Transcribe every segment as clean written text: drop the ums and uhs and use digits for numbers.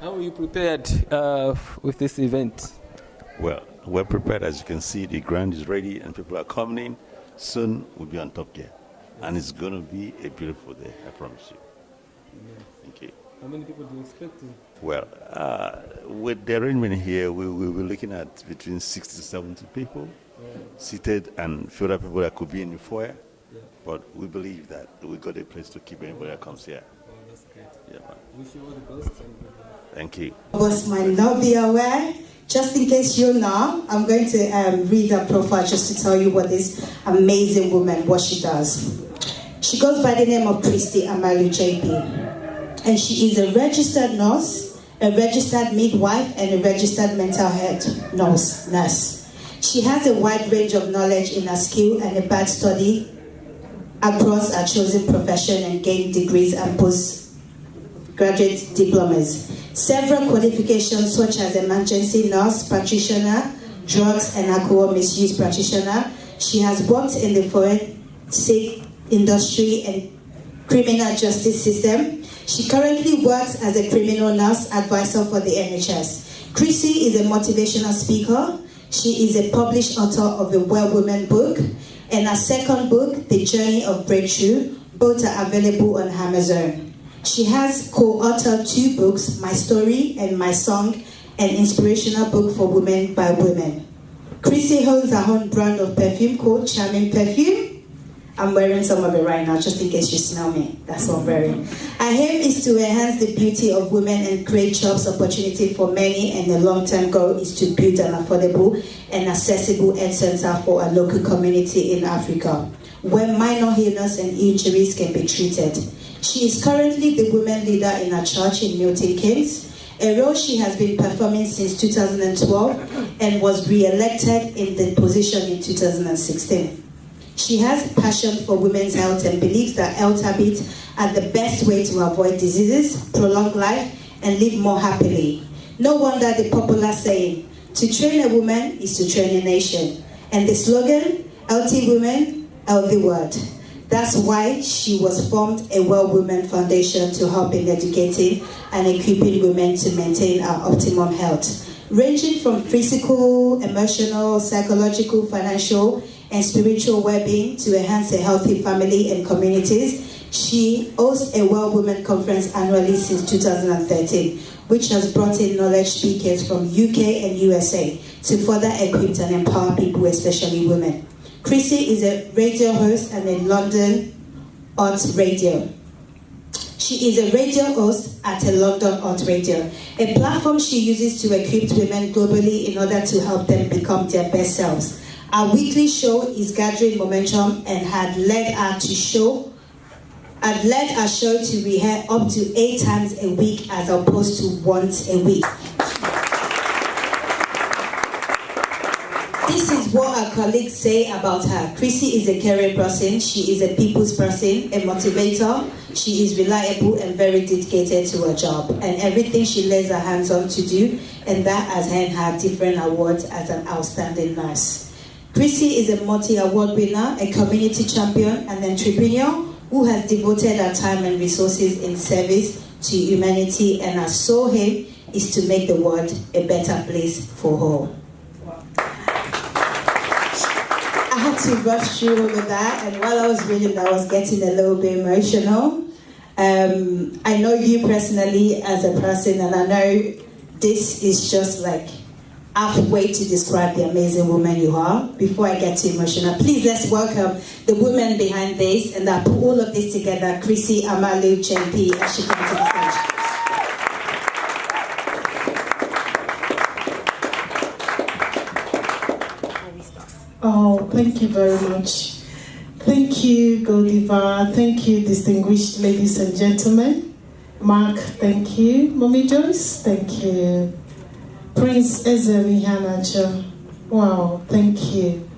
How are you prepared with this event? Well, we're prepared. As you can see, the ground is ready and people are coming in. Soon we'll be on top gear. And it's going to be a beautiful day, I promise you. Thank you. How many people do you expect to? Well, with the arrangement here, we will be looking at between 60 to 70 people seated and few other people that could be in the foyer. Yeah. But we believe that we got a place to keep anybody that comes here. Oh, that's great. Yeah, man. Wish you all the best. Thank you. Boss might not be aware. Just in case you know, I'm going to read her profile just to tell you what this amazing woman, what she does. She goes by the name of Christy Amalu JP. And she is a registered nurse, a registered midwife, and a registered mental health nurse. She has a wide range of knowledge in her skill and a bad study across her chosen profession and gained degrees and postgraduate diplomas. Several qualifications such as emergency nurse practitioner, drugs and alcohol misuse practitioner. She has worked in the forensic industry and criminal justice system. She currently works as a criminal nurse advisor for the NHS. Chrissy is a motivational speaker. She is a published author of a Well Woman book and her second book, The Journey of Breakthrough. Both are available on Amazon. She has co-authored 2 books, My Story and My Song, an inspirational book for women by women. Chrissy holds her own brand of perfume called Charming Perfume. I'm wearing some of it right now, just in case you smell me. That's what I'm wearing. Her aim is to enhance the beauty of women and create jobs opportunity for many, and the long-term goal is to build an affordable and accessible health center for a local community in Africa, where minor illness and injuries can be treated. She is currently the women leader in her church in Milton Keynes, a role she has been performing since 2012 and was re-elected in the position in 2016. She has passion for women's health and believes that health habits are the best way to avoid diseases, prolong life, and live more happily. No wonder the popular saying, to train a woman is to train a nation. And the slogan, healthy women, healthy world. That's why she was formed a Well Women Foundation to help in educating and equipping women to maintain our optimum health, ranging from physical, emotional, psychological, financial, and spiritual well-being to enhance a healthy family and communities. She hosts a Well Women Conference annually since 2013, which has brought in knowledge speakers from UK and USA to further equip and empower people, especially women. Chrissy is a radio host and a London Hot Radio. She is a radio host at a London Hot Radio, a platform she uses to equip women globally in order to help them become their best selves. Our weekly show is gathering momentum and had led our show to be heard up to 8 times a week as opposed to once a week. This is what our colleagues say about her. Chrissy is a caring person, she is a people's person, a motivator, she is reliable and very dedicated to her job and everything she lays her hands on to do, and that has earned her different awards as an outstanding nurse. Chrissy is a multi-award winner, a community champion, and entrepreneur who has devoted her time and resources in service to humanity, and her sole aim is to make the world a better place for all. I had to rush through all of that, and while I was reading that, I was getting a little bit emotional. I know you personally as a person, and I know this is just like halfway to describe the amazing woman you are. Before I get too emotional, please let's welcome the woman behind this and that put all of this together, Chrissy Amalu JP, as she comes to the stage. Oh, thank you very much. Thank you, Godiva. Thank you, distinguished ladies and gentlemen. Mark, thank you. Mommy Joyce, thank you. Prince Ezeri Hanacho, wow, thank you.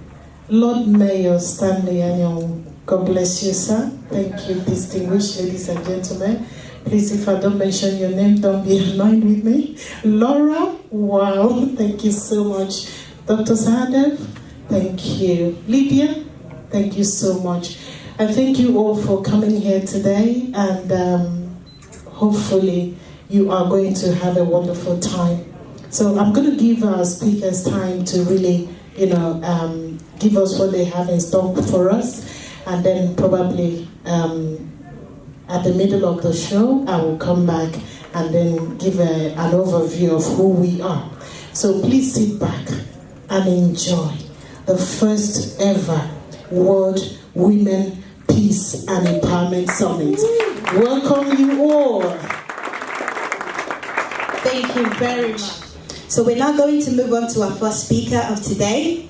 Lord Mayor Stanley Anyong, God bless you, sir. Thank you, distinguished ladies and gentlemen. Please, if I don't mention your name, don't be annoyed with me. Laura, wow, thank you so much. Dr. Sadev, thank you. Lydia, thank you so much. I thank you all for coming here today, and hopefully you are going to have a wonderful time. So I'm going to give our speakers time to really, give us what they have in stock for us, and then probably at the middle of the show, I will come back and then give an overview of who we are. So please sit back and enjoy the first ever World Women Peace and Empowerment Summit. Welcome you all. Thank you very much. So we're now going to move on to our first speaker of today.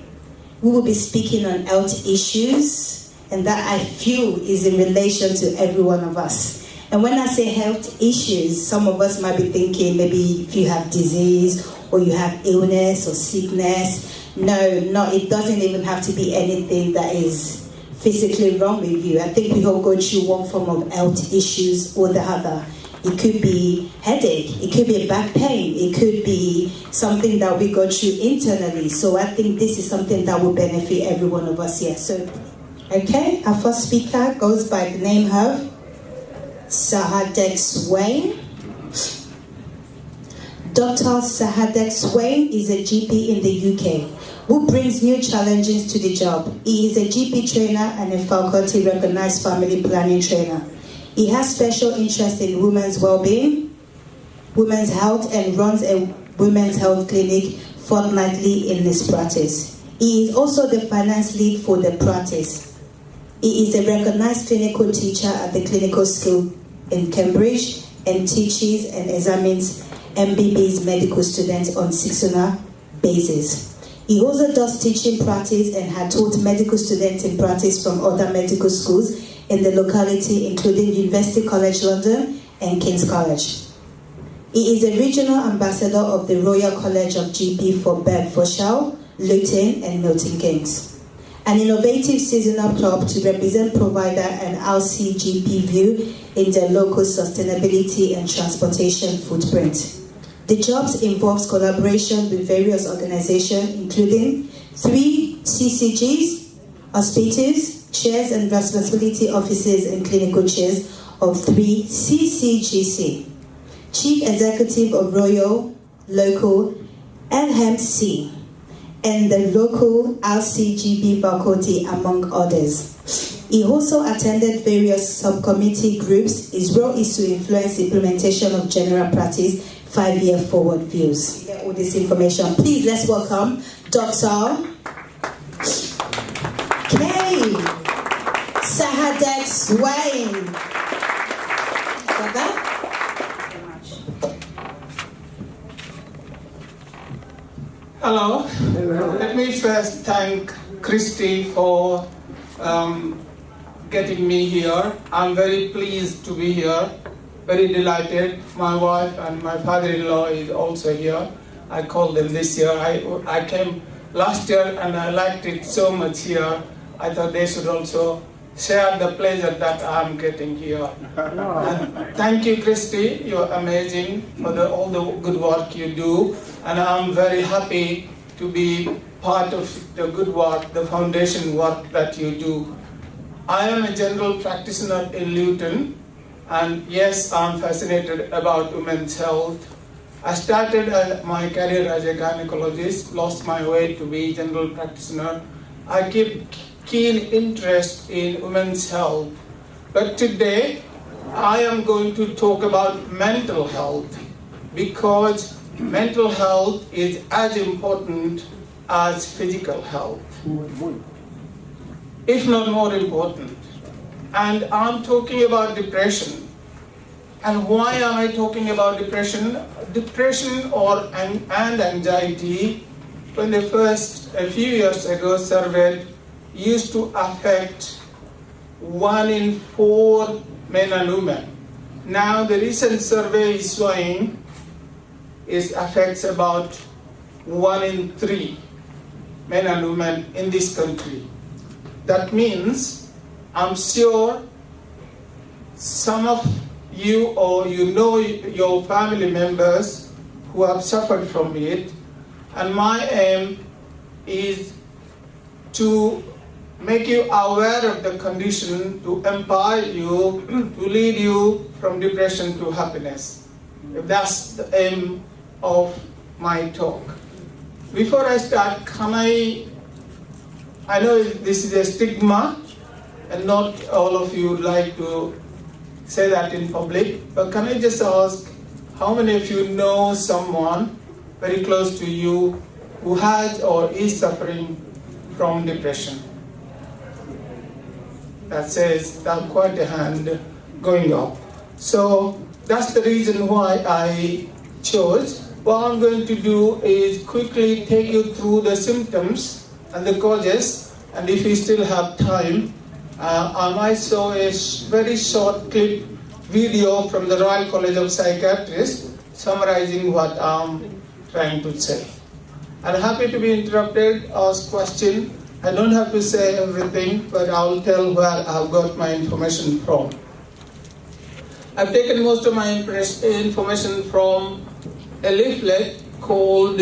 We will be speaking on health issues, and that I feel is in relation to every one of us. And when I say health issues, some of us might be thinking maybe if you have disease or you have illness or sickness. No, it doesn't even have to be anything that is physically wrong with you. I think we all go through one form of health issues or the other. It could be headache, it could be a back pain, it could be something that we go through internally. So I think this is something that will benefit every one of us here. So, okay, our first speaker goes by the name of Sahadek Swain. Dr. Sahadek Swain is a GP in the UK who brings new challenges to the job. He is a GP trainer and a faculty-recognized family planning trainer. He has special interest in women's well-being, women's health, and runs a women's health clinic fortnightly in his practice. He is also the finance lead for the practice. He is a recognized clinical teacher at the clinical school in Cambridge and teaches and examines MBBS medical students on seasonal basis. He also does teaching practice and had taught medical students in practice from other medical schools in the locality, including University College London and King's College. He is a regional ambassador of the Royal College of GP for Bedfordshire, Luton and Milton Keynes. An innovative seasonal club to represent provider and RCGP view in their local sustainability and transportation footprint. The jobs involves collaboration with various organizations, including 3 CCGs, hospitals, chairs and responsibility offices and clinical chairs of 3 CCGC, Chief Executive of Royal Local LMC, and the local RCGB faculty, among others. He also attended various subcommittee groups. His role is to influence the implementation of general practice 5-year forward views. Get all this information. Please let's welcome Dr. K. Sahadek Swain. Hello. Let me first thank Christy for getting me here. I'm very pleased to be here, very delighted. My wife and my father-in-law is also here. I called them this year. I came last year and I liked it so much here. I thought they should also share the pleasure that I'm getting here. And thank you, Christy. You're amazing for all the good work you do. And I'm very happy to be part of the good work, the foundation work that you do. I am a general practitioner in Luton. And yes, I'm fascinated about women's health. I started my career as a gynecologist, lost my way to be general practitioner. I keep keen interest in women's health. But today, I am going to talk about mental health because mental health is as important as physical health, if not more important. And I'm talking about depression. And why am I talking about depression? Depression and anxiety, when they first, a few years ago, surveyed, used to affect 1 in 4 men and women. Now the recent survey is showing it affects about 1 in 3 men and women in this country. That means, I'm sure some of you or you know your family members who have suffered from it, and my aim is to make you aware of the condition, to empower you, to lead you from depression to happiness. if that's the aim of my talk. Before I start, I know this is a stigma, and not all of you would like to say that in public, but can I just ask, how many of you know someone very close to you who has or is suffering from depression? That says that quite a hand going up. So that's the reason why I chose. What I'm going to do is quickly take you through the symptoms and the causes, and if you still have time, I might show a very short clip video from the Royal College of Psychiatrists summarizing what I'm trying to say. I'm happy to be interrupted, ask questions. I don't have to say everything, but I'll tell where I've got my information from. I've taken most of my information from a leaflet called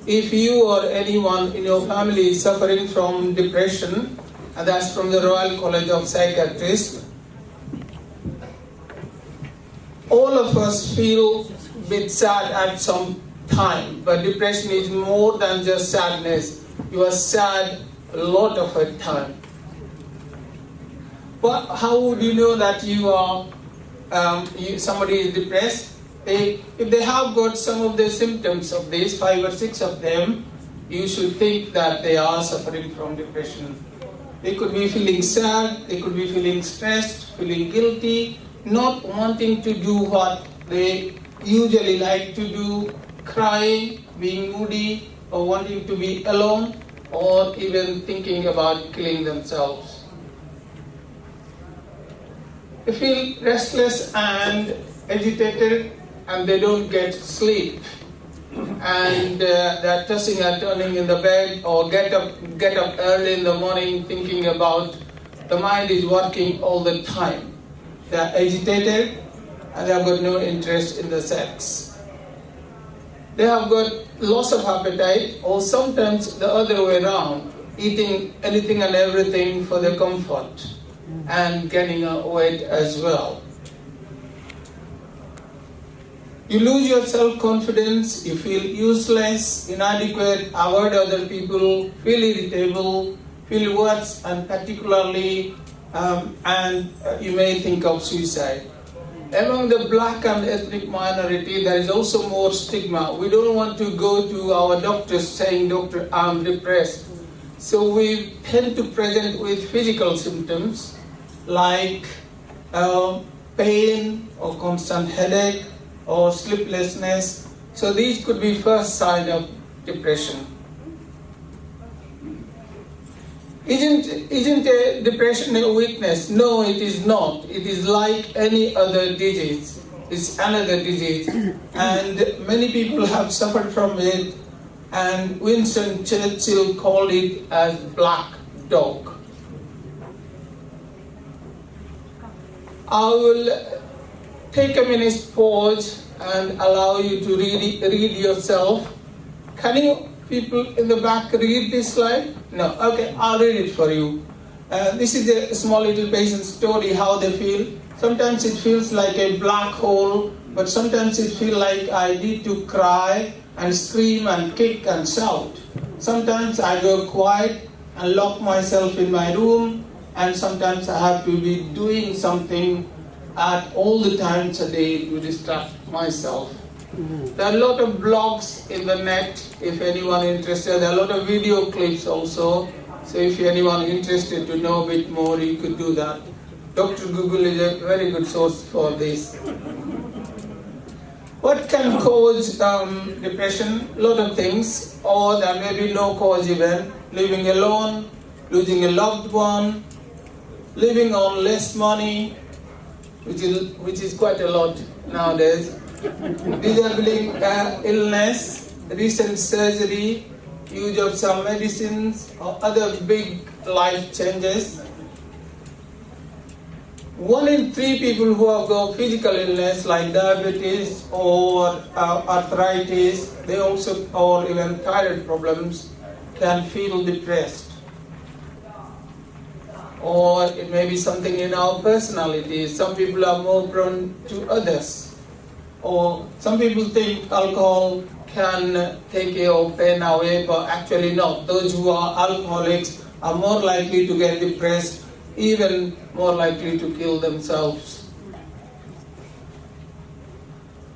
"If You or Anyone in Your Family is Suffering from Depression," and that's from the Royal College of Psychiatrists. All of us feel a bit sad at some time, but depression is more than just sadness. You are sad a lot of the time. But how would you know that you are somebody is depressed? If they have got some of the symptoms of these, 5 or 6 of them, you should think that they are suffering from depression. They could be feeling sad, they could be feeling stressed, feeling guilty, not wanting to do what they usually like to do, crying, being moody, or wanting to be alone, or even thinking about killing themselves. They feel restless and agitated, and they don't get sleep. And they're tossing and turning in the bed, or get up early in the morning thinking about, the mind is working all the time. They're agitated, and they've got no interest in the sex. They have got loss of appetite, or sometimes the other way around, eating anything and everything for their comfort, and gaining weight as well. You lose your self-confidence, you feel useless, inadequate, avoid other people, feel irritable, feel worse, and particularly, you may think of suicide. Among the black and ethnic minority, there is also more stigma. We don't want to go to our doctors saying, "Doctor, I'm depressed." So we tend to present with physical symptoms like pain or constant headache or sleeplessness. So these could be first sign of depression. Isn't a depression a weakness? No, it is not. It is like any other disease. It's another disease. And many people have suffered from it, and Winston Churchill called it as black dog. I will take a minute's pause and allow you to read yourself. Can you people in the back read this slide? No? Okay, I'll read it for you. This is a small little patient's story, how they feel. Sometimes it feels like a black hole, but sometimes it feels like I need to cry and scream and kick and shout. Sometimes I go quiet and lock myself in my room, and sometimes I have to be doing something at all the times a day to distract myself. There are a lot of blogs in the net, if anyone interested. There are a lot of video clips also. So if anyone interested to know a bit more, you could do that. Dr. Google is a very good source for this. What can cause depression? A lot of things, or there may be no cause even. Living alone, losing a loved one, living on less money, which is quite a lot nowadays. Disabling illness, recent surgery, use of some medicines, or other big life changes. 1 in 3 people who have got physical illness like diabetes or arthritis, they also, or even thyroid problems, can feel depressed. Or it may be something in our personality. Some people are more prone to others. or some people think alcohol can take your pain away, but actually not. Those who are alcoholics are more likely to get depressed, even more likely to kill themselves.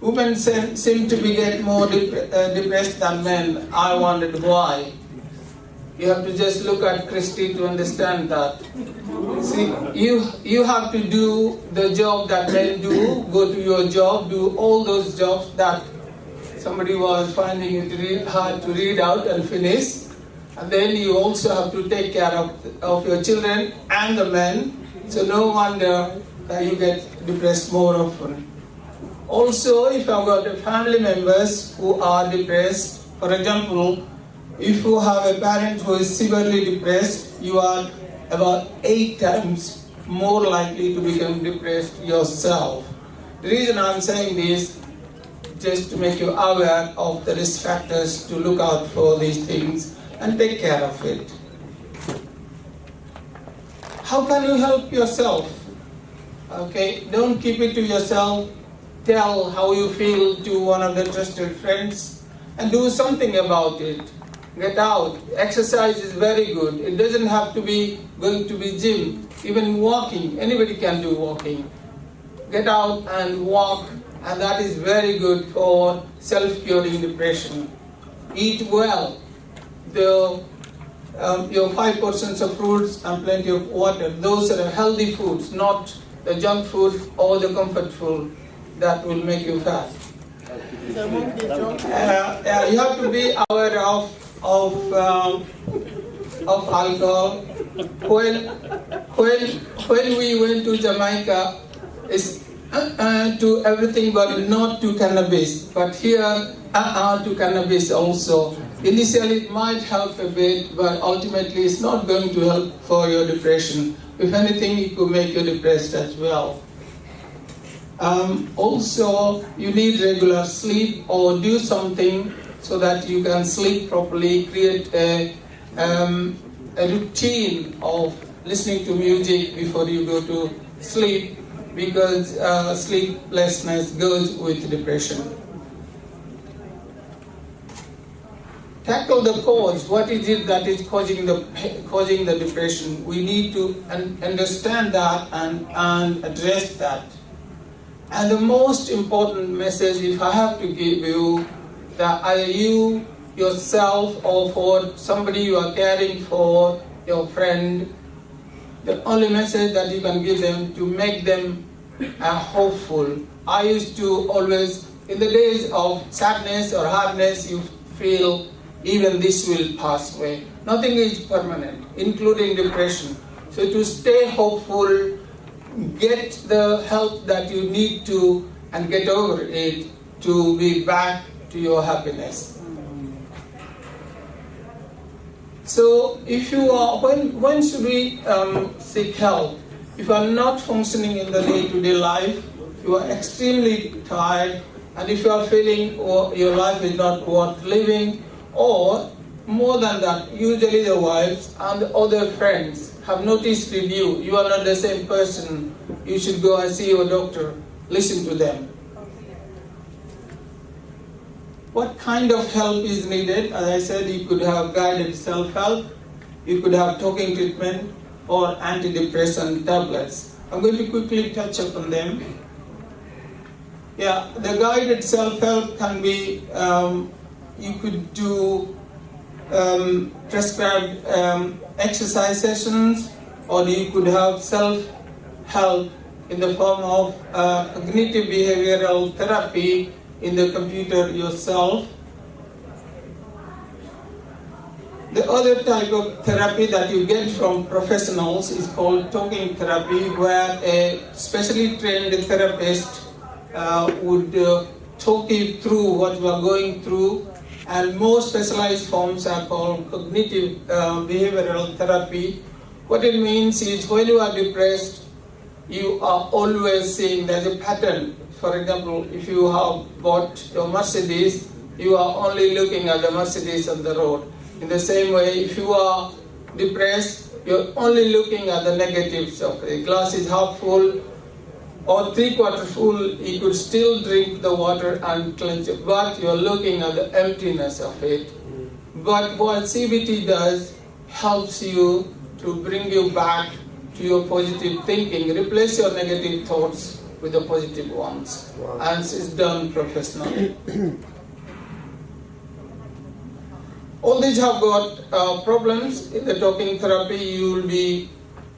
Women seem to be getting more depressed than men. I wondered why. You have to just look at Christy to understand that. See, you have to do the job that men do, go to your job, do all those jobs that somebody was finding it hard to read out and finish. And then you also have to take care of your children and the men. So no wonder that you get depressed more often. Also, if I've got family members who are depressed, for example, if you have a parent who is severely depressed, you are about 8 times more likely to become depressed yourself. The reason I'm saying this, just to make you aware of the risk factors to look out for these things and take care of it. How can you help yourself? Okay, don't keep it to yourself. Tell how you feel to one of the trusted friends and do something about it. Get out. Exercise is very good. It doesn't have to be going to be gym. Even walking, anybody can do walking. Get out and walk, and that is very good for self-curing depression. Eat well. Your 5 portions of fruits and plenty of water. Those are healthy foods, not the junk food or the comfort food that will make you fat. You have to be aware of alcohol. When we went to Jamaica, it's to everything but not to cannabis. But here, to cannabis also. Initially, it might help a bit, but ultimately, it's not going to help for your depression. If anything, it could make you depressed as well. Also, you need regular sleep or do something so that you can sleep properly. Create a routine of listening to music before you go to sleep, because sleeplessness goes with depression. Tackle the cause. What is it that is causing the depression? We need to understand that and address that. And the most important message, if I have to give you, that either you yourself or for somebody you are caring for, your friend, the only message that you can give them to make them hopeful. I used to always, in the days of sadness or hardness, you feel even this will pass away. Nothing is permanent, including depression. So to stay hopeful, get the help that you need to and get over it to be back to your happiness. So if you are, when should we seek help? If you are not functioning in the day-to-day life, you are extremely tired, and if you are feeling your life is not worth living, or more than that, usually the wives and the other friends have noticed with you, you are not the same person, you should go and see your doctor, listen to them. What kind of help is needed? As I said, you could have guided self-help, you could have talking treatment, or antidepressant tablets. I'm going to quickly touch upon them. Yeah, the guided self-help can be, you could do prescribed exercise sessions, or you could have self-help in the form of cognitive behavioral therapy in the computer yourself. The other type of therapy that you get from professionals is called talking therapy, where a specially trained therapist would talk you through what you are going through, and more specialized forms are called cognitive behavioral therapy. What it means is when you are depressed, you are always seeing there's a pattern. For example, if you have bought your Mercedes, you are only looking at the Mercedes on the road. In the same way, if you are depressed, you're only looking at the negatives of it. The glass is half full, or 3/4 full, you could still drink the water and cleanse it, but you're looking at the emptiness of it. But what CBT does helps you to bring you back to your positive thinking, replace your negative thoughts with the positive ones, and it's done professionally. All these have got problems. In the talking therapy, you will be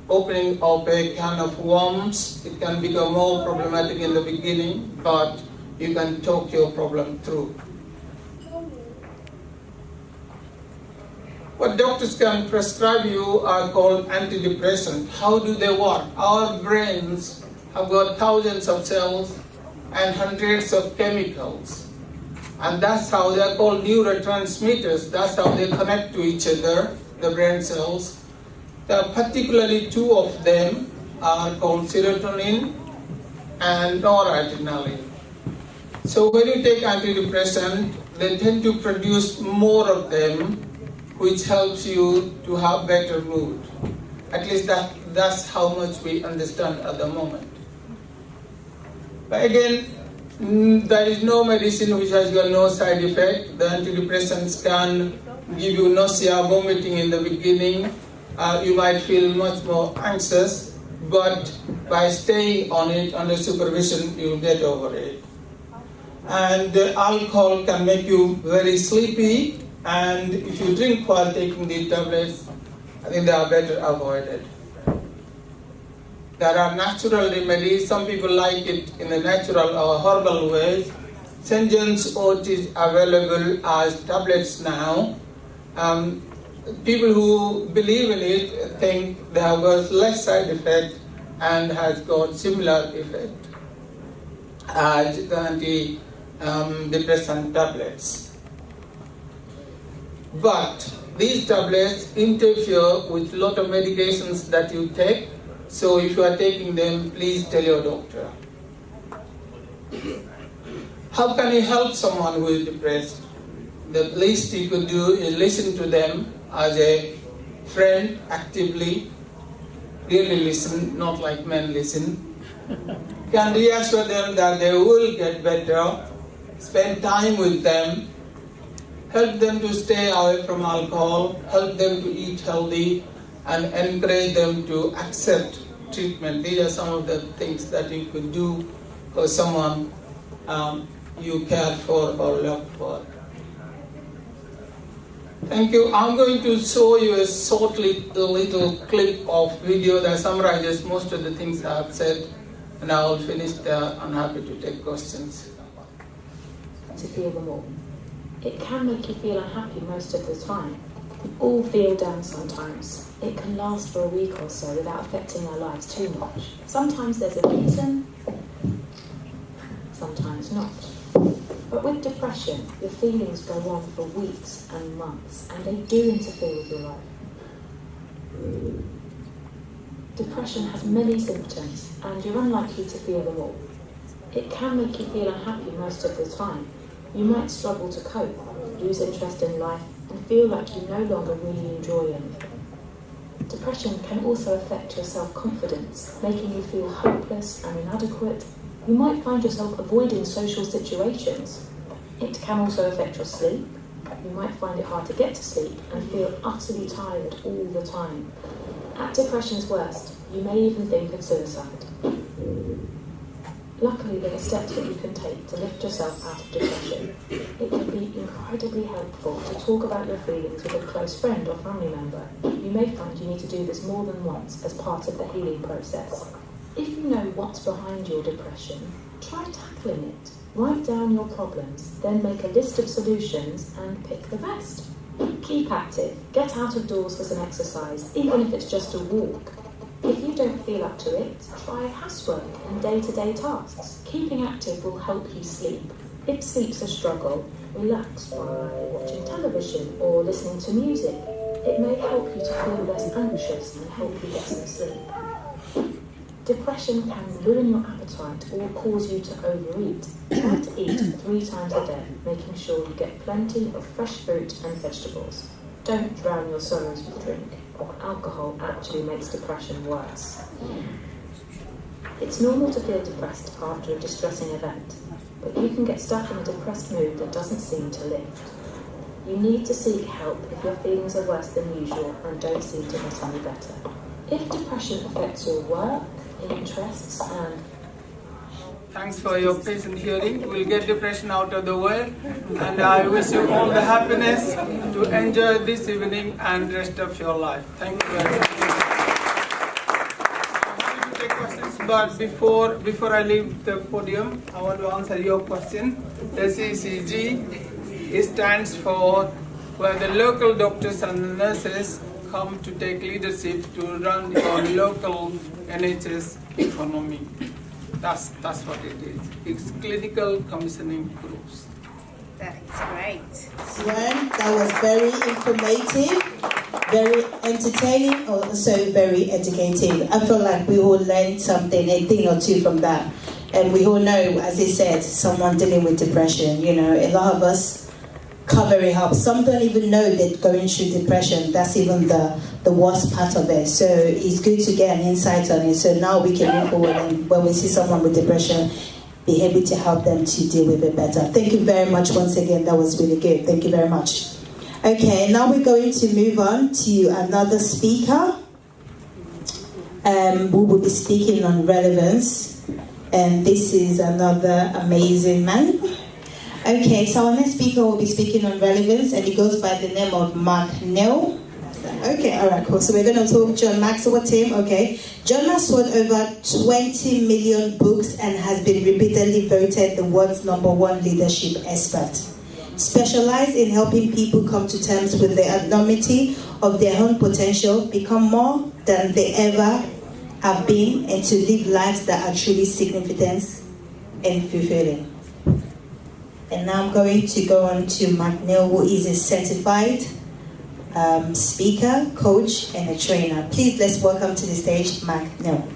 opening up a can of worms. It can become more problematic in the beginning, but you can talk your problem through. What doctors can prescribe you are called antidepressants. How do they work? Our brains have got thousands of cells and hundreds of chemicals. And that's how they're called neurotransmitters. That's how they connect to each other, the brain cells. There are particularly two of them are called serotonin and noradrenaline. So when you take antidepressant, they tend to produce more of them, which helps you to have better mood. At least that's how much we understand at the moment. But again, there is no medicine which has got no side effect. The antidepressants can give you nausea, vomiting in the beginning. You might feel much more anxious, but by staying on it under supervision, you'll get over it. And alcohol can make you very sleepy, and if you drink while taking these tablets, I think they are better avoided. There are natural remedies. Some people like it in the natural or herbal ways. St. John's wort is available as tablets now. People who believe in it think they have got less side effect and has got similar effect as the antidepressant tablets. But these tablets interfere with a lot of medications that you take. So if you are taking them, please tell your doctor. How can you help someone who is depressed? The least you could do is listen to them as a friend actively. Really listen, not like men listen. Can reassure them that they will get better. Spend time with them. Help them to stay away from alcohol. Help them to eat healthy. And encourage them to accept treatment. These are some of the things that you could do for someone you care for or love for. Thank you. I'm going to show you a short little clip of video that summarizes most of the things I've said, and I will finish there. I'm happy to take questions. To feel them all. It can make you feel unhappy most of the time. We all feel down sometimes. It can last for a week or so without affecting our lives too much. Sometimes there's a reason, sometimes not. But with depression, your feelings go on for weeks and months, and they do interfere with your life. Depression has many symptoms, and you're unlikely to feel them all. It can make you feel unhappy most of the time. You might struggle to cope, lose interest in life, and feel like you no longer really enjoy anything. Depression can also affect your self-confidence, making you feel hopeless and inadequate. You might find yourself avoiding social situations. It can also affect your sleep. You might find it hard to get to sleep and feel utterly tired all the time. At depression's worst, you may even think of suicide. Luckily, there are steps that you can take to lift yourself out of depression. It can be incredibly helpful to talk about your feelings with a close friend or family member. You may find you need to do this more than once as part of the healing process. If you know what's behind your depression, try tackling it. Write down your problems, then make a list of solutions and pick the best. Keep active. Get out of doors for some exercise, even if it's just a walk. If you don't feel up to it, try housework and day-to-day tasks. Keeping active will help you sleep. If sleep's a struggle, relax by watching television or listening to music. It may help you to feel less anxious and help you get some sleep. Depression can ruin your appetite or cause you to overeat. Try to eat 3 times a day, making sure you get plenty of fresh fruit and vegetables. Don't drown your sorrows with drink. Alcohol actually makes depression worse. It's normal to feel depressed after a distressing event, but you can get stuck in a depressed mood that doesn't seem to lift. You need to seek help if your feelings are worse than usual and don't seem to get any better. If depression affects your work, interests and... Thanks for your patient hearing. We'll get depression out of the way, and I wish you all the happiness to enjoy this evening and rest of your life. Thank you very much. But before I leave the podium, I want to answer your question. The CCG stands for where the local doctors and nurses come to take leadership to run your local NHS economy. That's what it is. It's clinical commissioning groups. That is great. Swan, that was very informative, very entertaining, also very educative. I feel like we all learned something, a thing or two from that. And we all know, as I said, someone dealing with depression. You know, a lot of us covering up. Some don't even know they're going through depression. That's even the worst part of it. So it's good to get an insight on it. So now we can move forward, and when we see someone with depression, be able to help them to deal with it better. Thank you very much once again. That was really good. Thank you very much. Okay, now we're going to move on to another speaker who will be speaking on relevance. And this is another amazing man. Okay, so our next speaker will be speaking on relevance, and he goes by the name of Mark Neal. Okay, all right, cool. So we're going to talk John Maxwell team. Okay, John has sold over 20 million books and has been repeatedly voted the world's #1 leadership expert. Specialized in helping people come to terms with the enormity of their own potential, become more than they ever have been, and to live lives that are truly significant and fulfilling. And now I'm going to go on to Mark Neal, who is a certified speaker, coach, and a trainer. Please let's welcome to the stage Mark Neal.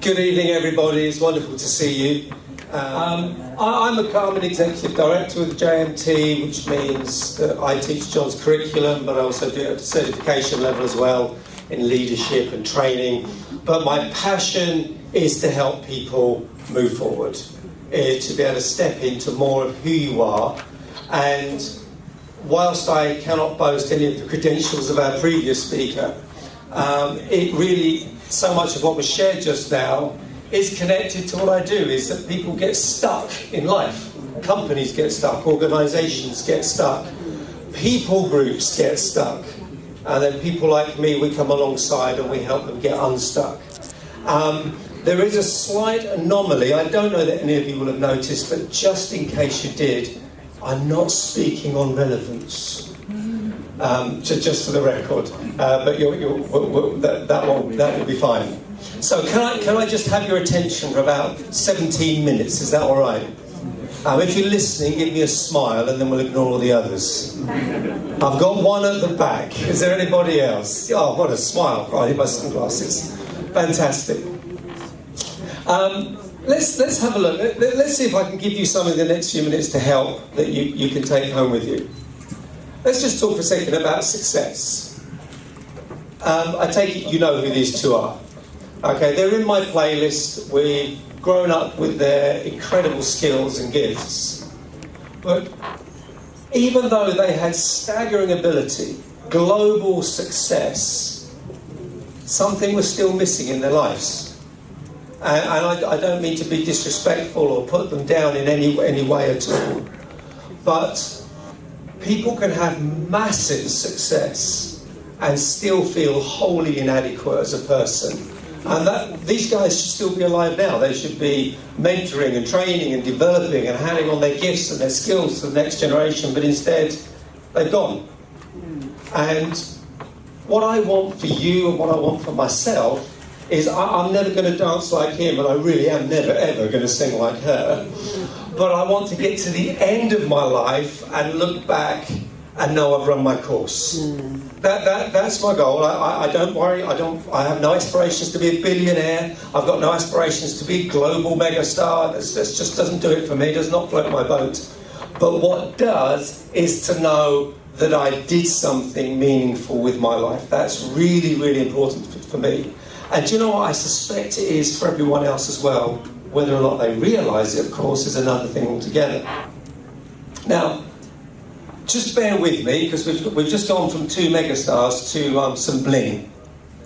Good evening, everybody. It's wonderful to see you. I'm an executive director with JMT, which means that I teach John's curriculum, but I also do it at a certification level as well in leadership and training. But my passion is to help people move forward, to be able to step into more of who you are. And whilst I cannot boast any of the credentials of our previous speaker, it really, so much of what was shared just now is connected to what I do, is that people get stuck in life. Companies get stuck, organisations get stuck, people groups get stuck. And then people like me, we come alongside and we help them get unstuck. There is a slight anomaly. I don't know that any of you will have noticed, but just in case you did, I'm not speaking on relevance. Just for the record, but that will be fine. So can I just have your attention for about 17 minutes? Is that all right? If you're listening, give me a smile, and then we'll ignore all the others. I've got one at the back. Is there anybody else? Oh, what a smile! I need my sunglasses. Fantastic. Let's have a look. Let's see if I can give you some in the next few minutes to help that you can take home with you. Let's just talk for a second about success. I take it you know who these two are. Okay, they're in my playlist. We've grown up with their incredible skills and gifts. But even though they had staggering ability, global success, something was still missing in their lives. And I don't mean to be disrespectful or put them down in any way at all. But people can have massive success and still feel wholly inadequate as a person. And these guys should still be alive now. They should be mentoring and training and developing and handing on their gifts and their skills to the next generation, but instead, they've gone. And what I want for you and what I want for myself is I'm never going to dance like him, and I really am never, ever going to sing like her. But I want to get to the end of my life and look back and know I've run my course. That's my goal. I don't worry. I have no aspirations to be a billionaire. I've got no aspirations to be a global megastar. That just doesn't do it for me. Does not float my boat. But what does is to know that I did something meaningful with my life. That's really, really important for me. And do you know what? I suspect it is for everyone else as well. Whether or not they realise it, of course, is another thing altogether. Now, just bear with me, because we've just gone from 2 megastars to some bling.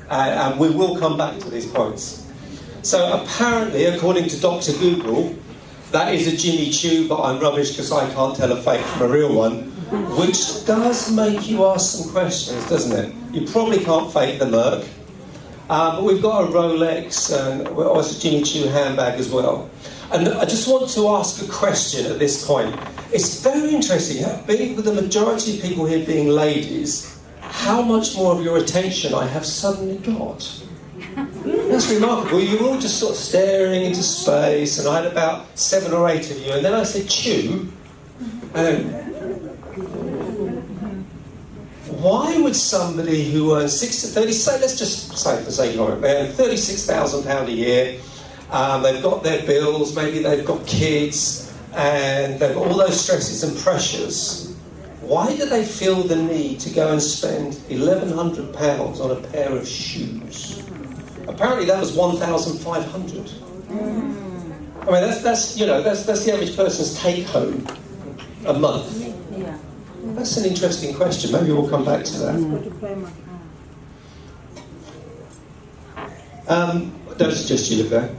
And we will come back to these points. So apparently, according to Dr. Google, that is a Jimmy Choo, but I'm rubbish because I can't tell a fake from a real one, which does make you ask some questions, doesn't it? You probably can't fake the Merc. But we've got a Rolex and also a Jimmy Choo handbag as well. And I just want to ask a question at this point. It's very interesting, being with the majority of people here being ladies, how much more of your attention I have suddenly got. That's remarkable. You were all just sort of staring into space, and I had about 7 or 8 of you, and then I said chew, and why would somebody who earns let's just say for sake of it, they earn £36,000 a year, they've got their bills, maybe they've got kids, and they've got all those stresses and pressures, why do they feel the need to go and spend £1,100 on a pair of shoes? Apparently that was 1,500. I mean, that's the average person's take home a month. That's an interesting question. Maybe we'll come back to that. Don't suggest you live there.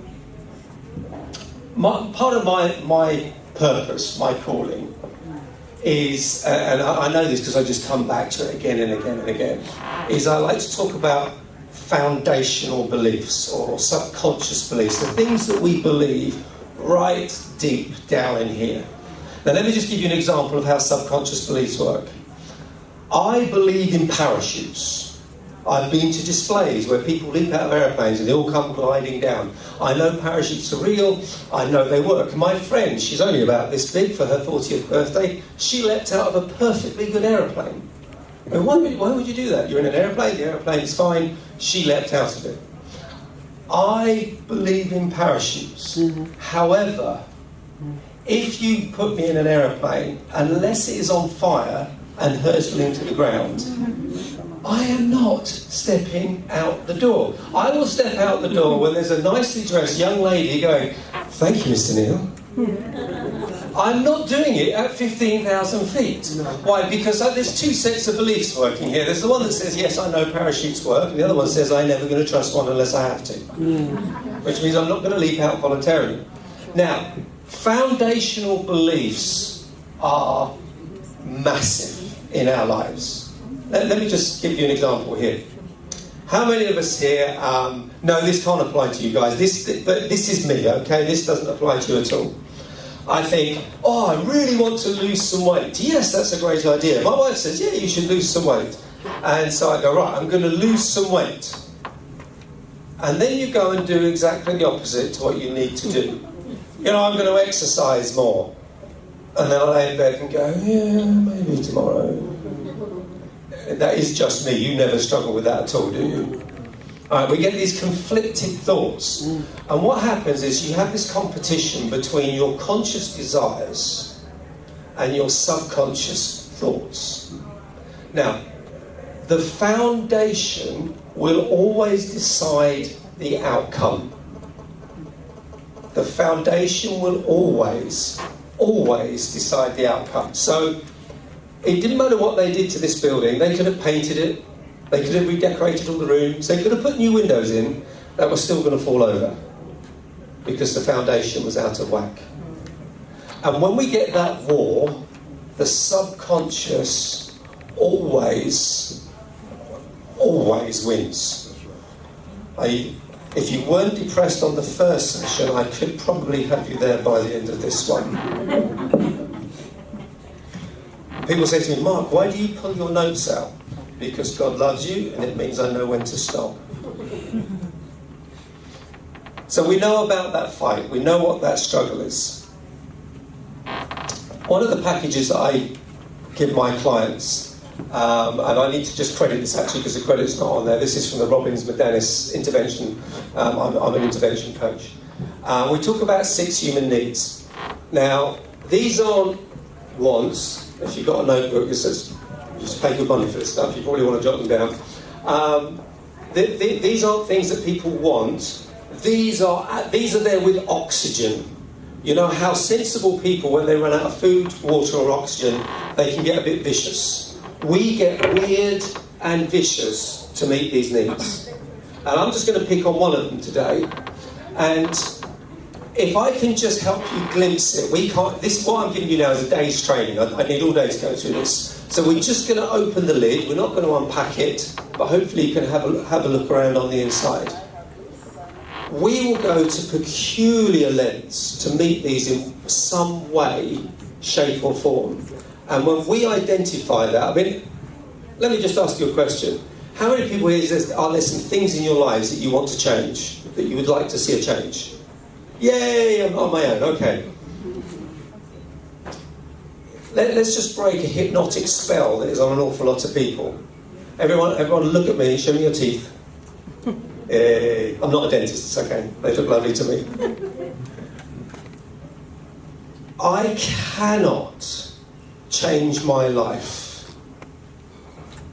Part of my purpose, my calling, is, and I know this because I just come back to it again and again and again, is I like to talk about foundational beliefs or subconscious beliefs, the things that we believe right deep down in here. Now let me just give you an example of how subconscious beliefs work. I believe in parachutes. I've been to displays where people leap out of aeroplanes and they all come gliding down. I know parachutes are real, I know they work. And my friend, she's only about this big for her 40th birthday, she leapt out of a perfectly good aeroplane. And why would you do that? You're in an aeroplane, the aeroplane's fine, she leapt out of it. I believe in parachutes. However, if you put me in an aeroplane, unless it is on fire and hurtling to the ground, I am not stepping out the door. I will step out the door when there's a nicely dressed young lady going, "Thank you, Mr. Neil." I'm not doing it at 15,000 feet. Why? Because there's 2 sets of beliefs working here. There's the one that says, yes, I know parachutes work, and the other one says, I'm never going to trust one unless I have to. Which means I'm not going to leap out voluntarily. Now, foundational beliefs are massive in our lives. Let me just give you an example here. How many of us here, no, this can't apply to you guys, but this is me, okay? This doesn't apply to you at all. I think, I really want to lose some weight. Yes, that's a great idea. My wife says, yeah, you should lose some weight. And so I go, right, I'm going to lose some weight. And then you go and do exactly the opposite to what you need to do. I'm going to exercise more. And then I lay in bed and go, yeah, maybe tomorrow. That is just me. You never struggle with that at all, do you? We get these conflicted thoughts. And what happens is you have this competition between your conscious desires and your subconscious thoughts. Now, the foundation will always decide the outcome. The foundation will always decide the outcome. So, it didn't matter what they did to this building. They could have painted it. They could have redecorated all the rooms. They could have put new windows in that were still going to fall over because the foundation was out of whack. And when we get that war, the subconscious always wins. If you weren't depressed on the first session, I could probably have you there by the end of this one. People say to me, Mark, why do you pull your notes out? Because God loves you, and it means I know when to stop. So we know about that fight. We know what that struggle is. One of the packages that I give my clients, and I need to just credit this actually because the credit's not on there. This is from the Robbins Medanis intervention. I'm an intervention coach. We talk about 6 human needs. Now, these aren't wants. If you've got a notebook, it says just pay good money for this stuff. You probably want to jot them down. These aren't things that people want. These are there with oxygen. You know how sensible people, when they run out of food, water or oxygen, they can get a bit vicious. We get weird and vicious to meet these needs. And I'm just going to pick on one of them today. And if I can just help you glimpse it, what I'm giving you now is a day's training. I need all day to go through this. So we're just going to open the lid. We're not going to unpack it, but hopefully you can have a look around on the inside. We will go to peculiar lengths to meet these in some way, shape or form. And when we identify that, let me just ask you a question. How many people here are there some things in your lives that you want to change, that you would like to see a change? Yay, I'm on my own, okay. Let's just break a hypnotic spell that is on an awful lot of people. Everyone look at me, show me your teeth. I'm not a dentist, it's okay. They look lovely to me. I cannot change my life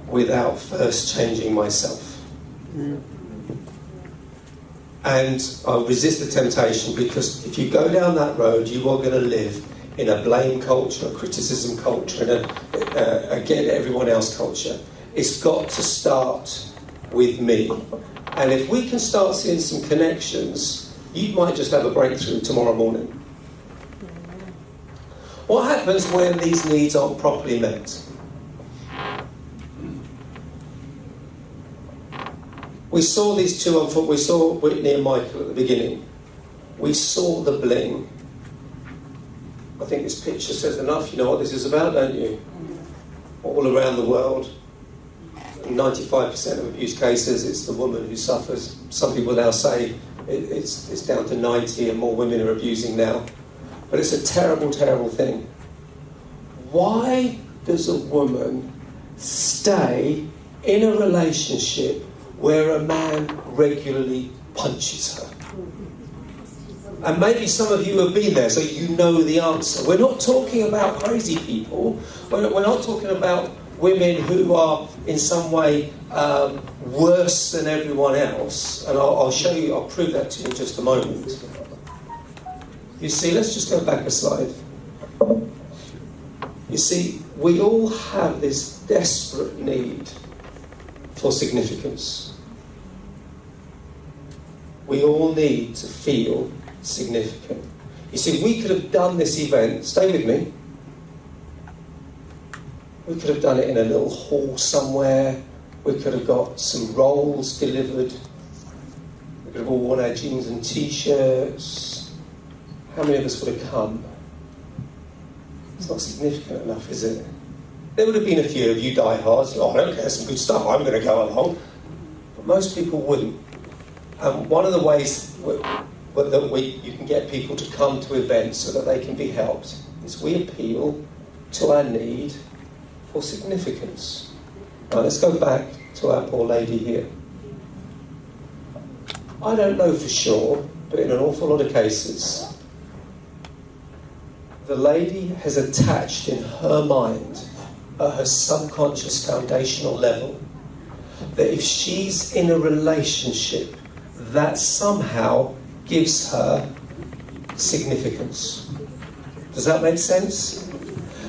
without first changing myself. And I'll resist the temptation, because if you go down that road, you are going to live in a blame culture, a criticism culture, and a get everyone else culture. It's got to start with me. And if we can start seeing some connections, you might just have a breakthrough tomorrow morning. What happens when these needs aren't properly met? We saw these two on foot. We saw Whitney and Michael at the beginning. We saw the bling. I think this picture says enough. You know what this is about, don't you? All around the world, 95% of abuse cases, it's the woman who suffers. Some people now say it's down to 90 and more women are abusing now. But it's a terrible, terrible thing. Why does a woman stay in a relationship where a man regularly punches her? And maybe some of you have been there, so you know the answer. We're not talking about crazy people. We're not talking about women who are in some way worse than everyone else. And I'll show you, I'll prove that to you in just a moment. You see, let's just go back a slide. You see, we all have this desperate need for significance. We all need to feel significant. You see, we could have done this event, stay with me. We could have done it in a little hall somewhere. We could have got some rolls delivered. We could have all worn our jeans and t-shirts. How many of us would have come? It's not significant enough, is it? There would have been a few of you diehards. Oh, I don't care, some good stuff, I'm going to go along. But most people wouldn't. And one of the ways that you can get people to come to events so that they can be helped is we appeal to our need for significance. Now let's go back to our poor lady here. I don't know for sure, but in an awful lot of cases, the lady has attached in her mind, at her subconscious foundational level, that if she's in a relationship, that somehow gives her significance. Does that make sense?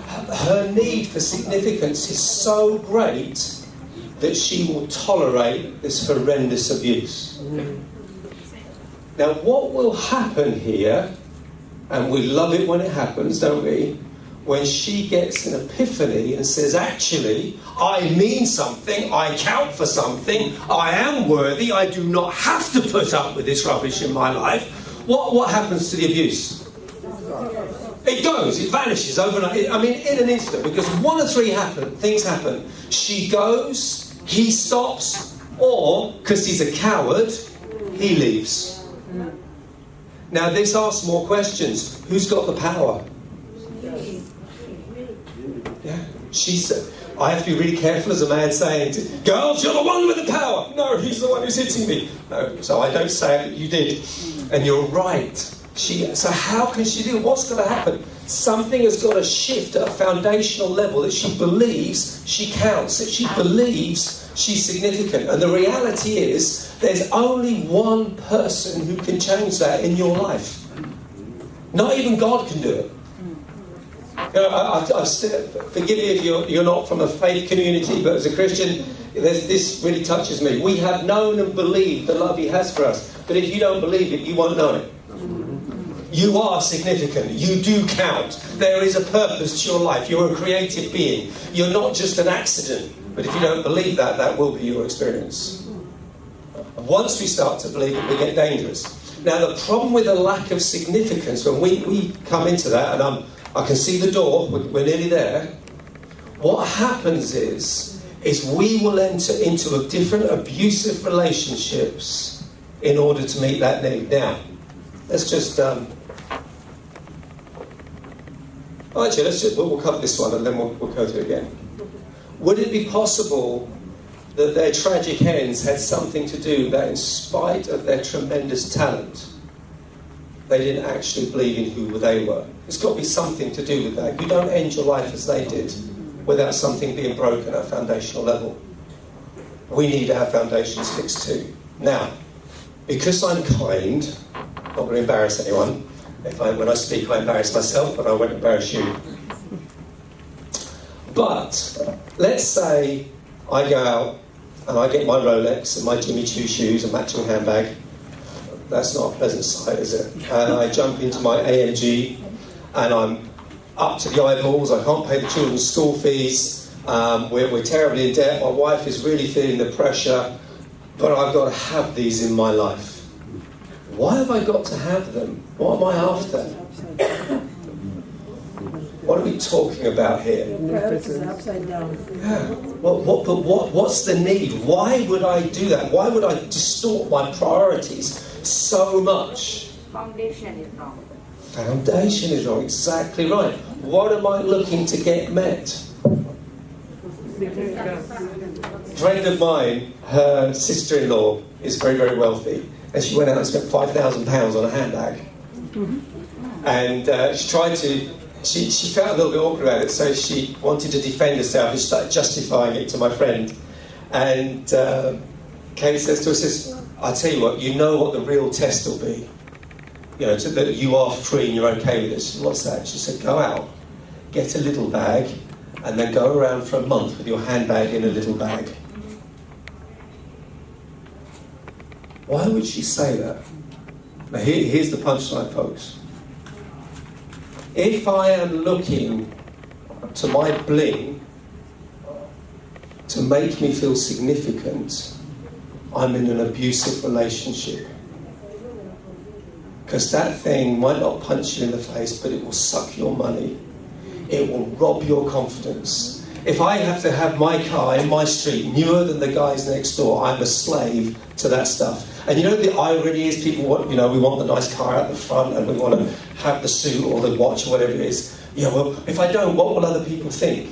Her need for significance is so great that she will tolerate this horrendous abuse. Now, what will happen here, and we love it when it happens, don't we? When she gets an epiphany and says, actually, I mean something, I count for something, I am worthy, I do not have to put up with this rubbish in my life. What happens to the abuse? It goes, it vanishes overnight. I mean, in an instant, because one of three things happen. She goes, he stops, or, because he's a coward, he leaves. Now, this asks more questions. Who's got the power? Yeah, I have to be really careful as a man saying, girls, you're the one with the power. No, he's the one who's hitting me. No, so I don't say it, you did. And you're right. So how can she do it? What's going to happen? Something has got to shift at a foundational level that she believes she counts, that she believes she's significant. And the reality is, there's only one person who can change that in your life. Not even God can do it. You know, forgive me if you're not from a faith community, but as a Christian, this really touches me. We have known and believed the love He has for us. But if you don't believe it, you won't know it. You are significant. You do count. There is a purpose to your life. You're a creative being. You're not just an accident. But if you don't believe that, that will be your experience. And once we start to believe it, we get dangerous. Now, the problem with a lack of significance, when we come into that, and I can see the door, we're nearly there. What happens is we will enter into a different abusive relationships in order to meet that need. Now, let's just... we'll cover this one and then we'll go through it again. Would it be possible that their tragic ends had something to do that in spite of their tremendous talent, they didn't actually believe in who they were? It's got to be something to do with that. You don't end your life as they did without something being broken at a foundational level. We need to have foundations fixed too. Now, because I'm kind, not going to embarrass anyone. When I speak, I embarrass myself, but I won't embarrass you. But let's say I go out and I get my Rolex and my Jimmy Choo shoes and matching handbag. That's not a pleasant sight, is it? And I jump into my AMG and I'm up to the eyeballs. I can't pay the children's school fees. We're terribly in debt. My wife is really feeling the pressure. But I've got to have these in my life. Why have I got to have them? What am I after? What are we talking about here? Upside down. Yeah. What's the need? Why would I do that? Why would I distort my priorities so much? Foundation is wrong. Foundation is wrong, exactly right. What am I looking to get met? A friend of mine, her sister-in-law is very, very wealthy, and she went out and spent £5,000 on a handbag. And she tried to, she felt a little bit awkward about it, so she wanted to defend herself and she started justifying it to my friend. And Kate says to her, says, I tell you what, you know what the real test will be. You know, that you are free and you're okay with it. She said, what's that? She said, go out, get a little bag, and then go around for a month with your handbag in a little bag. Why would she say that? Now here's the punchline, folks. If I am looking to my bling to make me feel significant, I'm in an abusive relationship. Because that thing might not punch you in the face, but it will suck your money. It will rob your confidence. If I have to have my car in my street newer than the guys next door, I'm a slave to that stuff. And you know the irony is people want, we want the nice car out the front and we want to have the suit or the watch or whatever it is. Yeah, well, if I don't, what will other people think?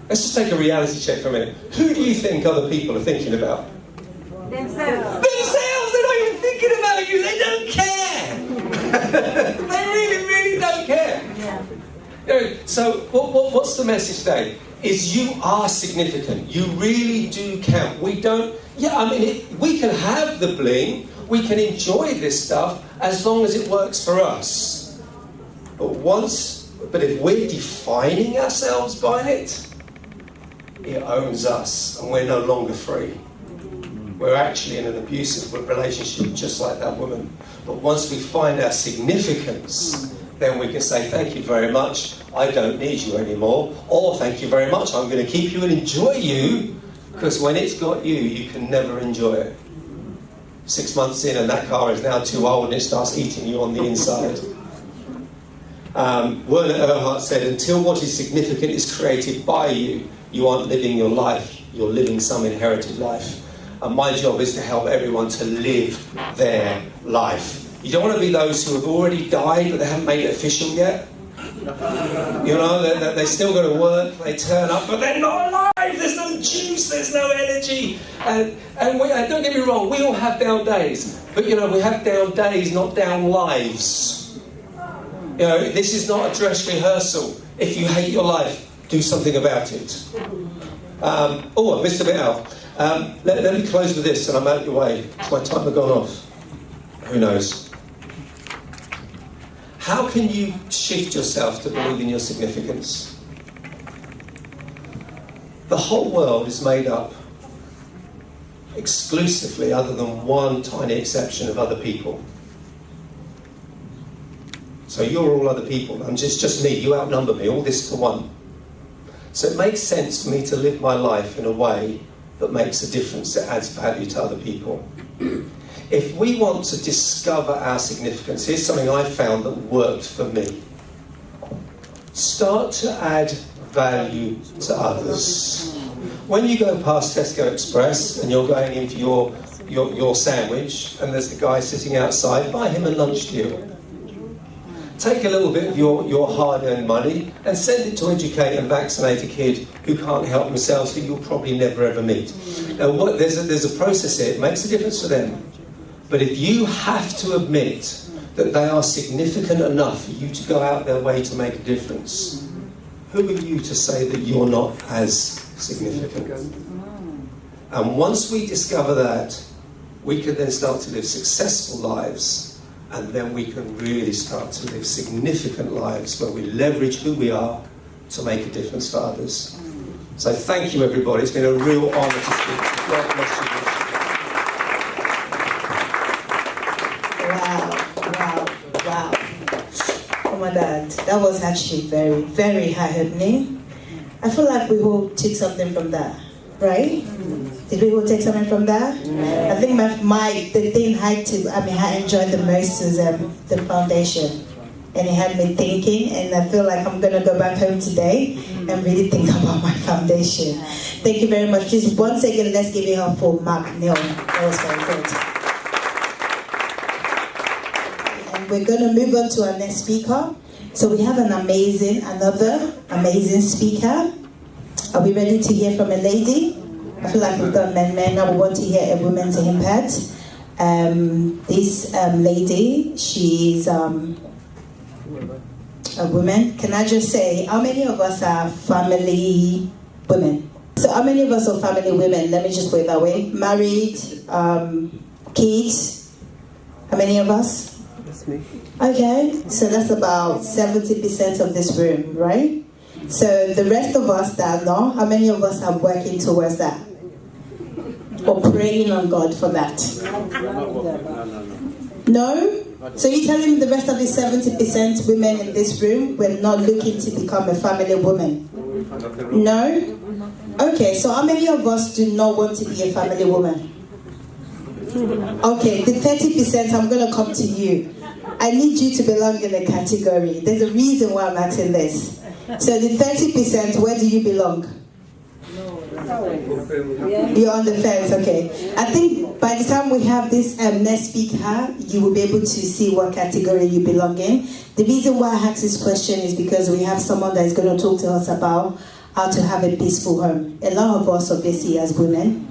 Let's just take a reality check for a minute. Who do you think other people are thinking about? Themselves. Themselves! They're not even thinking about you. They don't care. They really, really don't care. Yeah. So what's the message today? Is you are significant. You really do count. We don't... we can have the bling. We can enjoy this stuff as long as it works for us. But if we're defining ourselves by it, it owns us and we're no longer free. We're actually in an abusive relationship just like that woman. But once we find our significance, then we can say, thank you very much, I don't need you anymore. Or thank you very much, I'm going to keep you and enjoy you, because when it's got you, you can never enjoy it. 6 months in and that car is now too old and it starts eating you on the inside. Werner Erhard said, until what is significant is created by you, you aren't living your life, you're living some inherited life. And my job is to help everyone to live their life. You don't want to be those who have already died but they haven't made it official yet. They still got to work, they turn up, but they're not alive, there's no juice, there's no energy. And don't get me wrong, we all have down days. But we have down days, not down lives. You know, this is not a dress rehearsal. If you hate your life, do something about it. I missed a bit out. Let me close with this, and I'm out your way. My time has gone off. Who knows? How can you shift yourself to believe in your significance? The whole world is made up exclusively, other than one tiny exception, of other people. So you're all other people. I'm just me. You outnumber me. All this to one. So it makes sense for me to live my life in a way that makes a difference, that adds value to other people. If we want to discover our significance, here's something I found that worked for me. Start to add value to others. When you go past Tesco Express and you're going in for your sandwich, and there's the guy sitting outside, buy him a lunch deal. Take a little bit of your hard-earned money and send it to educate and vaccinate a kid who can't help themselves, who you'll probably never ever meet. Now, there's a process here. It makes a difference for them. But if you have to admit that they are significant enough for you to go out their way to make a difference, who are you to say that you're not as significant? And once we discover that, we can then start to live successful lives, and then we can really start to live significant lives where we leverage who we are to make a difference for others. So thank you, everybody. It's been a real honour to speak to you. God bless you. Wow. Oh my God, that was actually very, very eye-opening. I feel like we all took something from that, right? Did we all take something from that? I think the thing I enjoyed the most is the foundation. And it had me thinking, and I feel like I'm going to go back home today and really think about my foundation. Thank you very much. Please, once again, let's give it up for Mark Neil. That was very good. And we're going to move on to our next speaker. So we have another amazing speaker. Are we ready to hear from a lady? I feel like we've done men. Now we want to hear a woman's impact. This lady, she's a woman. Can I just say, how many of us are family women? So how many of us are family women? Let me just put it that way. Married, kids. How many of us? That's me. Okay, so that's about 70% of this room, right? So the rest of us that know, how many of us are working towards that? Or praying on God for that? No? So you're telling me the rest of the 70% women in this room were not looking to become a family woman? No? Okay, so how many of us do not want to be a family woman? Okay, the 30%, I'm going to come to you. I need you to belong in a category. There's a reason why I'm asking this. So the 30%, where do you belong? You're on the fence, okay. I think by the time we have this next speaker, you will be able to see what category you belong in. The reason why I ask this question is because we have someone that is going to talk to us about how to have a peaceful home. A lot of us, obviously, as women,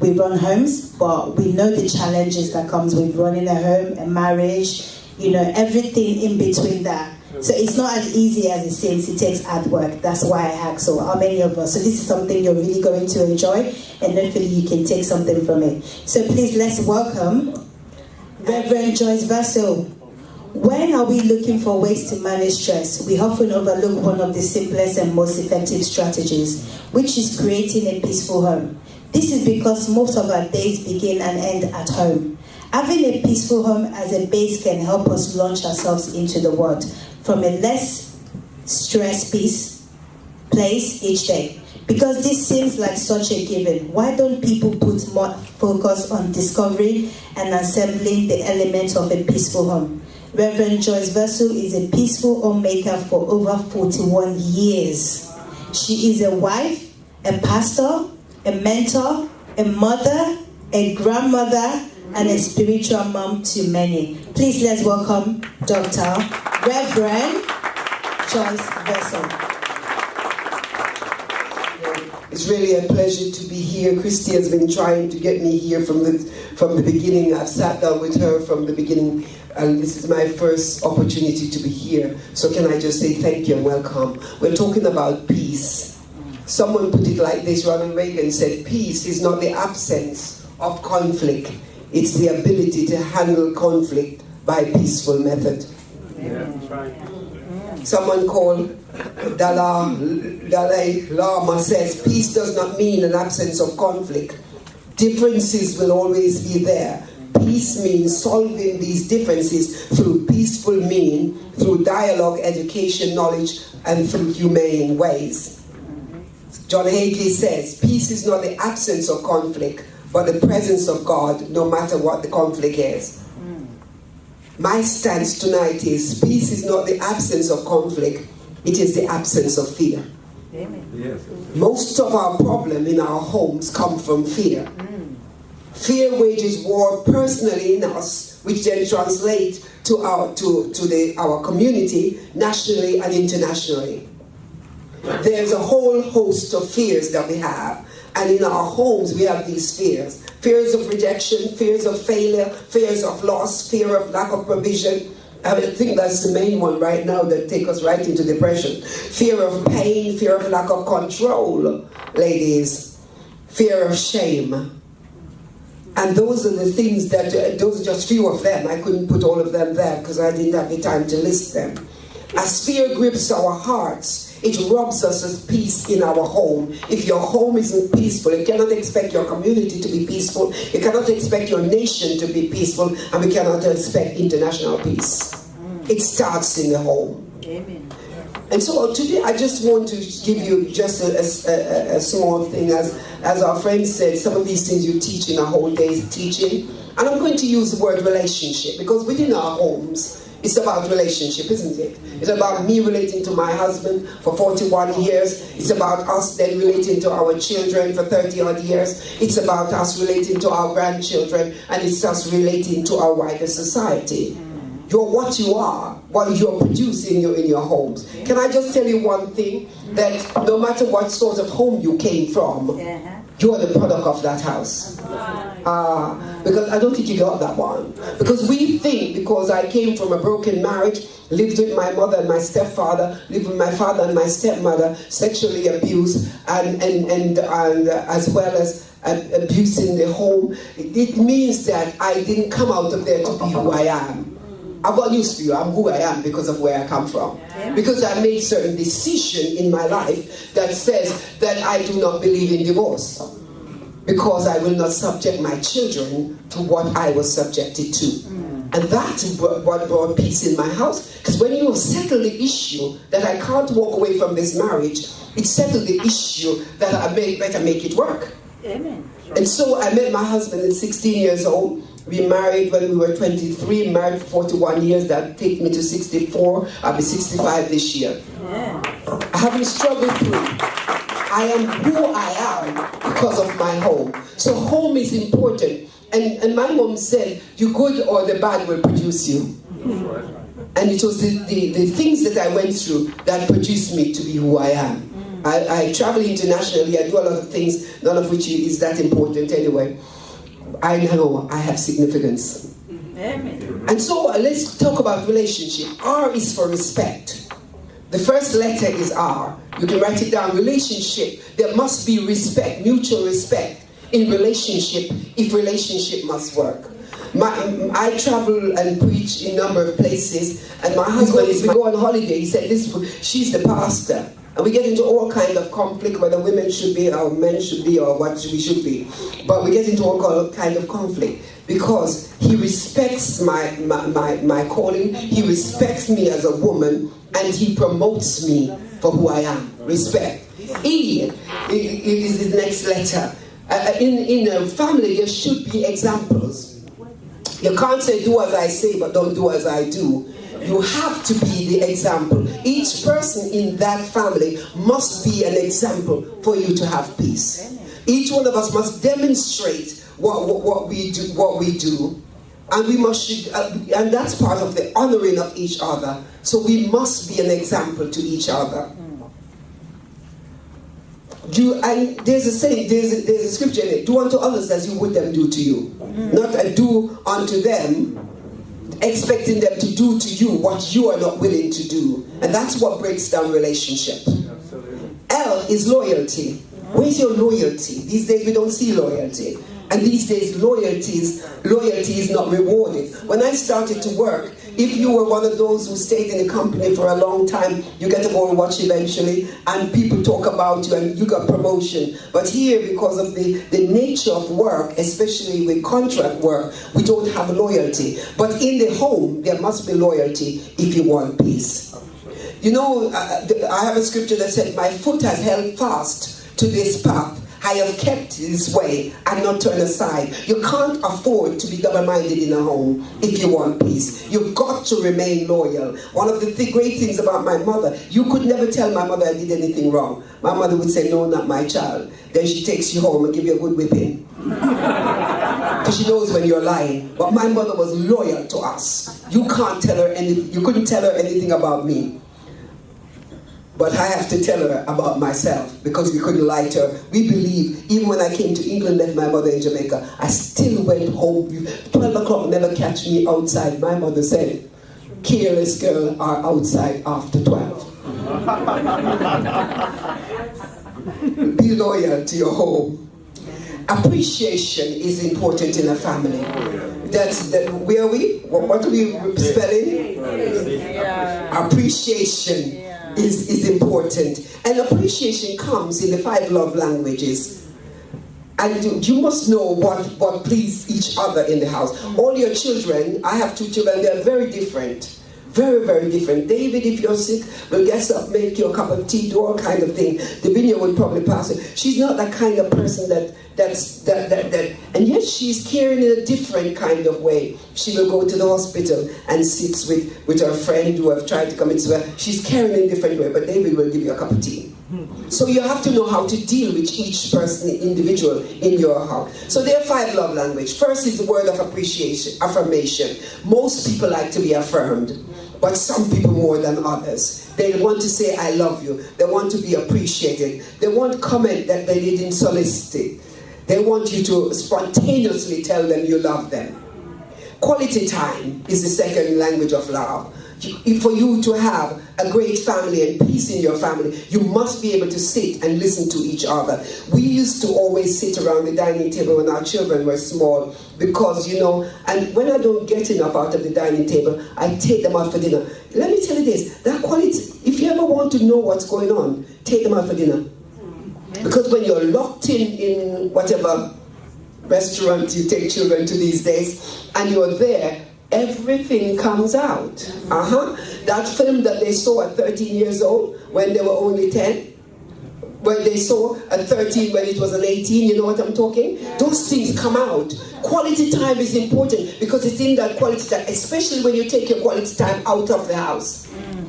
we run homes, but we know the challenges that comes with running a home, a marriage, everything in between that. So it's not as easy as it seems. It takes hard work. That's why I ask. So how many of us? So this is something you're really going to enjoy, and hopefully you can take something from it. So please, let's welcome Reverend Joyce Vassell. When are we looking for ways to manage stress? We often overlook one of the simplest and most effective strategies, which is creating a peaceful home. This is because most of our days begin and end at home. Having a peaceful home as a base can help us launch ourselves into the world from a less stress-based place each day. Because this seems like such a given, why don't people put more focus on discovering and assembling the elements of a peaceful home? Reverend Joyce Vassell is a peaceful homemaker for over 41 years. She is a wife, a pastor, a mentor, a mother, a grandmother, and a spiritual mom to many. Please let's welcome Dr. Reverend Joyce Vassell. It's really a pleasure to be here. Christy has been trying to get me here from the beginning. I've sat down with her from the beginning and this is my first opportunity to be here. So can I just say thank you and welcome. We're talking about peace. Someone put it like this, Ronald Reagan said, peace is not the absence of conflict, it's the ability to handle conflict by peaceful method. Yeah, that's right. Someone called Dalai Lama says, peace does not mean an absence of conflict. Differences will always be there. Peace means solving these differences through peaceful means, through dialogue, education, knowledge, and through humane ways. John Hagee says, peace is not the absence of conflict, but the presence of God, no matter what the conflict is. My stance tonight is, peace is not the absence of conflict, it is the absence of fear. Amen. Yes. Most of our problem in our homes come from fear. Fear wages war personally in us, which then translates to our community, nationally and internationally. There's a whole host of fears that we have, and in our homes we have these fears. Fears of rejection, fears of failure, fears of loss, fear of lack of provision. I think that's the main one right now that takes us right into depression. Fear of pain, fear of lack of control, ladies. Fear of shame. And those are the things that, those are just few of them. I couldn't put all of them there because I didn't have the time to list them. As fear grips our hearts, it robs us of peace in our home. If your home isn't peaceful, you cannot expect your community to be peaceful, you cannot expect your nation to be peaceful, and we cannot expect international peace. It starts in the home. Amen. And so today I just want to give you just a small thing. As our friend said, some of these things you teach in a whole day's teaching. And I'm going to use the word relationship, because within our homes, it's about relationship, isn't it? It's about me relating to my husband for 41 years. It's about us then relating to our children for 30 odd years. It's about us relating to our grandchildren, and it's us relating to our wider society. You're what you are, what you're producing in your homes. Can I just tell you one thing? That no matter what sort of home you came from, you are the product of that house. Because I don't think you got that one. Because we think, because I came from a broken marriage, lived with my mother and my stepfather, lived with my father and my stepmother, sexually abused, and as well as abuse in the home, it means that I didn't come out of there to be who I am. I've got news for you. I'm who I am because of where I come from. Because I made certain decision in my life that says that I do not believe in divorce. Because I will not subject my children to what I was subjected to. And that's what brought peace in my house. Because when you settle the issue that I can't walk away from this marriage, it settled the issue that I better make it work. Amen. And so I met my husband at 16 years old. We married when we were 23, married for 41 years. That take me to 64. I'll be 65 this year. Yeah. I haven't struggled through. I am who I am because of my home. So home is important. And my mom said, you good or the bad will produce you. And it was the things that I went through that produced me to be who I am. I travel internationally, I do a lot of things, none of which is that important anyway. I know I have significance. Amen. And so let's talk about relationship. R is for respect. The first letter is R. You can write it down. Relationship. There must be respect, mutual respect in relationship if relationship must work. I travel and preach in a number of places, and my husband, we go on holiday, he said, she's the pastor. And we get into all kind of conflict, whether women should be or men should be or what we should be. But we get into all kind of conflict because he respects my calling, he respects me as a woman, and he promotes me for who I am. Respect. E is the next letter. In a family, there should be examples. You can't say, do as I say, but don't do as I do. You have to be the example. Each person in that family must be an example for you to have peace. Each one of us must demonstrate what we do, and we must, and that's part of the honoring of each other. So we must be an example to each other. There's a saying, there's a scripture in it: do unto others as you would them do to you. Not a do unto them expecting them to do to you what you are not willing to do. And that's what breaks down relationship. L is loyalty. Where's your loyalty? These days we don't see loyalty. And these days loyalty is not rewarded. When I started to work, if you were one of those who stayed in the company for a long time, you get to go and watch eventually, and people talk about you and you got promotion. But here, because of the nature of work, especially with contract work, we don't have loyalty. But in the home, there must be loyalty if you want peace. You know, I have a scripture that said, my foot has held fast to this path. I have kept this way and not turned aside. You can't afford to be double-minded in a home if you want peace. You've got to remain loyal. One of the great things about my mother, you could never tell my mother I did anything wrong. My mother would say, no, not my child. Then she takes you home and give you a good whipping. Because she knows when you're lying. But my mother was loyal to us. You can't tell her anything. You couldn't tell her anything about me. But I have to tell her about myself because we couldn't lie to her. We believe, even when I came to England, left my mother in Jamaica, I still went home. 12 o'clock never catch me outside. My mother said, careless girl are outside after 12. Be loyal to your home. Appreciation is important in a family. Where are we? What are we spelling? Appreciation is important. And appreciation comes in the 5 love languages. And you must know what please each other in the house. All your children, I have 2 children, they're very different. Very, very different. David, if you're sick, will get up, make you a cup of tea, do all kind of things. Davinia would probably pass it. She's not that kind of person that and yet she's caring in a different kind of way. She will go to the hospital and sits with her friend who have tried to come into her. She's caring in a different way, but David will give you a cup of tea. So you have to know how to deal with each person, individual in your house. So there are 5 love languages. First is the word of appreciation, affirmation. Most people like to be affirmed, but some people more than others. They want to say, I love you. They want to be appreciated. They want comment that they didn't solicit. They want you to spontaneously tell them you love them. Quality time is the second language of love. For you to have a great family and peace in your family, you must be able to sit and listen to each other. We used to always sit around the dining table when our children were small because, you know, and when I don't get enough out of the dining table, I take them out for dinner. Let me tell you this, that quality, if you ever want to know what's going on, take them out for dinner. Because when you're locked in whatever restaurant you take children to these days, and you're there, everything comes out. That film that they saw at 13 years old when they were only 10, when they saw at 13 when it was an 18, you know what I'm talking? Those things come out. Quality time is important because it's in that quality time, especially when you take your quality time out of the house.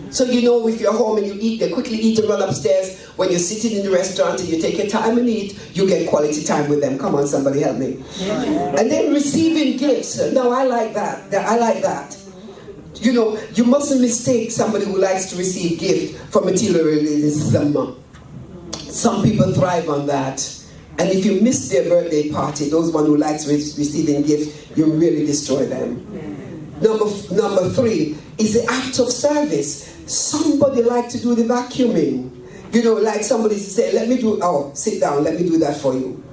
So you know if you're home and you eat, they quickly eat and run upstairs. When you're sitting in the restaurant and you take your time and eat, you get quality time with them. Come on, somebody help me. And then receiving gifts. No, I like that. I like that. You know, you mustn't mistake somebody who likes to receive gift for materialism. Some people thrive on that. And if you miss their birthday party, those one who likes receiving gifts, you really destroy them. Number 3 is the act of service. Somebody like to do the vacuuming. You know, like somebody to say, sit down, let me do that for you.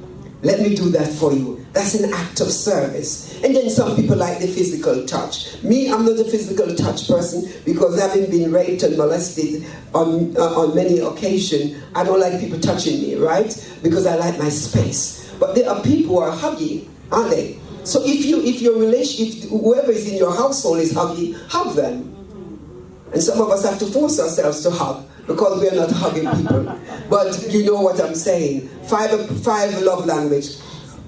Let me do that for you. That's an act of service. And then some people like the physical touch. Me, I'm not a physical touch person because having been raped and molested on many occasions, I don't like people touching me, right? Because I like my space. But there are people who are huggy, aren't they? So if whoever is in your household is huggy, hug them. And some of us have to force ourselves to hug because we are not hugging people. But you know what I'm saying. 5 love language.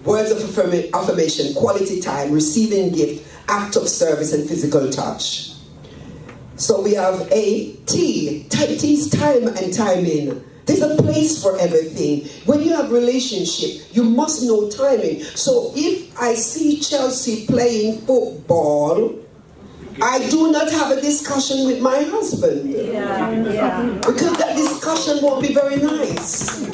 Words of affirmation, quality time, receiving gift, act of service, and physical touch. So we have T. T is time and timing. There's a place for everything. When you have relationship, you must know timing. So if I see Chelsea playing football, I do not have a discussion with my husband. Because that discussion won't be very nice.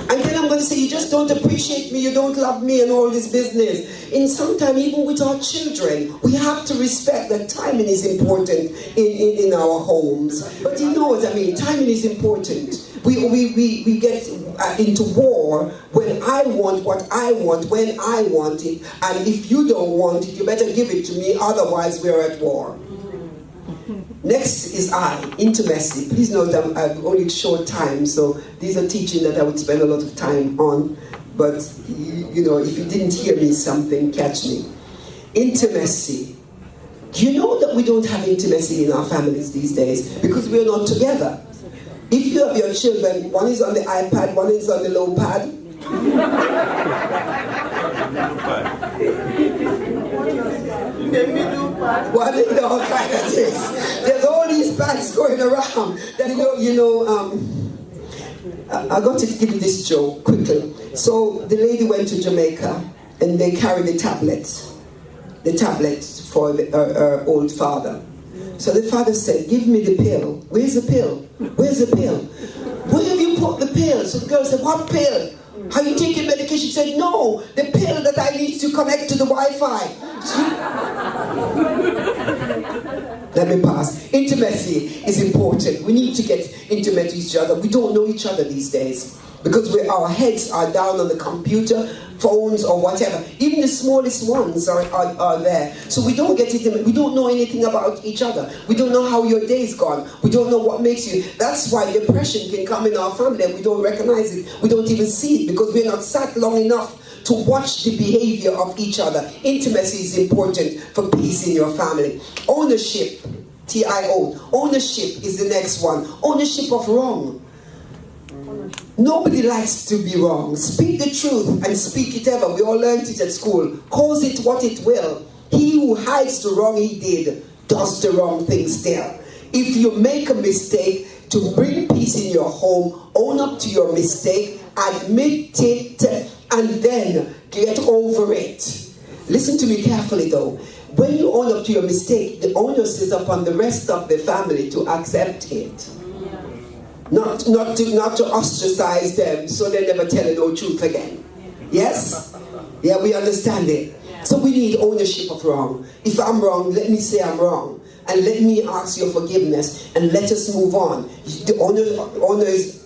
And then I'm going to say, you just don't appreciate me, you don't love me, and all this business. And sometimes, even with our children, we have to respect that timing is important in our homes. But you know what I mean, timing is important. We get into war when I want what I want, when I want it, and if you don't want it, you better give it to me, otherwise we're at war. Next is intimacy. Please note that I've only short time, so these are teaching that I would spend a lot of time on, but you know, if you didn't hear me something, catch me. Intimacy. Do you know that we don't have intimacy in our families these days because we're not together? If you have your children, one is on the iPad, one is on the low pad. One in all kind of things. There's all these pads going around. That I got to give you this joke quickly. So the lady went to Jamaica and they carried the tablet for her old father. So the father said, give me the pill. Where's the pill? Where's the pill? Where have you put the pill? So the girl said, what pill? Are you taking medication? She said, no, the pill that I need to connect to the Wi-Fi. Let me pass. Intimacy is important. We need to get intimate with each other. We don't know each other these days because our heads are down on the computer, phones or whatever. Even the smallest ones are there. So we don't get intimate. We don't know anything about each other. We don't know how your day's gone. We don't know what makes you. That's why depression can come in our family and we don't recognize it. We don't even see it because we're not sat long enough to watch the behavior of each other. Intimacy is important for peace in your family. Ownership, TIO. Ownership is the next one. Ownership of wrong. Nobody likes to be wrong. Speak the truth and speak it ever. We all learned it at school. Cause it what it will. He who hides the wrong he did does the wrong thing still. If you make a mistake, to bring peace in your home, own up to your mistake, admit it, and then get over it. Listen to me carefully though. When you own up to your mistake, the onus is upon the rest of the family to accept it. Not to ostracize them so they never tell no truth again. Yes? Yeah, we understand it. So we need ownership of wrong. If I'm wrong, let me say I'm wrong. And let me ask your forgiveness and let us move on. The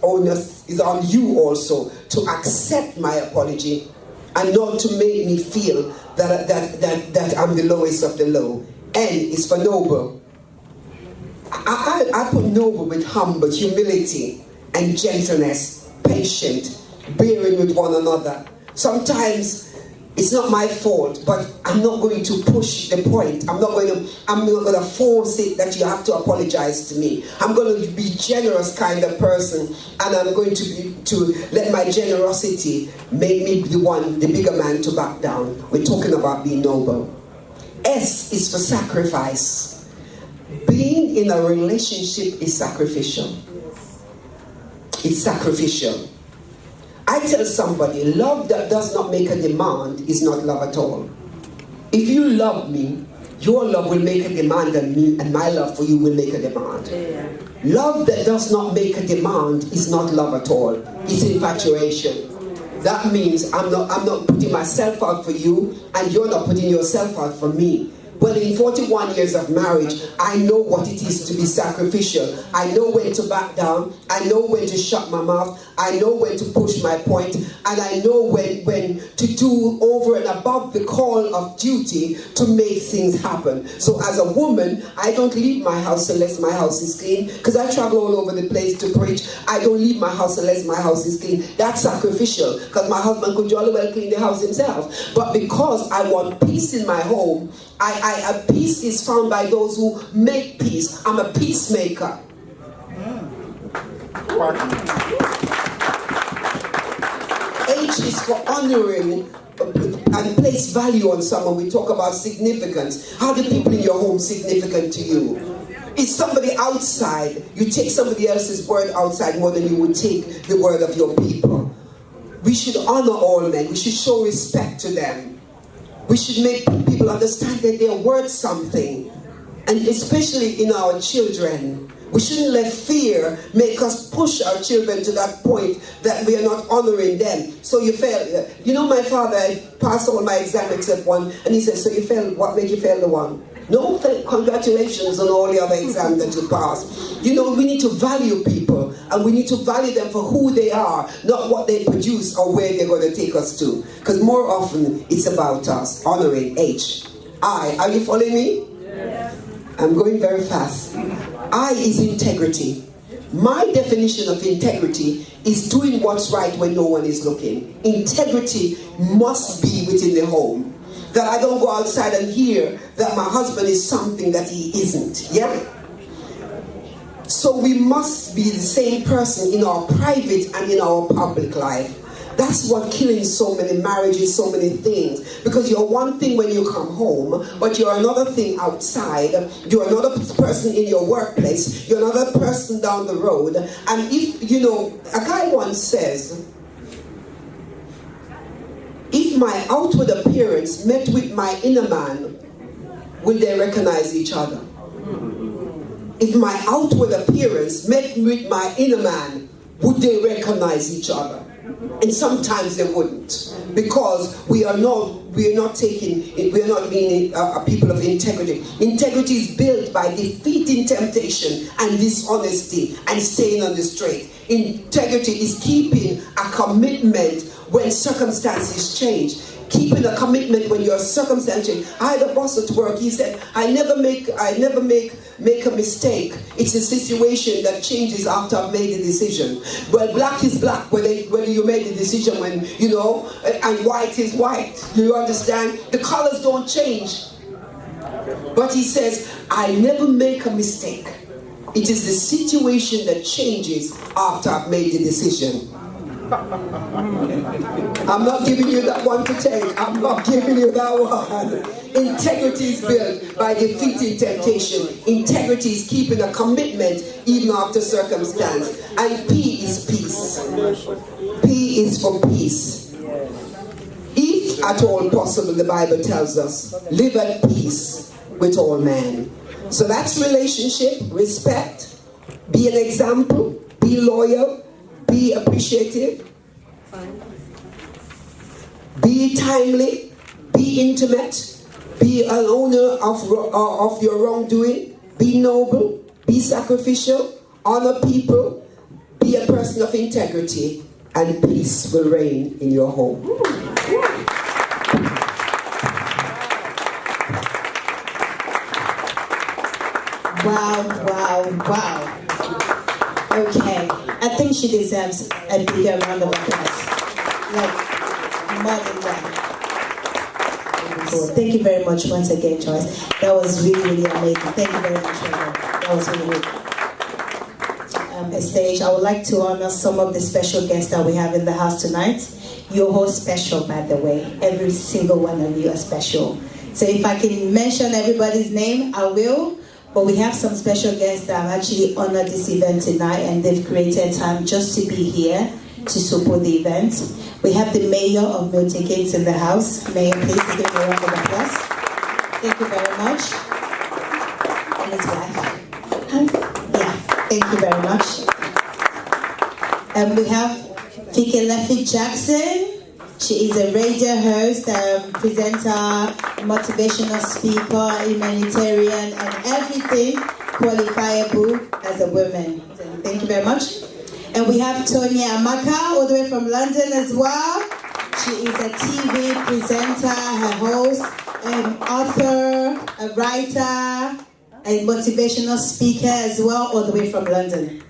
onus is on you also to accept my apology and not to make me feel that I'm the lowest of the low. N is for noble. I put noble with humble, humility and gentleness, patient, bearing with one another. Sometimes it's not my fault, but I'm not going to push the point. I'm not going to force it that you have to apologize to me. I'm going to be generous kind of person, and I'm going to let my generosity make me the bigger man to back down. We're talking about being noble. S is for sacrifice. Being in a relationship is sacrificial. It's sacrificial. I tell somebody, love that does not make a demand is not love at all. If you love me, your love will make a demand on me, and my love for you will make a demand. Yeah. Love that does not make a demand is not love at all. It's infatuation. That means I'm not putting myself out for you, and you're not putting yourself out for me. Well, in 41 years of marriage, I know what it is to be sacrificial. I know when to back down. I know when to shut my mouth. I know when to push my point. And I know when to do over and above the call of duty to make things happen. So as a woman, I don't leave my house unless my house is clean. Because I travel all over the place to preach. I don't leave my house unless my house is clean. That's sacrificial. Because my husband could jolly well clean the house himself. But because I want peace in my home, peace is found by those who make peace. I'm a peacemaker. H is for honoring and place value on someone. We talk about significance. How do people in your home significant to you? It's somebody outside. You take somebody else's word outside more than you would take the word of your people. We should honor all men. We should show respect to them. We should make people understand that they're worth something. And especially in our children, We shouldn't let fear make us push our children to that point that we are not honoring them. So you fail. You know, my father, I passed all my exams except one, and he said, so you failed, what made you fail the one? No, congratulations on all the other exams that you passed. You know, we need to value people, and we need to value them for who they are, not what they produce or where they're going to take us to. Because more often, it's about us, honoring I. Are you following me? Yes. I'm going very fast. I is integrity. My definition of integrity is doing what's right when no one is looking. Integrity must be within the home. That I don't go outside and hear that my husband is something that he isn't. Yeah? So we must be the same person in our private and in our public life. That's what killing so many marriages, so many things. Because you're one thing when you come home, but you're another thing outside. You're another person in your workplace. You're another person down the road. And if, you know, a guy once says, if my outward appearance met with my inner man, will they recognize each other? If my outward appearance met with my inner man, would they recognize each other? And sometimes they wouldn't, because we are not being a people of integrity. Integrity is built by defeating temptation and dishonesty and staying on the straight. Integrity is keeping a commitment when circumstances change. Keeping a commitment when your circumstances. I had a boss at work. He said, I never make a mistake. It's a situation that changes after I've made the decision. Well, black is black whether you made the decision when, you know, and white is white. Do you understand? The colors don't change. But he says, I never make a mistake. It is the situation that changes after I've made the decision. I'm not giving you that one to take. I'm not giving you that one. Integrity is built by defeating temptation. Integrity is keeping a commitment even after circumstance. And P is peace. P is for peace. If at all possible, the Bible tells us, live at peace with all men. So that's relationship, respect, be an example, be loyal, be appreciative, be timely, be intimate, be an owner of your wrongdoing, be noble, be sacrificial, honor people, be a person of integrity, and peace will reign in your home. Wow, wow, wow. Okay, I think she deserves a bigger round of applause. Like, more than that. Cool. Thank you very much once again, Joyce. That was really, really amazing. Thank you very much, Trevor. That was really good. Stage, I would like to honor some of the special guests that we have in the house tonight. You're all special, by the way. Every single one of you are special. So if I can mention everybody's name, I will. But we have some special guests that have actually honored this event tonight, and they've created time just to be here to support the event. We have the mayor of Milton Keynes in the house. Mayor, please give a round of applause. Thank you very much. And his wife. Yeah, thank you very much. And we have Fike Leffy Jackson. She is a radio host, presenter, motivational speaker, humanitarian, and everything qualifiable as a woman. Thank you very much. And we have Tonya Amaka, all the way from London as well. She is a TV presenter, a host, an author, a writer, a motivational speaker as well, all the way from London.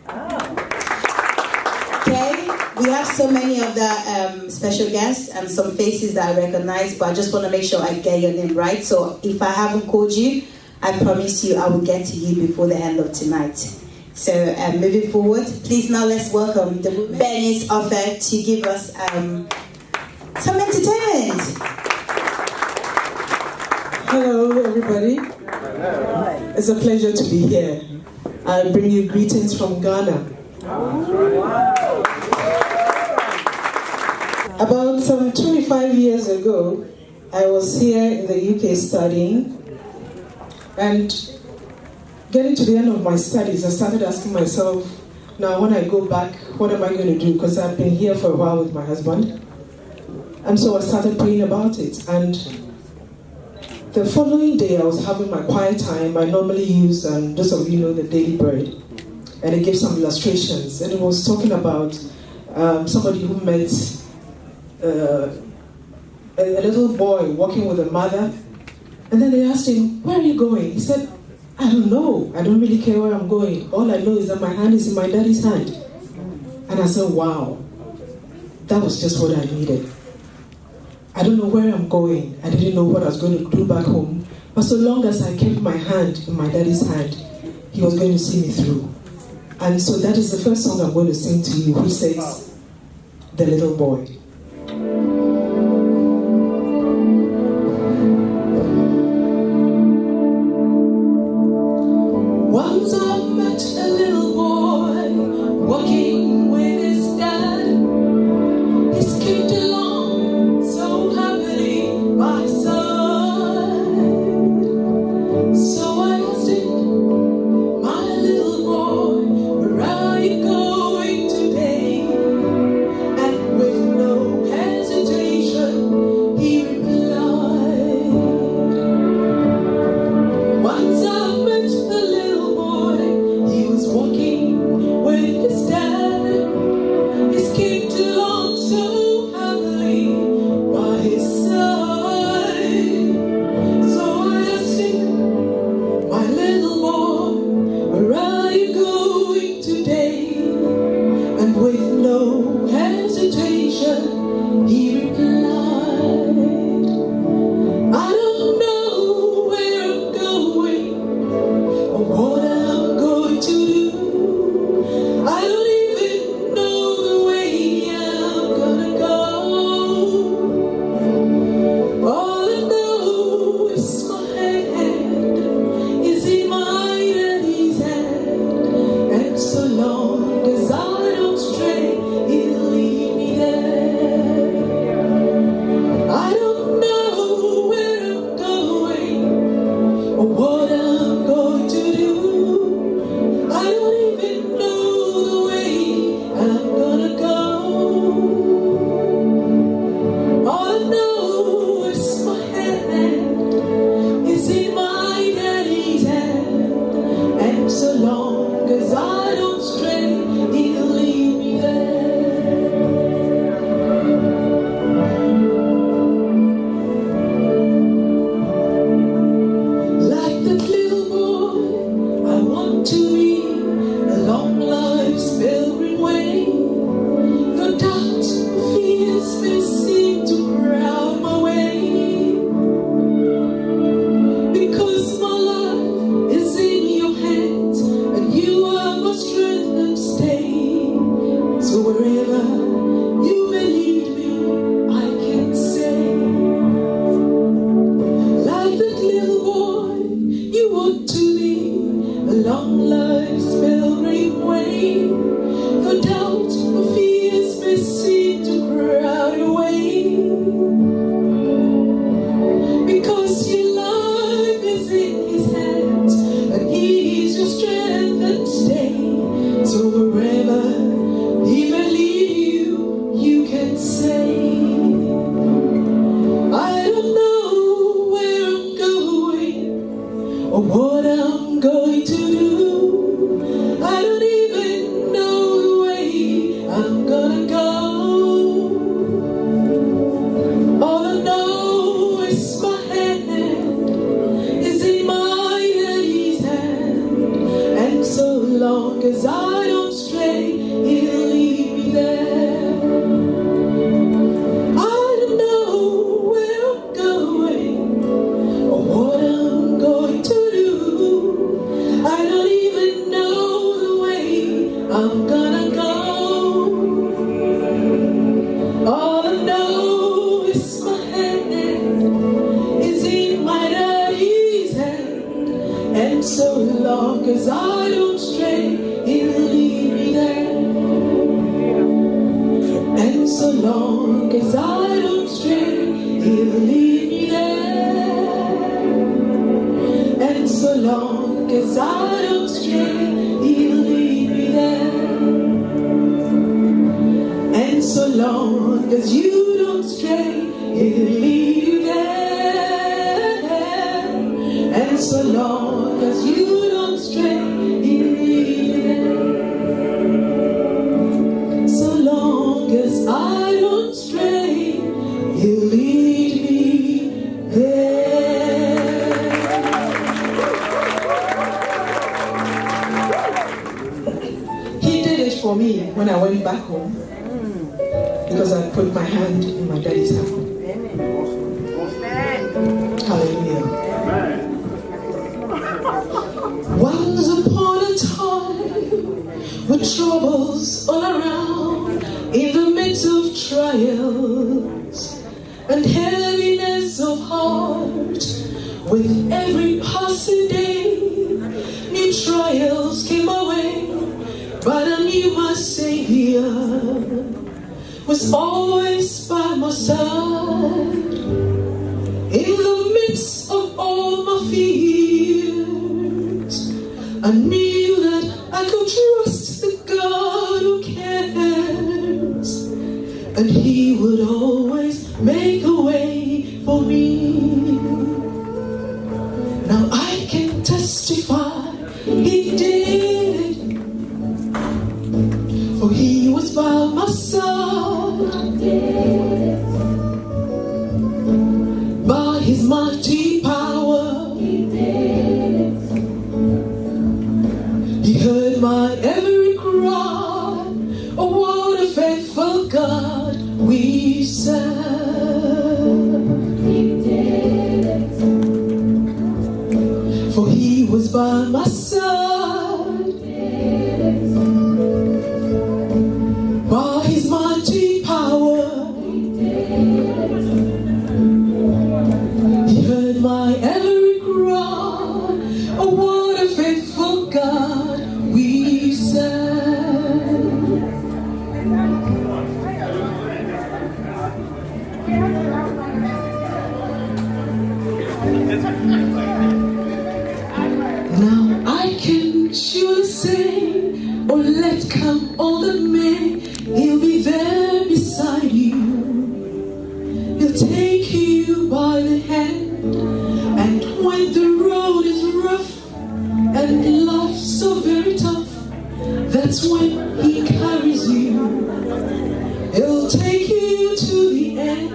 Okay, we have so many of the special guests and some faces that I recognize, but I just want to make sure I get your name right. So if I haven't called you, I promise you I will get to you before the end of tonight. So moving forward, please now let's welcome the women. Ben is offered to give us some entertainment. Hello everybody. It's a pleasure to be here. I bring you greetings from Ghana. About some 25 years ago, I was here in the UK studying, and getting to the end of my studies, I started asking myself, now when I go back, what am I going to do? Because I've been here for a while with my husband. And so I started praying about it. And the following day, I was having my quiet time. I normally use, those of you know, the Daily Bread. And it gave some illustrations. And it was talking about somebody who met a little boy walking with a mother. And then they asked him, where are you going? He said, I don't know. I don't really care where I'm going. All I know is that my hand is in my daddy's hand. And I said, wow, that was just what I needed. I don't know where I'm going. I didn't know what I was going to do back home. But so long as I kept my hand in my daddy's hand, he was going to see me through. And so that is the first song I'm going to sing to you, which says, The Little Boy. Once I met a little boy walking with his dad. He skipped along so happily by his side. So I asked him, my little boy, where are you going today? And with no hesitation, he replied. Once I met the little boy, he was walking with his dad. He skipped along so happily by his side. So I asked him, my little boy, where are you going today? And with no hesitation, he replied, I don't know where I'm going or what I'm going to do. I don't even know the way I'm gonna go. All I know is my hand is in my daddy's hand, and so long as I don't stray, he'll lead me there. I don't know where I'm going or what I'm going to do. I don't even know the way I'm gonna go. All I know is my hand is in my daddy's hand, and so long as I don't stray, he'll lead me there. Like that little boy, I want to be a long life's pilgrim way. The doubts and fears may seem to crowd my way, because my life is in your hands, and you are my strength and stay. So wherever you may lead me, I can say, like that little boy, you want to be a long life's pilgrim way. The doubts and fears may seem to crowd your way, because your life is in his hands, and he is your strength and stay. So wherever he may lead you, you can say, I don't know where I'm going or what I'm going to do. I don't even know the way I'm gonna go. All I know is my hand is in my daddy's hand, and so long as I don't stray, he'll lead me there. I don't know where I'm going or what I'm going to do. I don't even know the way I'm gonna go. All I know is my hand is in my daddy's hand, and so long as I don't stray, he'll lead me there. And so long as I don't stray, he'll lead me there. And so long as I don't stray, he'll lead me there. And so long as you don't stray, he'll lead you there. And so long as you don't stray, he'll lead you there. So long as I don't stray, he'll lead me there. He did it for me when I went back home, because I put my hand in my daddy's hand. Hallelujah. Once upon a time, with troubles all around, in the midst of trials and heaviness of heart, with every passing day, new trials came my way, but I knew my Savior was always by my side. In the midst of all my fears, I knew that I could trust the God who cares, and He would always make a way for me. Now I can testify He did it, for He was by my side. By His mighty power, He heard my every cry. Oh, what a faithful God we serve. For He was by my side. By His mighty power, He heard my every cry. Oh, what a faithful God we serve. Now I can surely say, oh, let come all that may, He'll be there beside you. He'll take you by the hand, and when the road is rough and life so very tough, that's when He carries you. He'll take you to the end,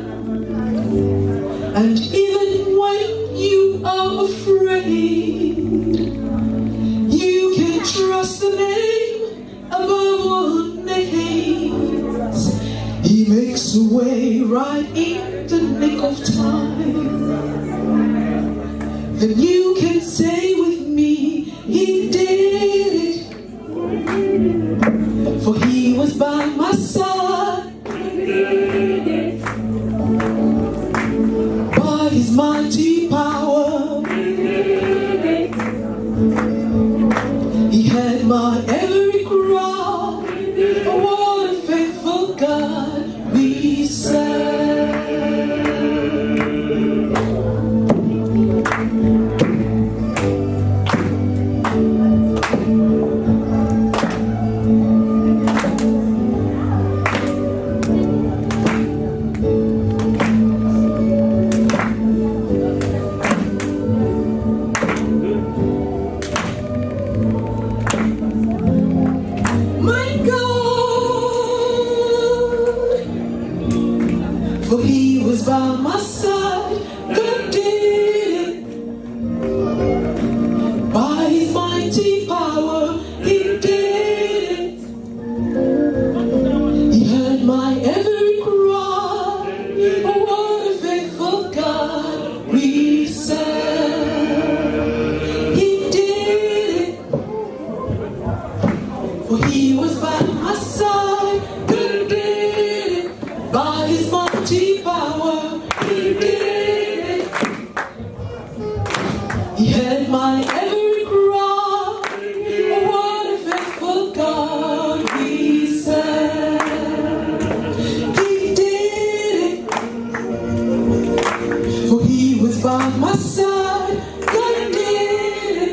and even when you are afraid, you can trust the name above all names. He makes a way right in the nick of time. Then you can say with me, He did it, for He was by my side. By His mighty power, He had my every cry. Oh, what a faithful God we serve. My God, for He was by my side. God did it. By His mighty power, He did it. He heard my every cry. Oh, what a faithful God we serve. He did it, for He was by my side. God did it. By His mighty power, He did it. He heard my every cry. Oh, what a faithful God we serve. He did it, for He was by my side. God did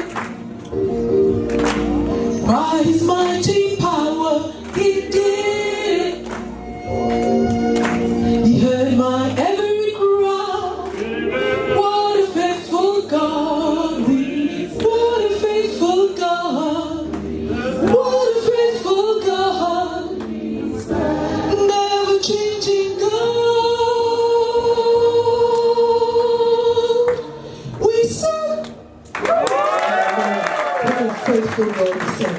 faithful God we serve.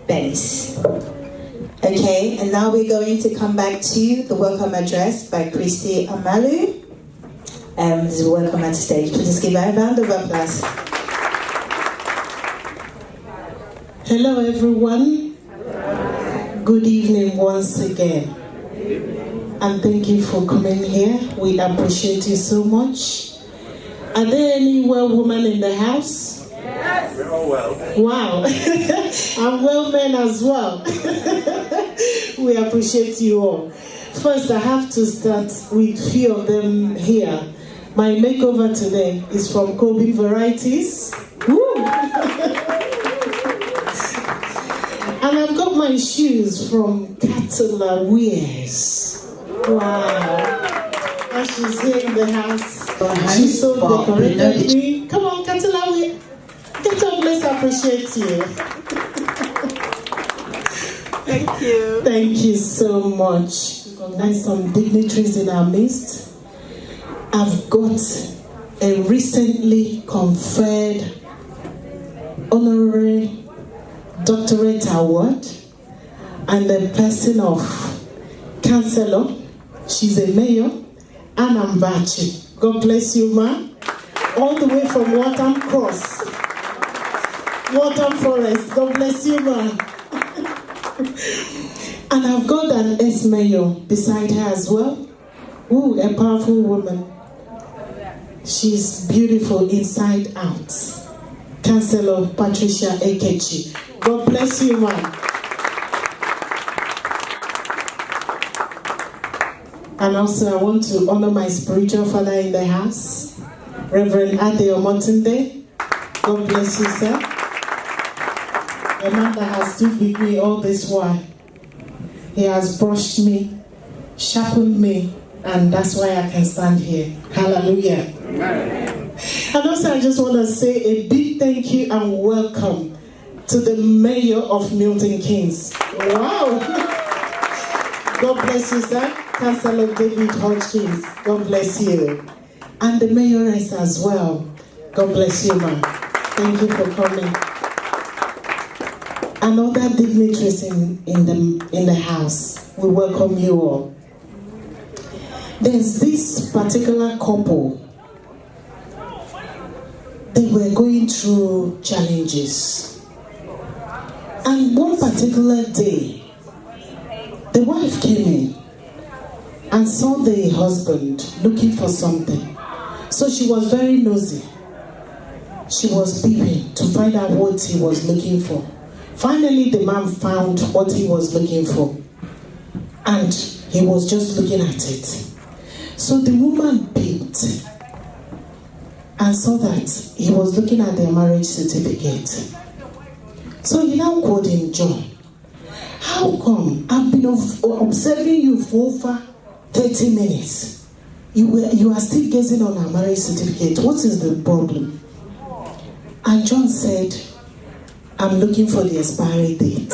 Bennis. Okay, and now we're going to come back to the welcome address by Christy Amalu. This is welcome at the stage. Please give her a round of applause. Hello, everyone. Good evening once again. And thank you for coming here. We appreciate you so much. Are there any well women in the house? Yes. We're all well. Wow. And well men as well. We appreciate you all. First, I have to start with a few of them here. My makeover today is from Kobe Varieties. Woo! And I've got my shoes from Catala Wears. Wow. And she's here in the house. She's so decorated me. Come on, Catala Wears. Get up, let's appreciate you. Thank you. Thank you so much. Recognize some dignitaries in our midst. I've got a recently conferred honorary doctorate award and the person of Councillor. She's a mayor, Anna Mbachi. God bless you, ma. All the way from Watham Cross. Watham Forest. God bless you, ma. And I've got an ex-mayor beside her as well. Ooh, a powerful woman. She's beautiful inside out. Councillor Patricia Ekechi. God bless you, man. And also I want to honor my spiritual father in the house, Reverend Ade Omotunde. God bless you, sir. A man that has stood with me all this while. He has brushed me, sharpened me, and that's why I can stand here. Hallelujah. Amen. And also I just want to say a big thank you and welcome to the Mayor of Milton Keynes. Wow. God bless you, sir. Councillor David Hodgkins. God bless you. And the Mayoress as well. God bless you, ma'am. Thank you for coming. And other dignitaries in the house, we welcome you all. There's this particular couple. They were going through challenges. And one particular day, the wife came in and saw the husband looking for something. So she was very nosy. She was peeping to find out what he was looking for. Finally, the man found what he was looking for. And he was just looking at it. So the woman peeped and saw that he was looking at their marriage certificate. So he now called him, John. How come I've been observing you for over 30 minutes? You are still gazing on our marriage certificate. What is the problem? And John said, I'm looking for the expiry date.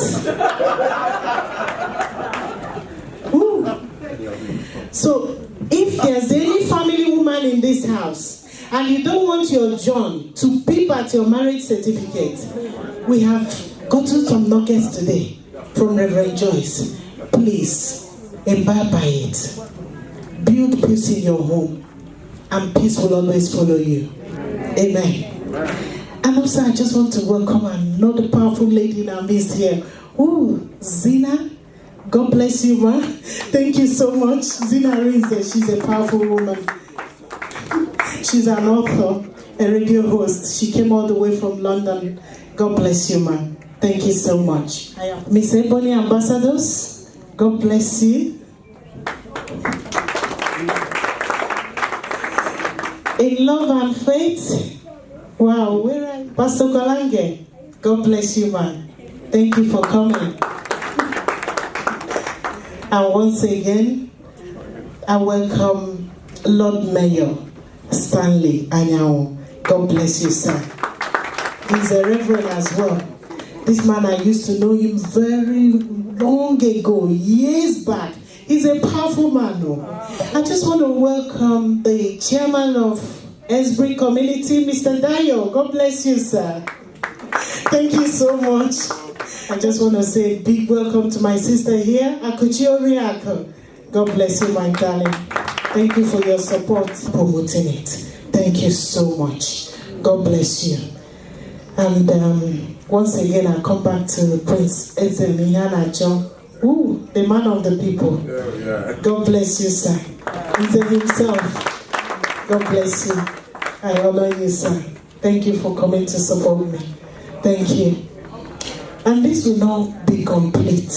So if there's any family woman in this house and you don't want your John to peep at your marriage certificate, we have gotten some nuggets today from Reverend Joyce. Please, imbibe by it. Build peace in your home, and peace will always follow you. Amen. And also, I just want to welcome another powerful lady in our midst here. Ooh, Zina. God bless you, ma. Thank you so much. Zina Rinze, she's a powerful woman. She's an author, a radio host. She came all the way from London. God bless you, ma. Thank you so much. Miss Ebony Ambassadors, God bless you. In love and faith, wow, where are you? Pastor Kolange, God bless you, man. Thank you for coming. And once again, I welcome Lord Mayor Stanley Anyao. God bless you, sir. He's a reverend as well. This man, I used to know him very long ago, years back. He's a powerful man. I just want to welcome the chairman of Esbury community, Mr. Dayo. God bless you, sir. Thank you so much. I just want to say a big welcome to my sister here, Akuchio Riako. God bless you, my darling. Thank you for your support promoting it. Thank you so much. God bless you. And once again, I come back to Prince Ezemiana John. Ooh, the man of the people. God bless you, sir. He's himself. God bless you. I honor you, sir. Thank you for coming to support me. Thank you. And this will not be complete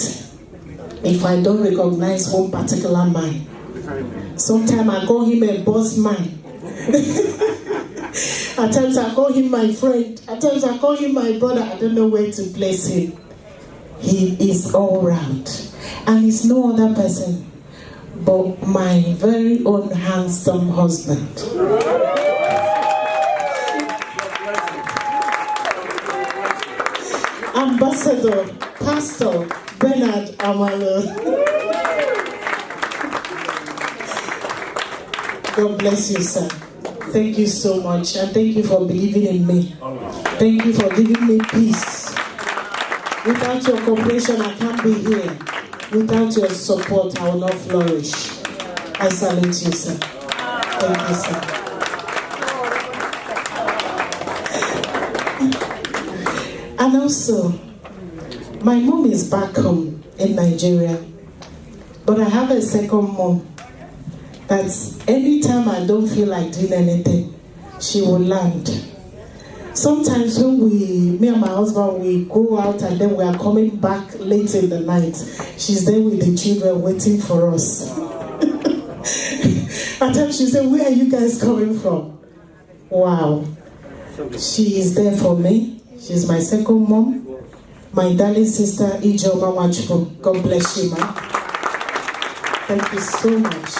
if I don't recognize one particular man. Sometimes I call him a boss man. At times I call him my friend. At times I call him my brother. I don't know where to place him. He is all round. And he's no other person but my very own handsome husband. Ambassador, Pastor Bernard Amalo. God bless you, sir. Thank you so much, and thank you for believing in me. Thank you for giving me peace. Without your cooperation, I can't be here. Without your support, I will not flourish. I salute you, sir. Thank you, sir. And also, my mom is back home in Nigeria, but I have a second mom that anytime I don't feel like doing anything, she will land. Sometimes when me and my husband, we go out and then we are coming back late in the night, she's there with the children waiting for us. At times she said, "Where are you guys coming from?" Wow. She is there for me. She's my second mom, my darling sister, Ijoma Wachpo. God bless you, man. Thank you so much.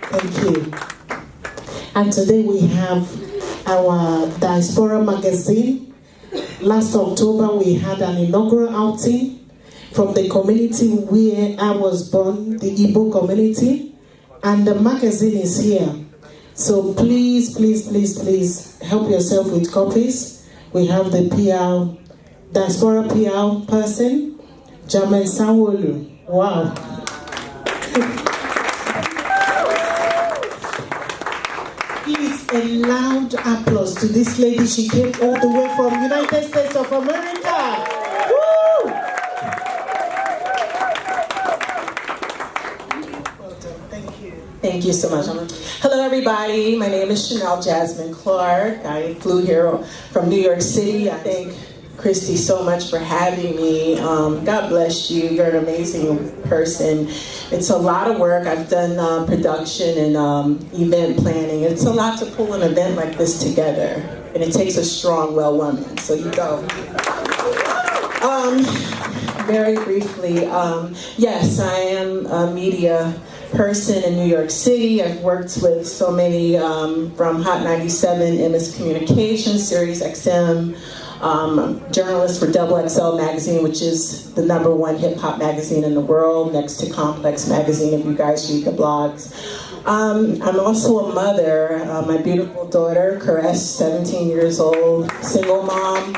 Thank you. And today we have our Diaspora magazine. Last October we had an inaugural outing from the community where I was born, the Igbo community, and the magazine is here. So please, please, please, please help yourself with copies. We have the PR, Diaspora PR person, Jamen Sanwo-Olu. Wow. Please, a loud applause to this lady. She came all the way from United States of America. Woo! Thank you so much. Hello, everybody. My name is Chanel Jasmine Clark. I flew here from New York City. I thank Christy so much for having me. God bless you. You're an amazing person. It's a lot of work. I've done production and event planning. It's a lot to pull an event like this together. And it takes a strong, well woman. So you go. Very briefly, yes, I am a media person in New York City. I've worked with so many from Hot 97, MS Communications, Sirius XM, journalist for Double XL magazine, which is the #1 hip hop magazine in the world, next to Complex magazine if you guys read the blogs. I'm also a mother. My beautiful daughter, Caress, 17 years old, single mom,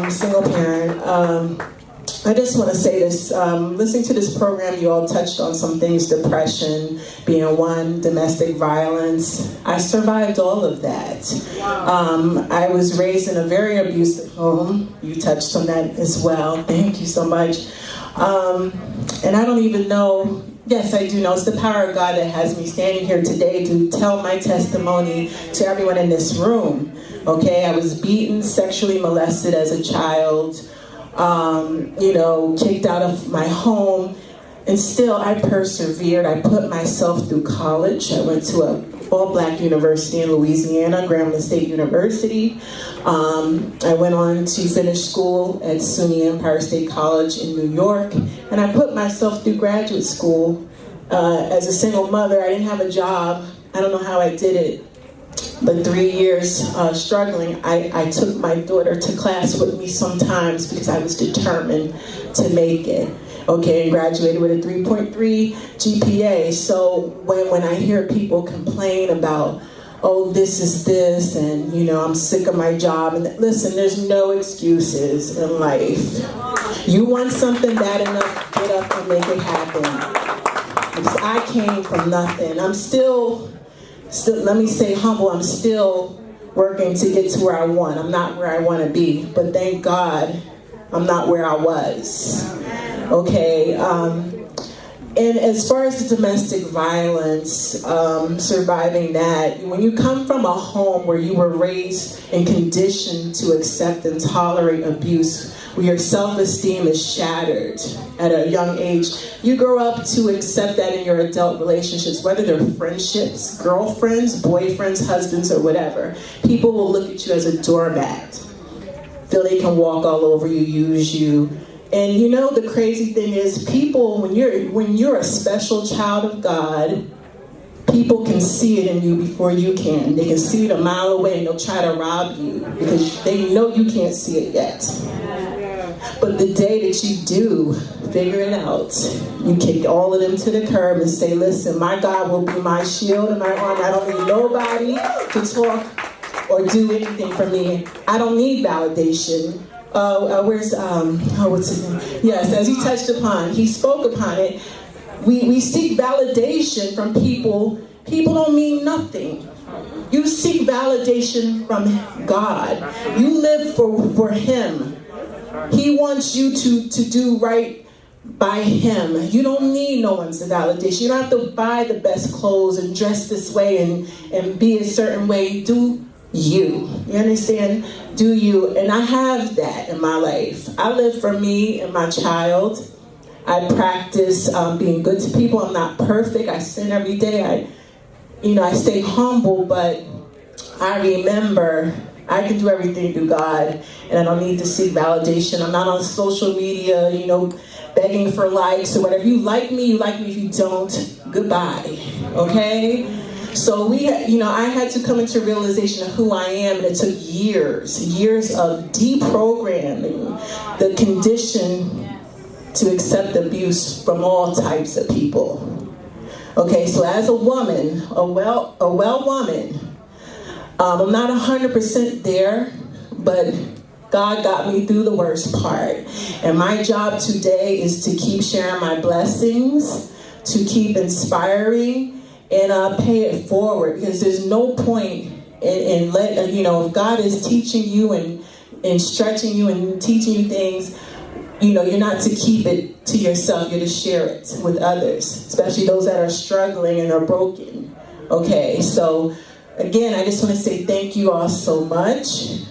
single parent. I just want to say this, listening to this program, you all touched on some things, depression being one, domestic violence. I survived all of that. Wow. I was raised in a very abusive home. You touched on that as well. Thank you so much. And I don't even know, yes, I do know, it's the power of God that has me standing here today to tell my testimony to everyone in this room. Okay, I was beaten, sexually molested as a child. Kicked out of my home, and still I persevered. I put myself through college. I went to a all-black university in Louisiana, Grambling State University. I went on to finish school at SUNY Empire State College in New York, and I put myself through graduate school. As a single mother, I didn't have a job. I don't know how I did it. But 3 years struggling, I took my daughter to class with me sometimes because I was determined to make it. Okay, and graduated with a 3.3 GPA. So when I hear people complain about oh, this is this, and I'm sick of my job. And listen, there's no excuses in life. You want something bad enough, get up and make it happen. Because I came from nothing. I'm still, let me say humble, I'm still working to get to where I want. I'm not where I want to be, but thank God I'm not where I was. Okay, and as far as the domestic violence, surviving that, when you come from a home where you were raised and conditioned to accept and tolerate abuse, where your self-esteem is shattered at a young age, you grow up to accept that in your adult relationships, whether they're friendships, girlfriends, boyfriends, husbands, or whatever. People will look at you as a doormat, feel they can walk all over you, use you. And the crazy thing is, people, when you're a special child of God, people can see it in you before you can. They can see it a mile away and they'll try to rob you because they know you can't see it yet. But the day that you do figure it out, you kick all of them to the curb and say, listen, my God will be my shield and my armor. I don't need nobody to talk or do anything for me. I don't need validation. What's his name? Yes, as he touched upon, he spoke upon it. We seek validation from people. People don't mean nothing. You seek validation from God. You live for Him. He wants you to do right by Him. You don't need no one's validation. You don't have to buy the best clothes and dress this way and be a certain way. Do you. You understand? Do you. And I have that in my life. I live for me and my child. I practice being good to people. I'm not perfect. I sin every day. I stay humble, but I remember I can do everything through God, and I don't need to seek validation. I'm not on social media, begging for likes or whatever. You like me, you like me. If you don't, goodbye. Okay? So I had to come into realization of who I am, and it took years of deprogramming the condition to accept abuse from all types of people. Okay, so as a woman, a well woman, I'm not 100% there, but God got me through the worst part. And my job today is to keep sharing my blessings, to keep inspiring, and pay it forward, because there's no point in if God is teaching you and stretching you and teaching you things, you're not to keep it to yourself. You're to share it with others, especially those that are struggling and are broken. Okay, so again, I just want to say thank you all so much.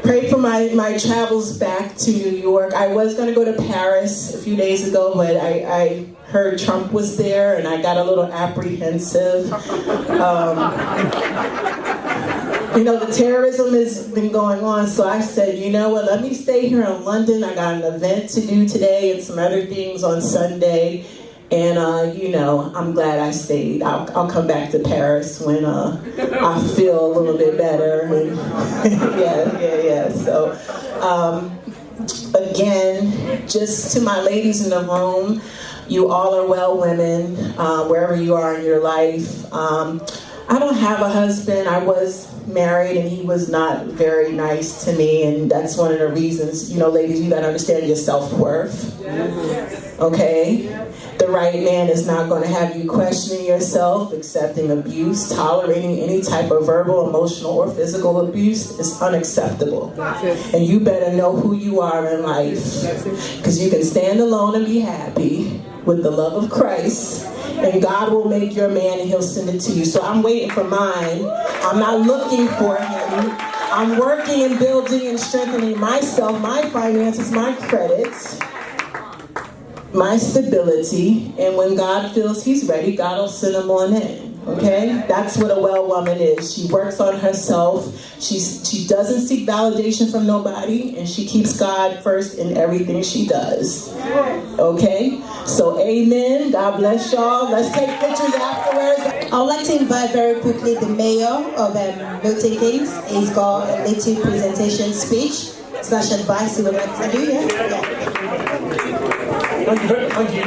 Pray for my travels back to New York. I was going to go to Paris a few days ago, but I heard Trump was there, and I got a little apprehensive. The terrorism has been going on, so I said, you know what, let me stay here in London. I got an event to do today and some other things on Sunday, and I'm glad I stayed. I'll come back to Paris when I feel a little bit better. And yeah. So again, just to my ladies in the room, you all are well women, wherever you are in your life. I don't have a husband. I was married, and he was not very nice to me, and that's one of the reasons, ladies, you gotta understand your self-worth. Okay? The right man is not going to have you questioning yourself, accepting abuse, tolerating any type of verbal, emotional, or physical abuse is unacceptable. And you better know who you are in life, because you can stand alone and be happy with the love of Christ, and God will make your man and He'll send it to you. So I'm waiting for mine. I'm not looking for him. I'm working and building and strengthening myself, my finances, my credits, my stability, and when God feels He's ready, God will send him on in. Okay? That's what a well woman is. She works on herself. She doesn't seek validation from nobody, and she keeps God first in everything she does. Okay? So amen. God bless y'all. Let's take pictures afterwards. I would like to invite very quickly the mayor of Milton Keynes. He's got a little presentation speech / advice he would like to do. Yeah. Thank you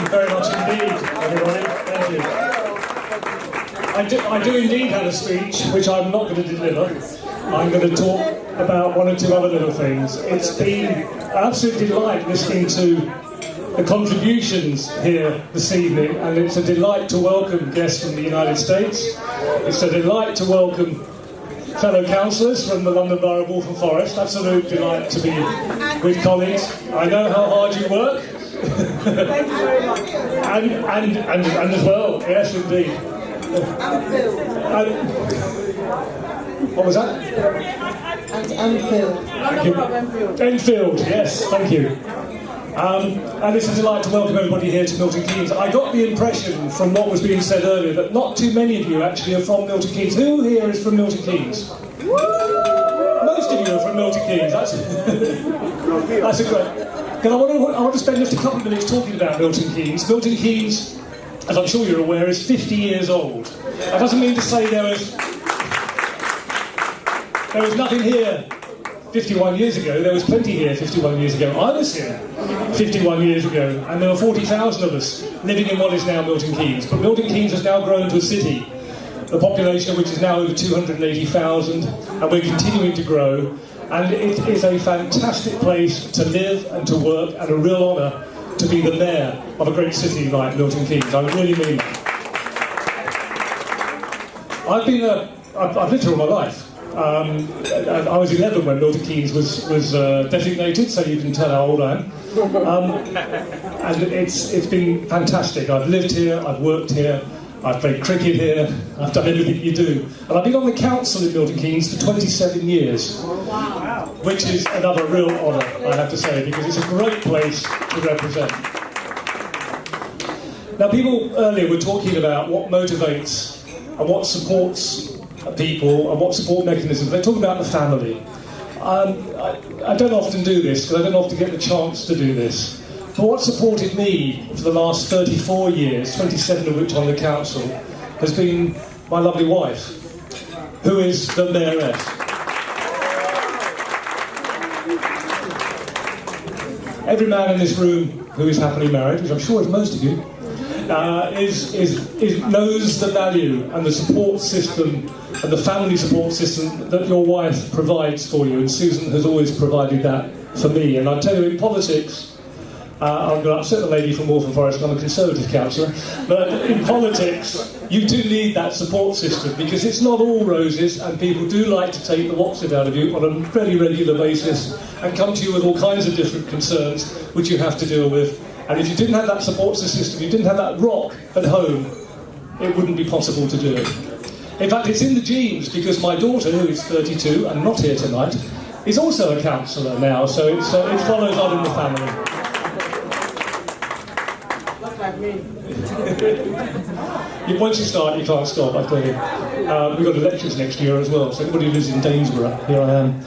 very much indeed, everybody. Thank you. I do indeed have a speech, which I'm not going to deliver. I'm going to talk about one or two other little things. It's been an absolute delight listening to the contributions here this evening, and it's a delight to welcome guests from the United States. It's a delight to welcome fellow councillors from the London Borough of Waltham Forest. Absolute delight to be with colleagues. I know how hard you work. Thank you very much. and as well, yes indeed. What was that? And Enfield. Enfield, yes, thank you. And it's a delight to welcome everybody here to Milton Keynes. I got the impression from what was being said earlier that not too many of you actually are from Milton Keynes. Who here is from Milton Keynes? Most of you are from Milton Keynes. That's a great... Because I want to spend just a couple of minutes talking about Milton Keynes. Milton Keynes, as I'm sure you're aware, is 50 years old. That doesn't mean to say there was nothing here 51 years ago. There was plenty here 51 years ago. I was here 51 years ago, and there were 40,000 of us living in what is now Milton Keynes. But Milton Keynes has now grown to a city, the population of which is now over 280,000, and we're continuing to grow. And it is a fantastic place to live and to work, and a real honour to be the mayor of a great city like Milton Keynes. I really mean that. I've lived here all my life. I was 11 when Milton Keynes was designated, so you can tell how old I am. And it's been fantastic. I've lived here, I've worked here, I've played cricket here, I've done everything you do. And I've been on the council in Milton Keynes for 27 years, which is another real honour, I have to say, because it's a great place to represent. Now, people earlier were talking about what motivates and what supports people and what support mechanisms. They talk about the family. I don't often do this, because I don't often get the chance to do this. But what supported me for the last 34 years, 27 of which on the council, has been my lovely wife, who is the mayoress. Every man in this room who is happily married, which I'm sure is most of you, knows the value and the support system and the family support system that your wife provides for you, and Susan has always provided that for me. And I tell you, in politics, I'm going to upset the lady from Waltham Forest, I'm a Conservative councillor, but in politics, you do need that support system, because it's not all roses, and people do like to take the what's-it out of you on a very regular basis and come to you with all kinds of different concerns which you have to deal with. And if you didn't have that support system, you didn't have that rock at home, it wouldn't be possible to do it. In fact, it's in the genes, because my daughter, who is 32 and not here tonight, is also a councillor now, so it follows on in the family. Once you start, you can't stop, I tell you. We've got elections next year as well, so everybody who lives in Danesborough, here I am.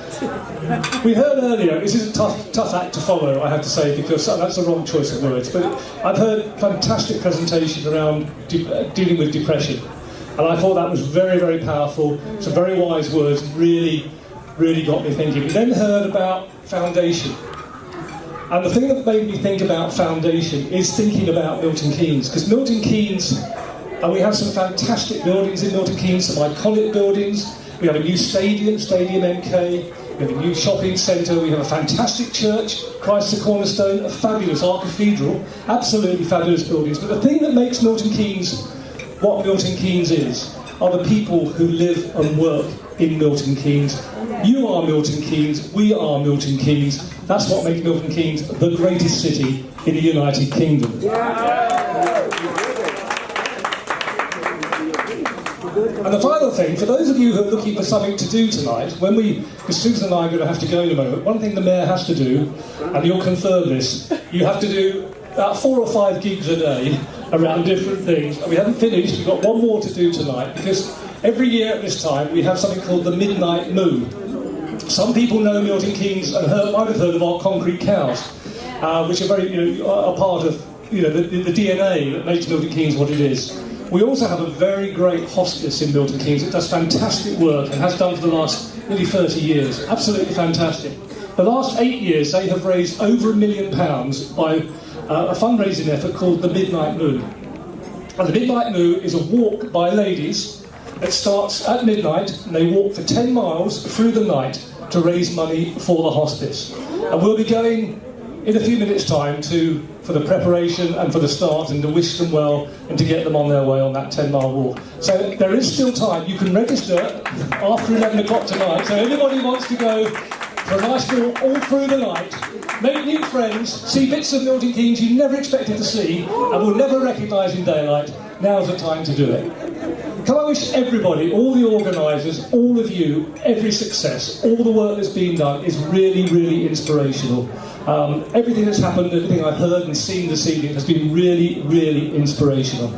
We heard earlier, this is a tough act to follow, I have to say, because that's the wrong choice of words, but I've heard fantastic presentation around dealing with depression, and I thought that was very, very powerful, some very wise words, really got me thinking. We then heard about foundation. And the thing that made me think about foundation is thinking about Milton Keynes, because Milton Keynes, and we have some fantastic buildings in Milton Keynes, some iconic buildings. We have a new stadium, Stadium MK, we have a new shopping centre, we have a fantastic church, Christ the Cornerstone, a fabulous art cathedral, absolutely fabulous buildings. But the thing that makes Milton Keynes what Milton Keynes is are the people who live and work in Milton Keynes. You are Milton Keynes, we are Milton Keynes. That's what makes Milton Keynes the greatest city in the United Kingdom. And the final thing, for those of you who are looking for something to do tonight, because Susan and I are going to have to go in a moment, one thing the mayor has to do, and you'll confirm this, you have to do about 4 or 5 gigs a day around different things. And we haven't finished, we've got one more to do tonight, because every year at this time we have something called the Midnight Moo. Some people know Milton Keynes and might have heard of our concrete cows, which are very, are part of the DNA that makes Milton Keynes what it is. We also have a very great hospice in Milton Keynes. It does fantastic work and has done for the last nearly 30 years. Absolutely fantastic. The last 8 years they have raised over £1 million by a fundraising effort called the Midnight Moo. And the Midnight Moo is a walk by ladies that starts at midnight, and they walk for 10 miles through the night to raise money for the hospice. And we'll be going in a few minutes' time for the preparation and for the start, and to wish them well and to get them on their way on that 10-mile walk. So there is still time. You can register after 11 o'clock tonight. So anybody who wants to go for a nice walk all through the night, make new friends, see bits of Milton Keynes you never expected to see and will never recognise in daylight, now's the time to do it. Can I wish everybody, all the organisers, all of you, every success. All the work that's been done is really, really inspirational. Everything that's happened, everything I've heard and seen this evening has been really, really inspirational.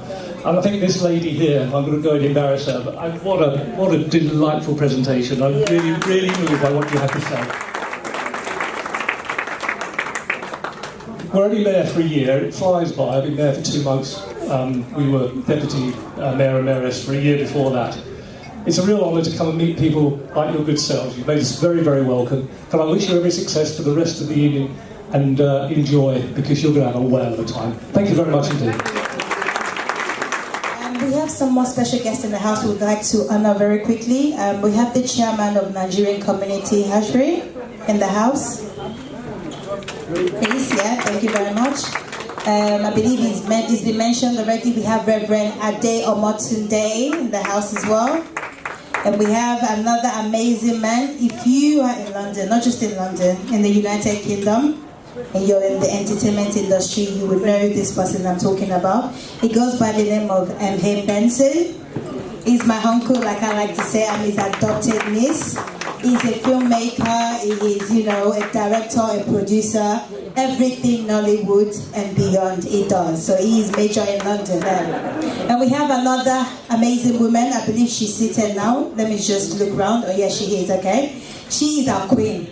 And I think this lady here, I'm going to go and embarrass her, but what a delightful presentation. I'm really, really moved by what you have to say. We're only mayor for a year, it flies by. I've been mayor for 2 months. We were deputy mayor and mayoress for a year before that. It's a real honour to come and meet people like your good selves. You've made us very, very welcome. Can I wish you every success for the rest of the evening and enjoy, because you're going to have a whale of a time. Thank you very much indeed. We have some more special guests in the house we would like to honour very quickly. We have the chairman of Nigerian Community Hatchery in the house. Please, yeah, thank you very much. I believe it's been mentioned already. We have Reverend Ade Omotunde in the house as well. And we have another amazing man. If you are in London, not just in London, in the United Kingdom, and you're in the entertainment industry, you would know this person I'm talking about. He goes by the name of M.H. Benson. He's my uncle, like I like to say. I'm his adopted niece. He's a filmmaker, he is, a director, a producer, everything Nollywood and beyond he does. So he is major in London. And we have another amazing woman, I believe she's seated now. Let me just look around. Oh yeah, she is, okay. She is our queen,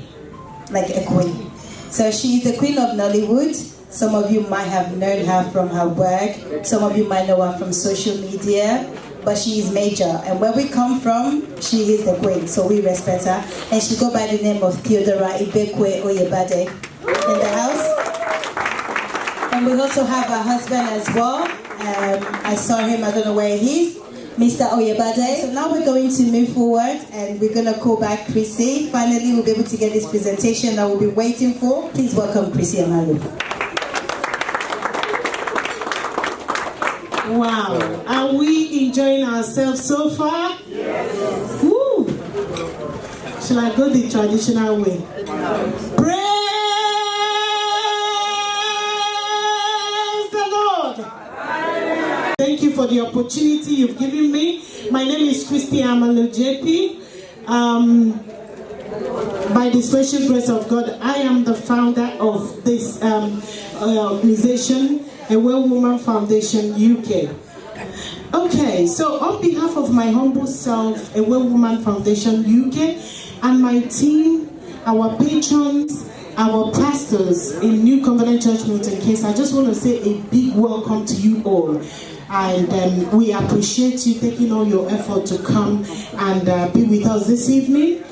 like a queen. So she is the queen of Nollywood. Some of you might have known her from her work. Some of you might know her from social media. But she is major, and where we come from, she is the queen, so we respect her. And she goes by the name of Theodora Ibekwe Oyebade in the house. And we also have her husband as well. I saw him, I don't know where he is, Mr. Oyebade. So now we're going to move forward, and we're going to call back Chrissy. Finally, we'll be able to get this presentation that we'll be waiting for. Please welcome Chrissy Amalu. Wow, are we enjoying ourselves so far? Yes. Woo! Shall I go the traditional way? Praise the Lord! Thank you for the opportunity you've given me. My name is Christy Amalu JP. By the special grace of God, I am the founder of this organization, A Well Woman Foundation UK. Okay, so on behalf of my humble self, A Well Woman Foundation UK, and my team, our patrons, our pastors in New Covenant Church Milton Keynes, I just want to say a big welcome to you all. And we appreciate you taking all your effort to come and be with us this evening.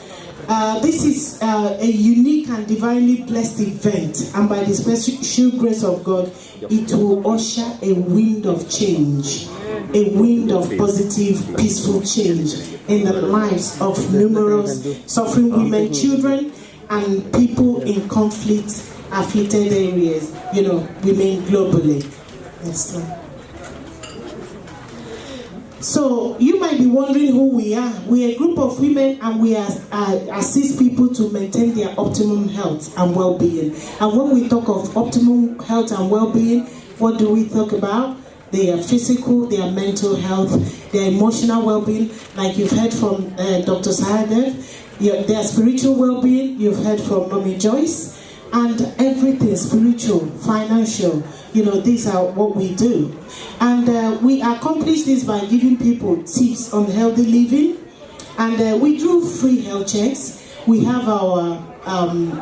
This is a unique and divinely blessed event, and by the special grace of God, it will usher a wind of change, a wind of positive, peaceful change in the lives of numerous suffering women, children, and people in conflict-afflicted areas, women globally. Yes, sir. So you might be wondering who we are. We are a group of women, and we assist people to maintain their optimum health and well-being. And when we talk of optimum health and well-being, what do we talk about? Their physical, their mental health, their emotional well-being, like you've heard from Dr. Sahadev, their spiritual well-being, you've heard from Mommy Joyce, and everything spiritual, financial, these are what we do. And we accomplish this by giving people tips on healthy living. And we do free health checks. We have our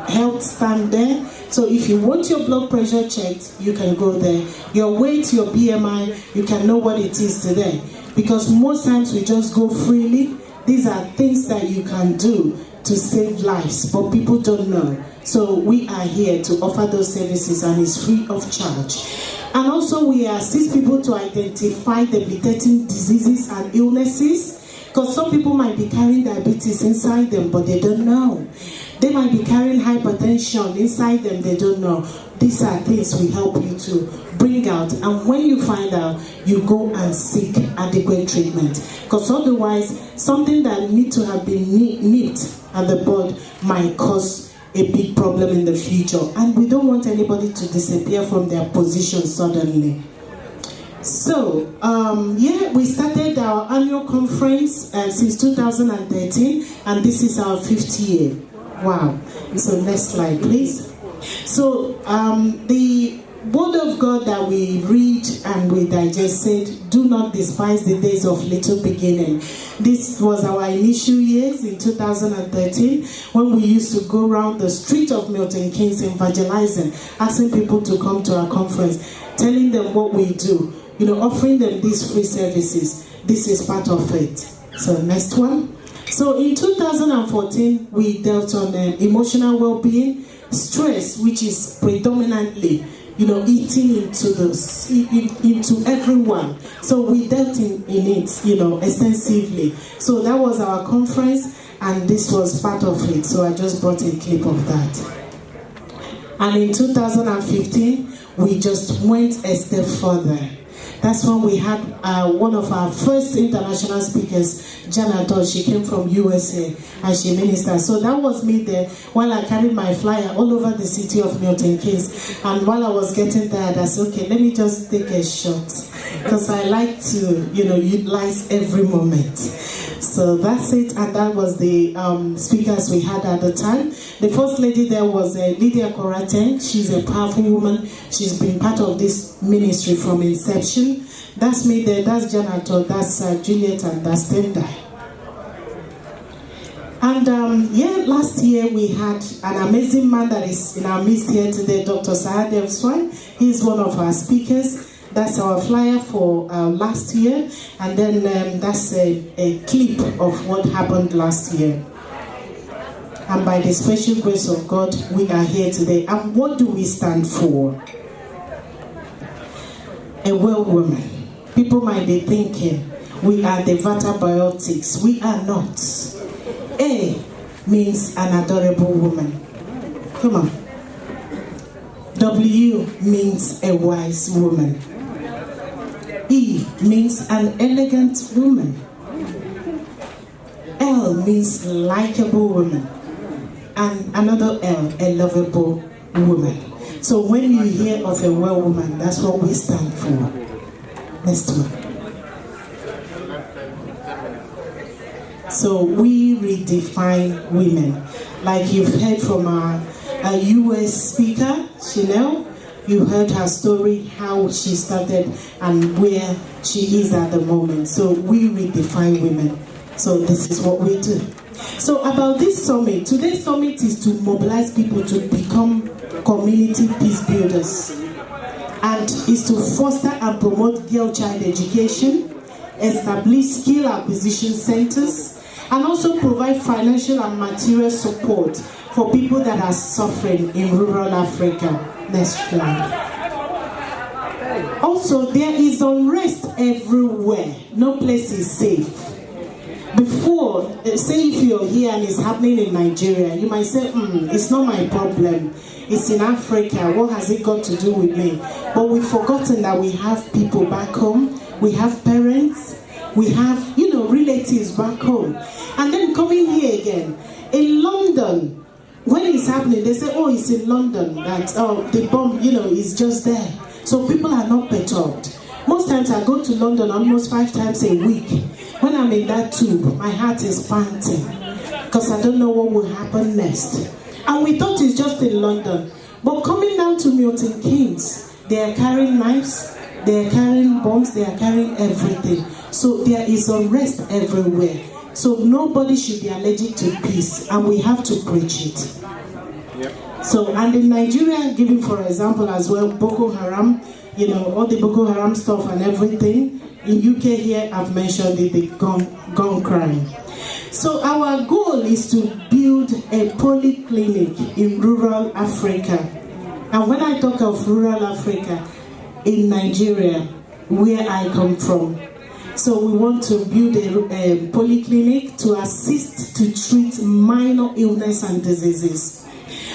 health stand there. So if you want your blood pressure checked, you can go there. Your weight, your BMI, you can know what it is today. Because most times we just go freely. These are things that you can do to save lives, but people don't know. So we are here to offer those services, and it's free of charge. And also we assist people to identify debilitating diseases and illnesses, because some people might be carrying diabetes inside them, but they don't know. They might be carrying hypertension inside them, they don't know. These are things we help you to bring out, and when you find out, you go and seek adequate treatment, because otherwise something that needs to have been nipped at the bud might cause a big problem in the future, and we don't want anybody to disappear from their position suddenly. So, we started our annual conference since 2013, and this is our 5th year. Wow. So next slide, please. So, the Word of God that we read and we digest said, do not despise the days of little beginning. This was our initial years in 2013, when we used to go around the street of Milton Keynes evangelizing, asking people to come to our conference, telling them what we do, offering them these free services. This is part of it. So next one. So in 2014, we dealt on emotional well-being, stress, which is predominantly eating into everyone. So we dealt in it, extensively. So that was our conference, and this was part of it. So I just brought a clip of that. And in 2015, we just went a step further. That's when we had one of our first international speakers, Janet. She came from USA and she ministered. So that was me there while I carried my flyer all over the city of Milton Keynes. And while I was getting tired, I said, okay, let me just take a shot, because I like to, utilize every moment. So that's it, and that was the speakers we had at the time. The first lady there was Lydia Koraten. She's a powerful woman. She's been part of this ministry from inception. That's me there, that's Janato, that's Juliet, and that's Tenda. And last year we had an amazing man that is in our midst here today, Dr. Saad Swan. He's one of our speakers. That's our flyer for last year, and then that's a clip of what happened last year. And by the special grace of God, we are here today. And what do we stand for? A well woman. People might be thinking we are the Vatabiotics. We are not. A means an adorable woman. Come on. W means a wise woman. E means an elegant woman. L means likable woman. And another L, a lovable woman. So when you hear of a well woman, that's what we stand for. Next one. So we redefine women. Like you've heard from our US speaker, Chanel. You heard her story, how she started and where she is at the moment. So we redefine women. So this is what we do. So about this summit, today's summit is to mobilize people to become community peace builders, and is to foster and promote girl-child education, establish skill acquisition centers, and also provide financial and material support for people that are suffering in rural Africa. Next slide. Also, there is unrest everywhere. No place is safe. Before, say if you're here and it's happening in Nigeria, you might say, it's not my problem. It's in Africa. What has it got to do with me? But we've forgotten that we have people back home. We have parents. We have, relatives back home. And then coming here again. In London, when it's happening, they say, oh, it's in London. That, the bomb, is just there. So people are not perturbed. Most times I go to London almost 5 times a week. When I'm in that tube, my heart is panting, because I don't know what will happen next. And we thought it's just in London. But coming down to Milton Keynes, they are carrying knives, they are carrying bombs, they are carrying everything. So there is unrest everywhere. So nobody should be allergic to peace, and we have to preach it. Yep. So, and in Nigeria, giving for example as well, Boko Haram, all the Boko Haram stuff and everything. In UK here, I've mentioned the gun crime. So our goal is to build a polyclinic in rural Africa. And when I talk of rural Africa, in Nigeria, where I come from. So we want to build a polyclinic to assist to treat minor illness and diseases.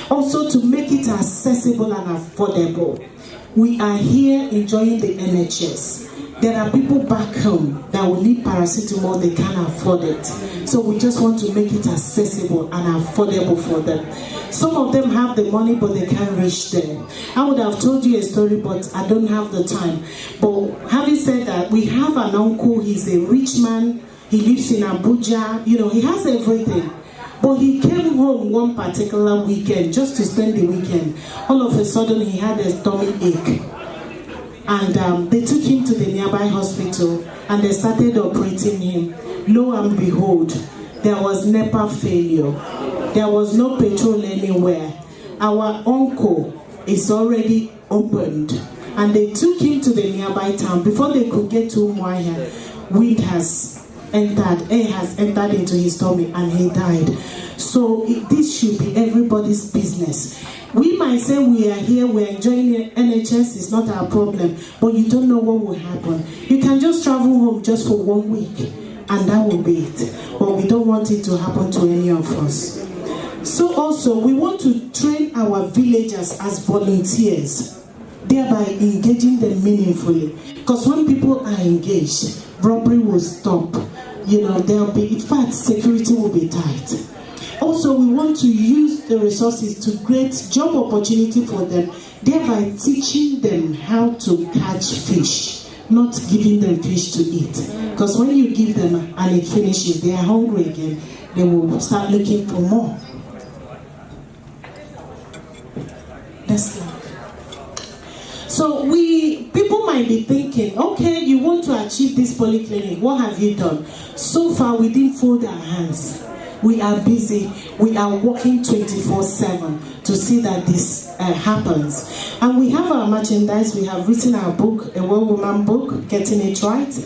Also to make it accessible and affordable. We are here enjoying the NHS. There are people back home that will need paracetamol, they can't afford it. So we just want to make it accessible and affordable for them. Some of them have the money, but they can't reach there. I would have told you a story, but I don't have the time. But having said that, we have an uncle, he's a rich man, he lives in Abuja, you know, he has everything. But he came home one particular weekend, just to spend the weekend. All of a sudden, he had a stomach ache. And they took him to the nearby hospital and they started operating him. Lo and behold, there was NEPA failure. There was no petrol anywhere. Our uncle is already opened. And they took him to the nearby town. Before they could get to Umuahia, wind has entered, air has entered into his stomach and he died. So this should be everybody's business. We might say we are here, we are enjoying the NHS, it's not our problem, but you don't know what will happen. You can just travel home just for 1 week, and that will be it. But we don't want it to happen to any of us. So also, we want to train our villagers as volunteers, thereby engaging them meaningfully. Because when people are engaged, robbery will stop. You know, there'll be, in fact, security will be tight. Also, we want to use the resources to create job opportunity for them, thereby teaching them how to catch fish, not giving them fish to eat. Because when you give them and it finishes, they are hungry again, they will start looking for more. That's life. So people might be thinking, okay, you want to achieve this polyclinic, what have you done? So far, we didn't fold our hands. We are busy. We are working 24/7 to see that this happens. And we have our merchandise. We have written our book, a Well Woman book, Getting It Right.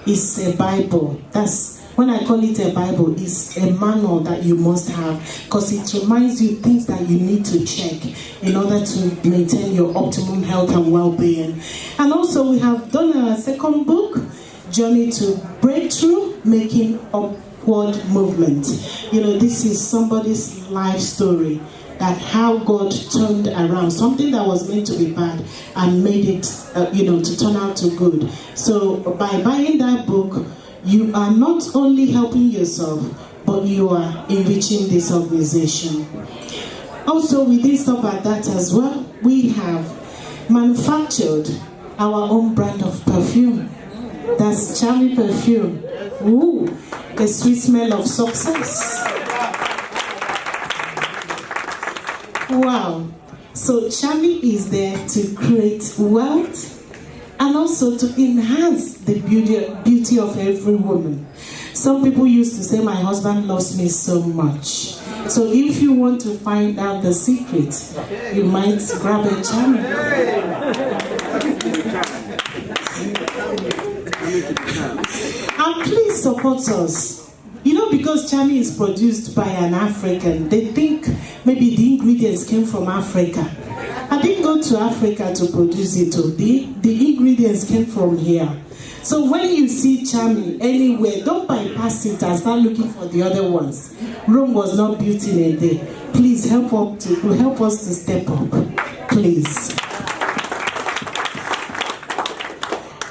It's a Bible. That's when I call it a Bible, it's a manual that you must have because it reminds you things that you need to check in order to maintain your optimum health and well-being. And also we have done a second book, Journey to Breakthrough, Making Upward Movement. You know, this is somebody's life story, that how God turned around something that was meant to be bad and made it, to turn out to good. So by buying that book, you are not only helping yourself, but you are enriching this organization. Also, we didn't stop at that as well. We have manufactured our own brand of perfume. That's Charlie Perfume. Ooh, the sweet smell of success. Wow. So Charlie is there to create wealth and also to enhance the beauty of every woman. Some people used to say, my husband loves me so much. So if you want to find out the secret, you might grab a Charlie. And please support us. You know, because Charlie is produced by an African, they think maybe the ingredients came from Africa. I didn't go to Africa to produce it. The ingredients came from here. So when you see Charlie anywhere, don't bypass it and start looking for the other ones. Rome was not built in a day. Please help us to step up. Please.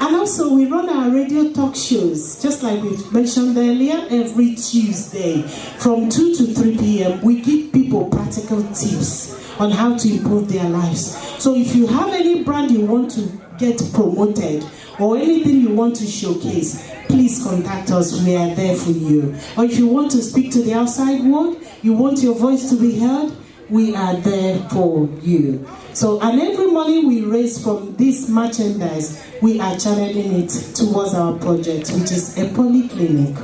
And also, we run our radio talk shows, just like we mentioned earlier, every Tuesday from 2 to 3 p.m. We give people practical tips on how to improve their lives. So if you have any brand you want to get promoted or anything you want to showcase, please contact us. We are there for you. Or if you want to speak to the outside world, you want your voice to be heard, we are there for you. So, and every money we raise from this merchandise, we are channeling it towards our project, which is a polyclinic.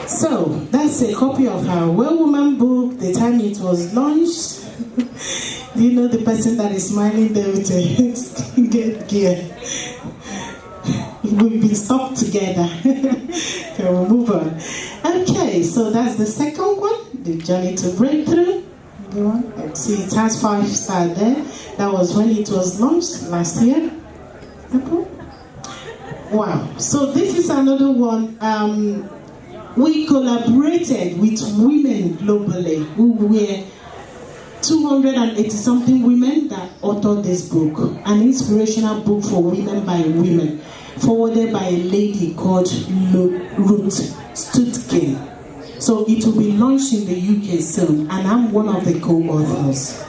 So, that's a copy of our Well Woman book, the time it was launched. Do you know the person that is smiling there with a get gear? we've been stuck together. Okay, we'll move on. Okay, so that's the second one, the journey to breakthrough. See, it has 5 stars there. That was when it was launched last year. Okay. Wow. So this is another one. We collaborated with women globally who were 280-something women that authored this book, an inspirational book for women by women, forwarded by a lady called Ruth Stutkin. So it will be launched in the UK soon, and I'm one of the co-authors.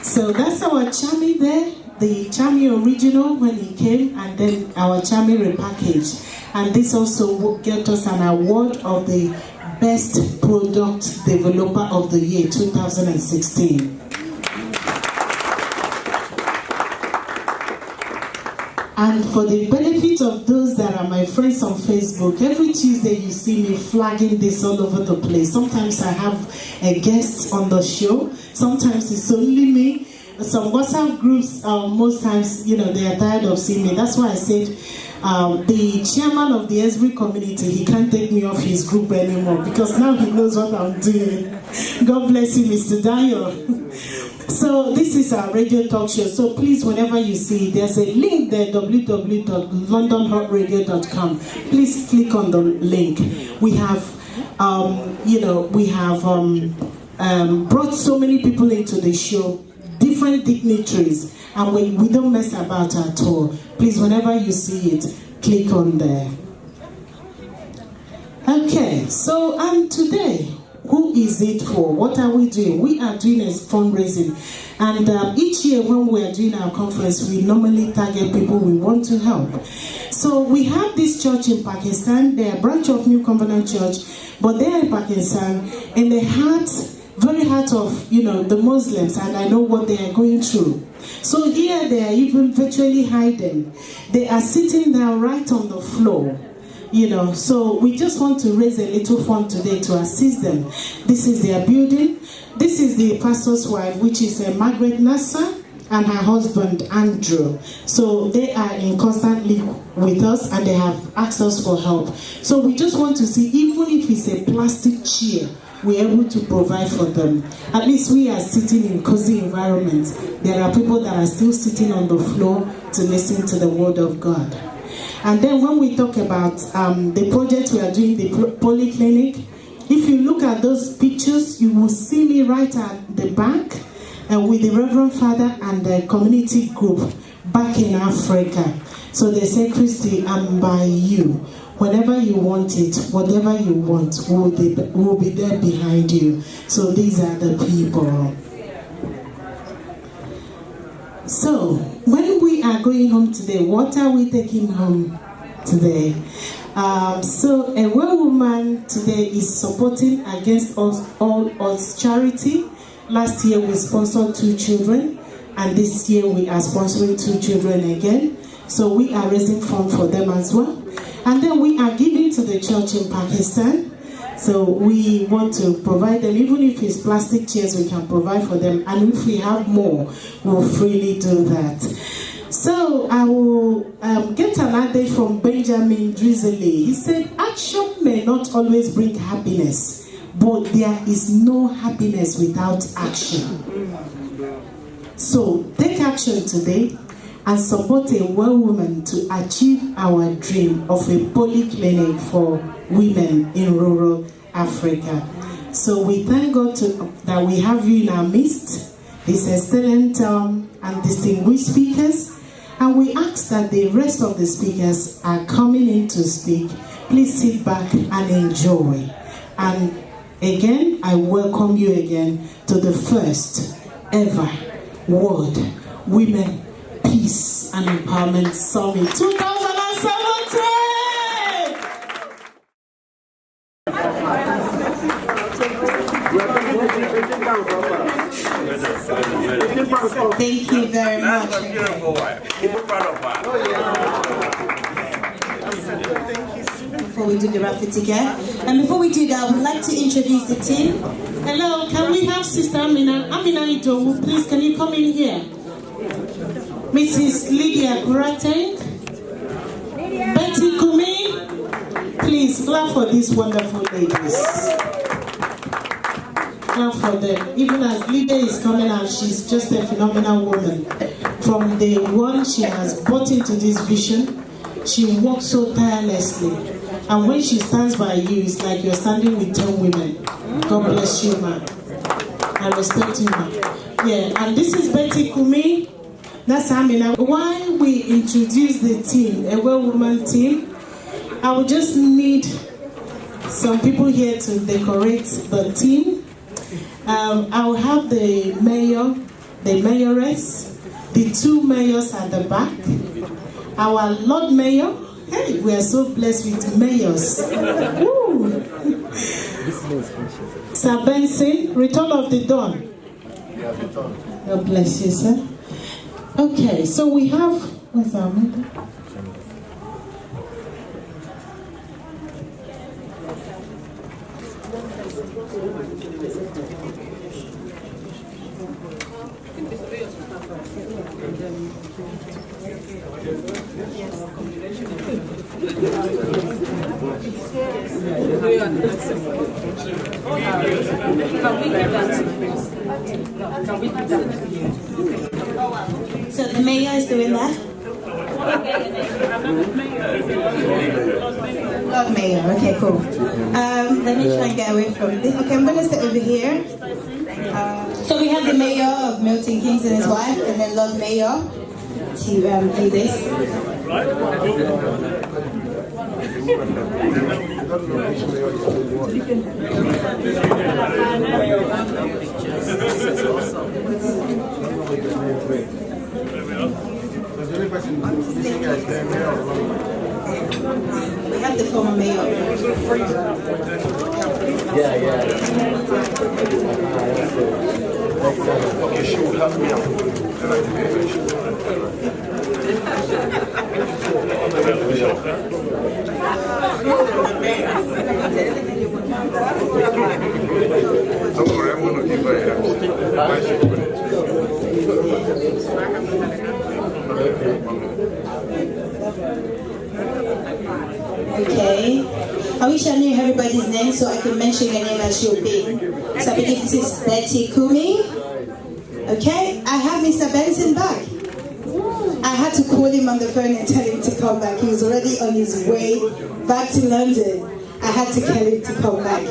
So that's our Chami there, the Chami original when he came, and then our Chami repackaged. And this also get us an award of the Best Product Developer of the Year 2016. And for the benefit of those that are my friends on Facebook, every Tuesday you see me flagging this all over the place. Sometimes I have a guest on the show. Sometimes it's only me. Some WhatsApp groups, most times, they are tired of seeing me. That's why I said the chairman of the Esri community, he can't take me off his group anymore because now he knows what I'm doing. God bless you, Mr. Dayo. So this is our radio talk show. So please, whenever you see, there's a link there, www.londonhotradio.com. Please click on the link. We have, brought so many people into the show, different dignitaries, and we don't mess about at all. Please, whenever you see it, click on there. Okay, so today, who is it for? What are we doing? We are doing a fundraising. And each year when we are doing our conference, we normally target people we want to help. So we have this church in Pakistan. They're a branch of New Covenant Church, but they're in Pakistan, in the very heart of, the Muslims, and I know what they are going through. So here they are even virtually hiding. They are sitting down right on the floor. So we just want to raise a little fund today to assist them. This is their building. This is the pastor's wife, which is Margaret Nasser, and her husband, Andrew. So they are in constant link with us, and they have asked us for help. So we just want to see, even if it's a plastic chair, we're able to provide for them. At least we are sitting in cozy environments. There are people that are still sitting on the floor to listen to the word of God. And then when we talk about the project we are doing, the polyclinic, if you look at those pictures, you will see me right at the back with the Reverend Father and the community group back in Africa. So they say, Christy, I'm by you. Whenever you want it, whatever you want, we'll be there behind you. So these are the people. So, when we are going home today, what are we taking home today? So, a well woman today is supporting Against All Odds charity. Last year we sponsored 2 children, and this year we are sponsoring 2 children again. So we are raising funds for them as well. And then we are giving to the church in Pakistan. So we want to provide them, even if it's plastic chairs, we can provide for them. And if we have more, we'll freely do that. So I will get an adage from Benjamin Drizzly. He said, action may not always bring happiness, but there is no happiness without action. So take action today and support a well woman to achieve our dream of a polyclinic for women in rural Africa. So we thank God that we have you in our midst, these excellent and distinguished speakers, and we ask that the rest of the speakers are coming in to speak. Please sit back and enjoy. And again, I welcome you again to the first ever World Women Peace and Empowerment Summit 2017! Thank you very much. Thank you. before we do the rapid ticket. And before we do that, I would like to introduce the team. Hello, can we have Sister Amina? Amina Idowu, please, can you come in here? Mrs. Lydia Kurateng. Betty Kumi. Please, clap for these wonderful ladies. Clap for them. Even as Lydia is coming out, she's just a phenomenal woman. From day one, she has bought into this vision. She works so tirelessly. And when she stands by you, it's like you're standing with 10 women. God bless you, ma. I respect you, ma. Yeah, and this is Betty Kumi. That's Amina. Why we introduce the team, a well-woman team, I will just need some people here to decorate the team. I will have the mayor, the mayoress, the two mayors at the back, our Lord Mayor. Hey, we are so blessed with mayors. Woo. Sir Benson, Return of the Dawn. God bless you, sir. Okay, so we have, where's our member? So the mayor is doing that? Lord Mayor, okay, cool. Let me try and get away from this. Okay, I'm going to sit over here. So we have the mayor of Milton Keynes and his wife, and then Lord Mayor to do this. We have the former mayor. Yeah. Okay, she will help me out. Don't worry, I'm going to give her Okay. I wish I knew everybody's name so I could mention your name as you'll be. So I believe this is Betty Kumi. Okay, I have Mr. Benson back. I had to call him on the phone and tell him to come back. He was already on his way back to London. I had to tell him to come back.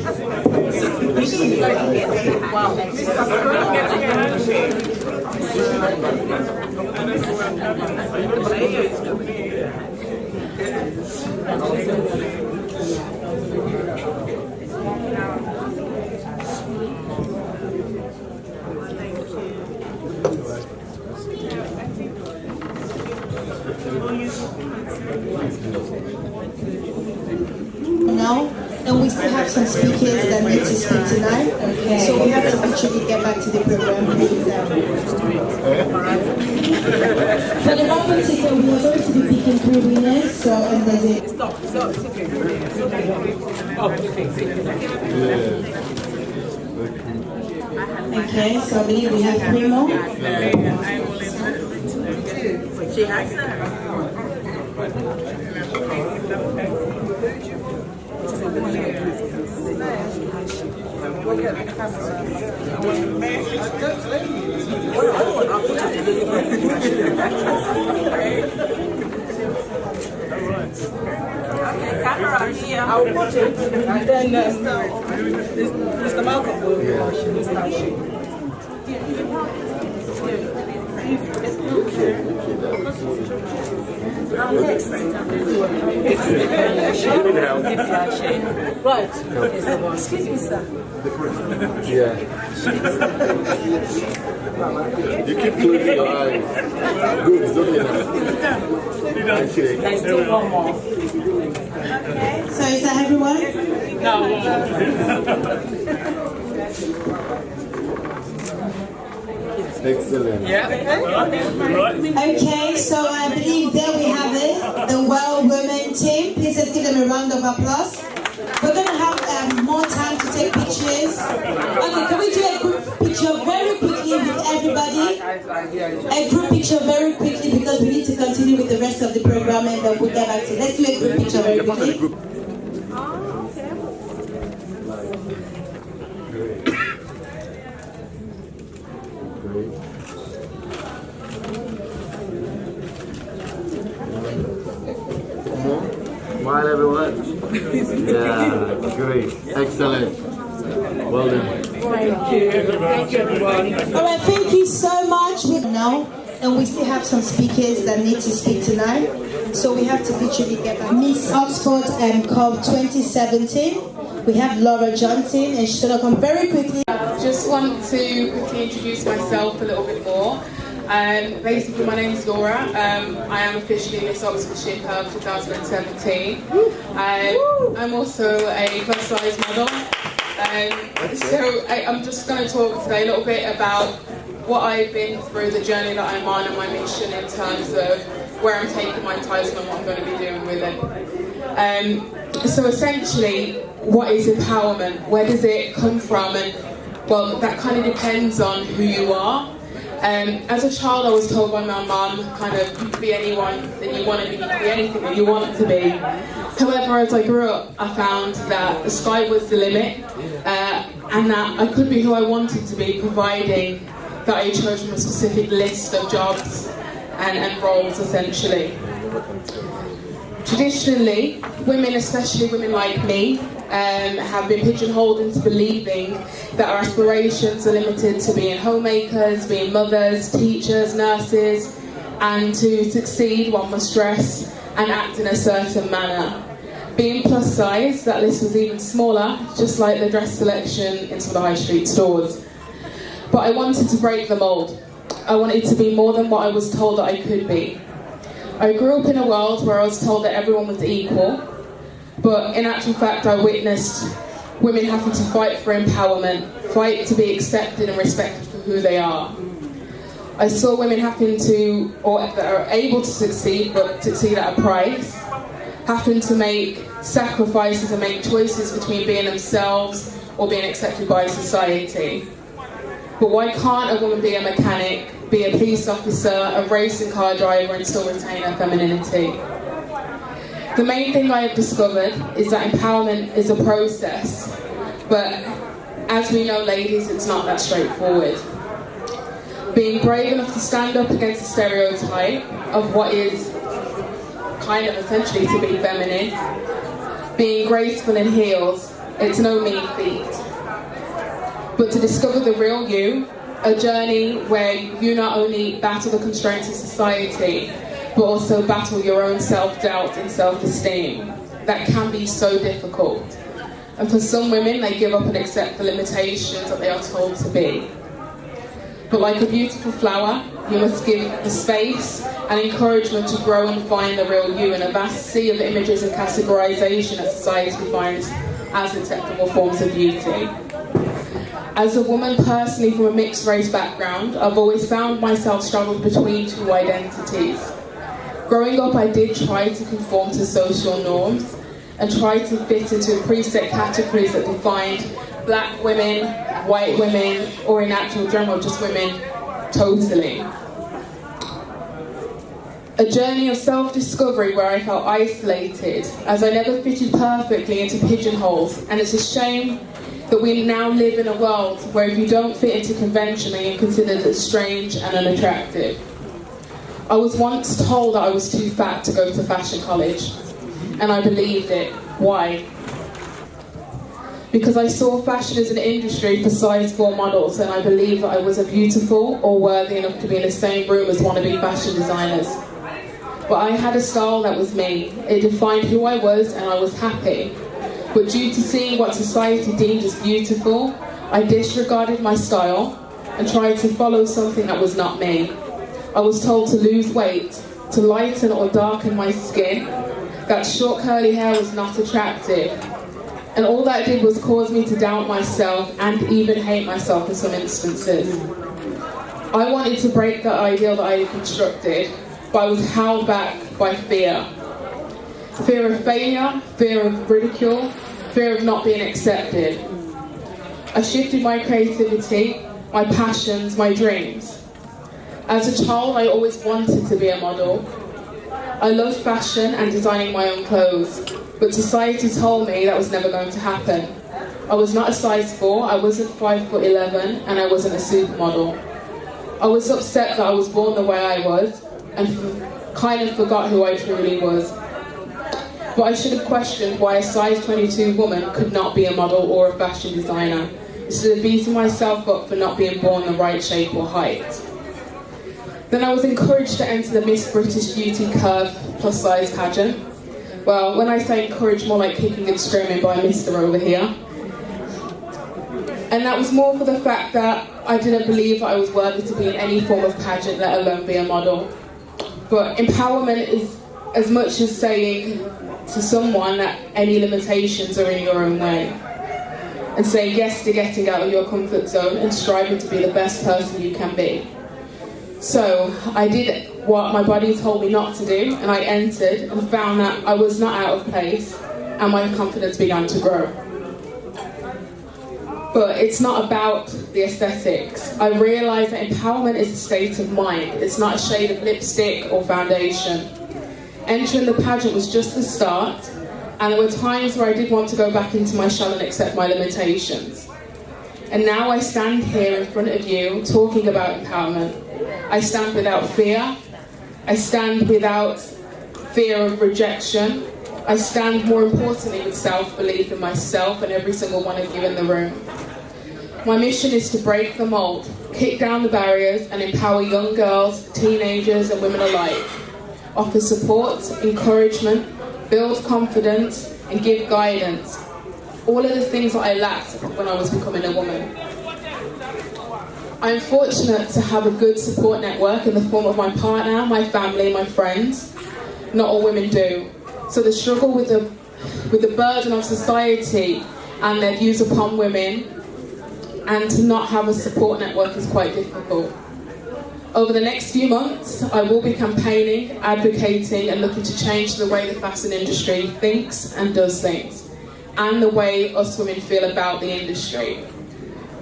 Now, and we still have some speakers that need to speak tonight. Okay. So we have to actually get back to the program. For the moment, we are going to be picking 3 winners. So, and there's it. Stop. It's okay. Okay, so I believe we have 3 more. She has Camera here. I'll put it. And then Mr. Malcolm will wash it. I'm next. Right. Excuse me, sir. Yeah. You keep closing your eyes. Good, it's okay now. Okay. There's still one more. Okay, so is that everyone? No. Excellent. Yeah. Okay, so I believe there we have it, the Well Women team. Please Let's give them a round of applause. We're going to have more time to take pictures. Okay, can we do a group picture very quickly with everybody? A group picture very quickly because we need to continue with the rest of the program and then we'll get back to it. Let's do a group picture very quickly. Smile, everyone. Yeah, great. Excellent. Well done. Thank you. Thank you, everyone. All right, thank you so much. Now, and we still have some speakers that need to speak tonight. So we have to literally get back. Miss Oxford Cup 2017. We have Laura Johnson, and she's going to come very quickly. Just want to quickly introduce myself a little bit more. Basically, my name is Laura. I am officially Miss Oxfordshire Cup 2017. I'm also a plus-size model. So I'm just going to talk today a little bit about what I've been through, the journey that I'm on, and my mission in terms of where I'm taking my title and what I'm going to be doing with it. So essentially, what is empowerment? Where does it come from? And well, that kind of depends on who you are. As a child, I was told by my mum, kind of, you can be anyone that you want to be, you can be anything that you want to be. However, as I grew up, I found that the sky was the limit, and that I could be who I wanted to be, providing that I chose from a specific list of jobs and roles, essentially. Traditionally, women, especially women like me, have been pigeonholed into believing that our aspirations are limited to being homemakers, being mothers, teachers, nurses, and to succeed one must dress and act in a certain manner. Being plus size, that list was even smaller, just like the dress selection in some of the high street stores. But I wanted to break the mould. I wanted to be more than what I was told that I could be. I grew up in a world where I was told that everyone was equal, but in actual fact I witnessed women having to fight for empowerment, fight to be accepted and respected for who they are. I saw women having to, or that are able to succeed, but succeed at a price, having to make sacrifices and make choices between being themselves or being accepted by society. But why can't a woman be a mechanic, be a police officer, a racing car driver, and still retain her femininity? The main thing I have discovered is that empowerment is a process, but as we know, ladies, it's not that straightforward. Being brave enough to stand up against a stereotype of what is kind of essentially to be feminine, being graceful in heels, it's no mean feat. But to discover the real you, a journey where you not only battle the constraints of society, but also battle your own self-doubt and self-esteem. That can be so difficult. And for some women, they give up and accept the limitations that they are told to be. But like a beautiful flower, you must give the space and encouragement to grow and find the real you in a vast sea of images and categorization that society finds as acceptable forms of beauty. As a woman personally from a mixed race background, I've always found myself struggled between two identities. Growing up, I did try to conform to social norms and try to fit into preset categories that defined black women, white women, or in actual general, just women totally. A journey of self-discovery where I felt isolated, as I never fitted perfectly into pigeonholes, and it's a shame that we now live in a world where if you don't fit into convention, then you're considered as strange and unattractive. I was once told that I was too fat to go to fashion college, and I believed it. Why? Because I saw fashion as an industry for size 4 models, and I believed that I was beautiful or worthy enough to be in the same room as wannabe fashion designers. But I had a style that was me. It defined who I was, and I was happy. But due to seeing what society deemed as beautiful, I disregarded my style and tried to follow something that was not me. I was told to lose weight, to lighten or darken my skin, that short curly hair was not attractive. And all that did was cause me to doubt myself and even hate myself in some instances. I wanted to break that ideal that I had constructed, but I was held back by fear. Fear of failure, fear of ridicule, fear of not being accepted. I shifted my creativity, my passions, my dreams. As a child, I always wanted to be a model. I loved fashion and designing my own clothes, but society told me that was never going to happen. I was not a size 4, I wasn't 5'11", and I wasn't a supermodel. I was upset that I was born the way I was, and kind of forgot who I truly was. But I should have questioned why a size 22 woman could not be a model or a fashion designer, instead of beating myself up for not being born the right shape or height. Then I was encouraged to enter the Miss British Beauty Curve plus size pageant. Well, when I say encouraged, more like kicking and screaming by Mr. over here. And that was more for the fact that I didn't believe that I was worthy to be in any form of pageant, let alone be a model. But empowerment is as much as saying to someone that any limitations are in your own way, and saying yes to getting out of your comfort zone and striving to be the best person you can be. So I did what my body told me not to do, and I entered and found that I was not out of place, and my confidence began to grow. But it's not about the aesthetics. I realised that empowerment is a state of mind. It's not a shade of lipstick or foundation. Entering the pageant was just the start, and there were times where I did want to go back into my shell and accept my limitations. And now I stand here in front of you talking about empowerment. I stand without fear. I stand without fear of rejection. I stand, more importantly, with self-belief in myself and every single one of you in the room. My mission is to break the mould, kick down the barriers, and empower young girls, teenagers, and women alike. Offer support, encouragement, build confidence, and give guidance. All of the things that I lacked when I was becoming a woman. I'm fortunate to have a good support network in the form of my partner, my family, my friends. Not all women do. So the struggle with the burden of society and their views upon women, and to not have a support network, is quite difficult. Over the next few months, I will be campaigning, advocating, and looking to change the way the fashion industry thinks and does things, and the way us women feel about the industry.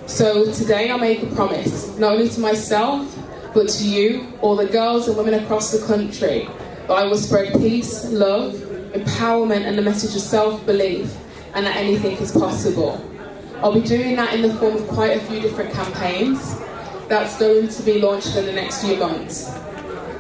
So today I make a promise, not only to myself, but to you, all the girls and women across the country, that I will spread peace, love, empowerment, and the message of self-belief, and that anything is possible. I'll be doing that in the form of quite a few different campaigns that's going to be launched in the next few months.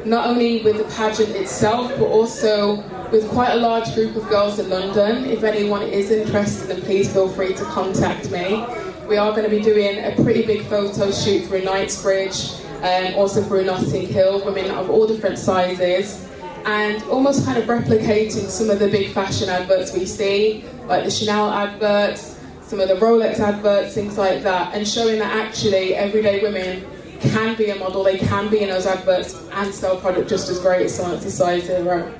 Not only with the pageant itself, but also with quite a large group of girls in London. If anyone is interested, then please feel free to contact me. We are going to be doing a pretty big photo shoot through Knightsbridge, and also through Notting Hill, women of all different sizes, and almost kind of replicating some of the big fashion adverts we see, like the Chanel adverts, some of the Rolex adverts, things like that, and showing that actually everyday women can be a model, they can be in those adverts and sell product just as great as someone that's a size 0.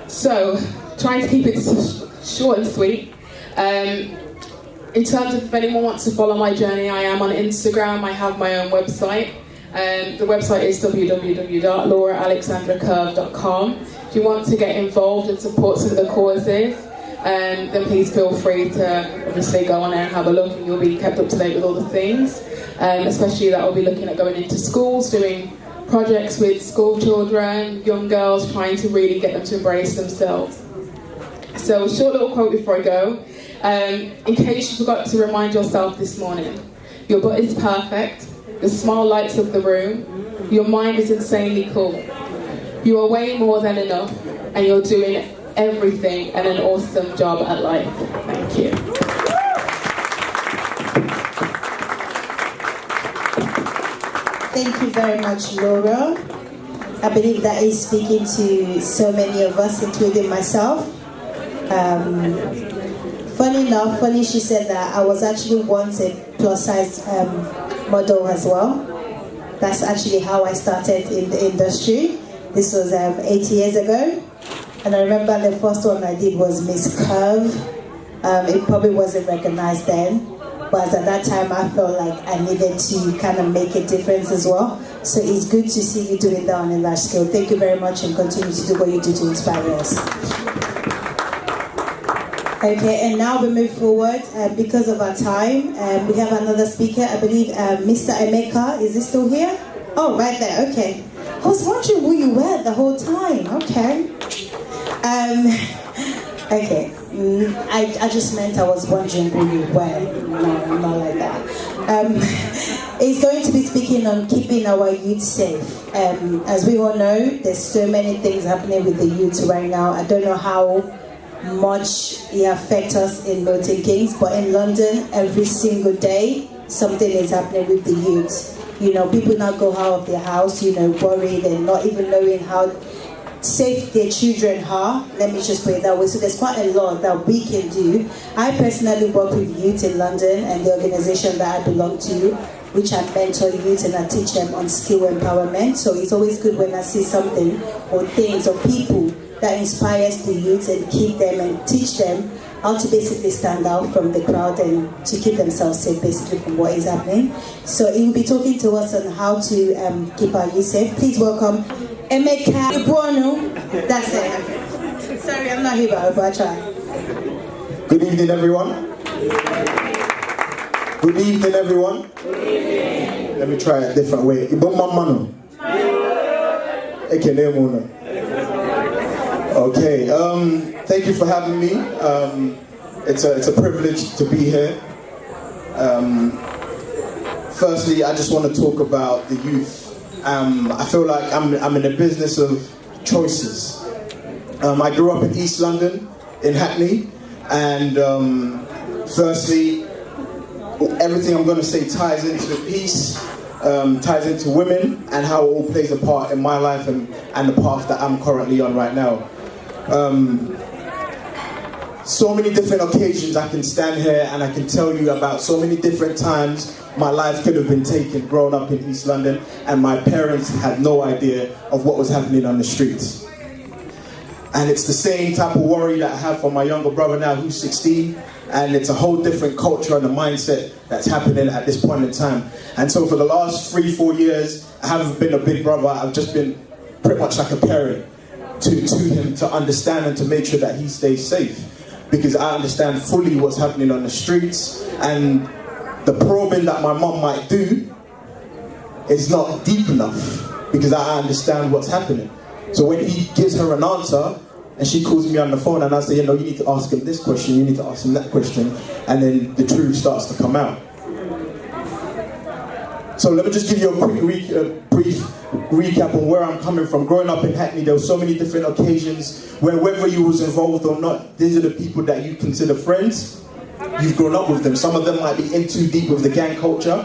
So, trying to keep it short and sweet. In terms of if anyone wants to follow my journey, I am on Instagram, I have my own website. The website is www.lauraalexandracurve.com. If you want to get involved and support some of the causes, then please feel free to obviously go on there and have a look, and you'll be kept up to date with all the things. Especially that I'll be looking at going into schools, doing projects with school children, young girls, trying to really get them to embrace themselves. So a short little quote before I go. In case you forgot to remind yourself this morning, your butt is perfect, your smile lights up the room, your mind is insanely cool. You are way more than enough, and you're doing everything and an awesome job at life. Thank you. Thank you very much, Laura. I believe that is speaking to so many of us, including myself. Funny she said that I was actually once a plus-size model as well. That's actually how I started in the industry. This was 8 years ago. And I remember the first one I did was Miss Curve. It probably wasn't recognized then, but at that time I felt like I needed to kind of make a difference as well. So it's good to see you doing that on a large scale. Thank you very much, and continue to do what you do to inspire us. Okay, and now we move forward. Because of our time, we have another speaker. I believe Mr. Emeka, is he still here? Oh, right there, okay. I was wondering who you were the whole time. Okay. Okay. I just meant I was wondering who you were. No, not like that. He's going to be speaking on keeping our youth safe. As we all know, there's so many things happening with the youth right now. I don't know how much it affects us in Milton Keynes, but in London, every single day, something is happening with the youth. You know, people not go out of their house, you know, worried and not even knowing how safe their children are. Let me just put it that way. So there's quite a lot that we can do. I personally work with youth in London and the organization that I belong to, which I mentor youth and I teach them on skill empowerment. So it's always good when I see something or things or people that inspires the youth and keep them and teach them how to basically stand out from the crowd and to keep themselves safe basically from what is happening. So he will be talking to us on how to keep our youth safe. Please welcome Emeka Ibuonu. That's it. Sorry, I'm not here, but I try. Good evening, everyone. Good evening, everyone. Good evening. Let me try a different way. Okay, thank you for having me. It's a privilege to be here. Firstly, I just want to talk about the youth. I feel like I'm in the business of choices. I grew up in East London, in Hackney, and firstly, everything I'm going to say ties into peace, ties into women, and how it all plays a part in my life and the path that I'm currently on right now. So many different occasions I can stand here and I can tell you about so many different times my life could have been taken growing up in East London and my parents had no idea of what was happening on the streets. And it's the same type of worry that I have for my younger brother now who's 16, and it's a whole different culture and a mindset that's happening at this point in time. And so for the last 3-4 years, I haven't been a big brother, I've just been pretty much like a parent to him, to understand and to make sure that he stays safe. Because I understand fully what's happening on the streets, and the probing that my mom might do is not deep enough because I understand what's happening. So when he gives her an answer and she calls me on the phone and I say, you know, you need to ask him this question, you need to ask him that question, and then the truth starts to come out. So let me just give you a quick brief recap on where I'm coming from. Growing up in Hackney, there were so many different occasions where whether you was involved or not, these are the people that you consider friends. You've grown up with them. Some of them might be in too deep with the gang culture.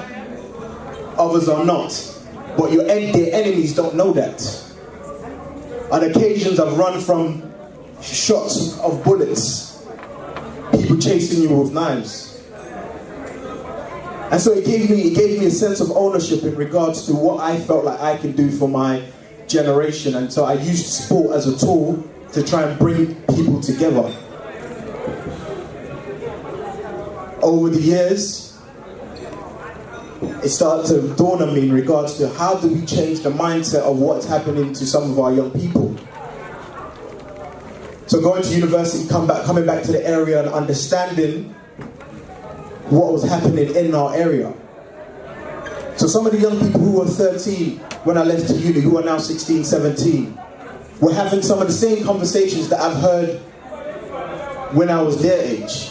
Others are not. But their enemies don't know that. On occasions, I've run from shots of bullets, people chasing you with knives. And so it gave me a sense of ownership in regards to what I felt like I could do for my generation. And so I used sport as a tool to try and bring people together. Over the years, it started to dawn on me in regards to how do we change the mindset of what's happening to some of our young people. So going to university, coming back to the area and understanding what was happening in our area. So some of the young people who were 13 when I left to uni, who are now 16, 17, were having some of the same conversations that I've heard when I was their age.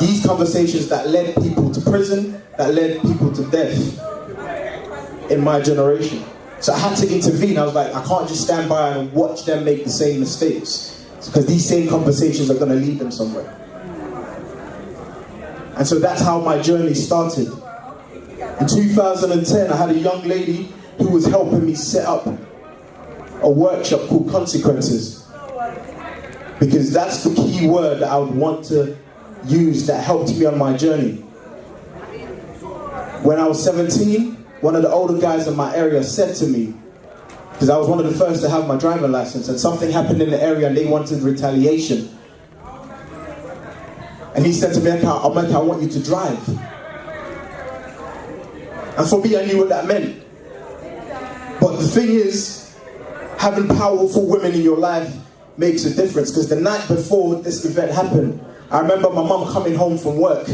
These conversations that led people to prison, that led people to death in my generation. So I had to intervene. I was like, I can't just stand by and watch them make the same mistakes, because these same conversations are going to lead them somewhere. And so that's how my journey started. In 2010, I had a young lady who was helping me set up a workshop called Consequences. Because that's the key word that I would want to use that helped me on my journey. When I was 17, one of the older guys in my area said to me, because I was one of the first to have my driving license, and something happened in the area and they wanted retaliation. And he said to me, I want you to drive. And for me, I knew what that meant. But the thing is, having powerful women in your life makes a difference, because the night before this event happened, I remember my mum coming home from work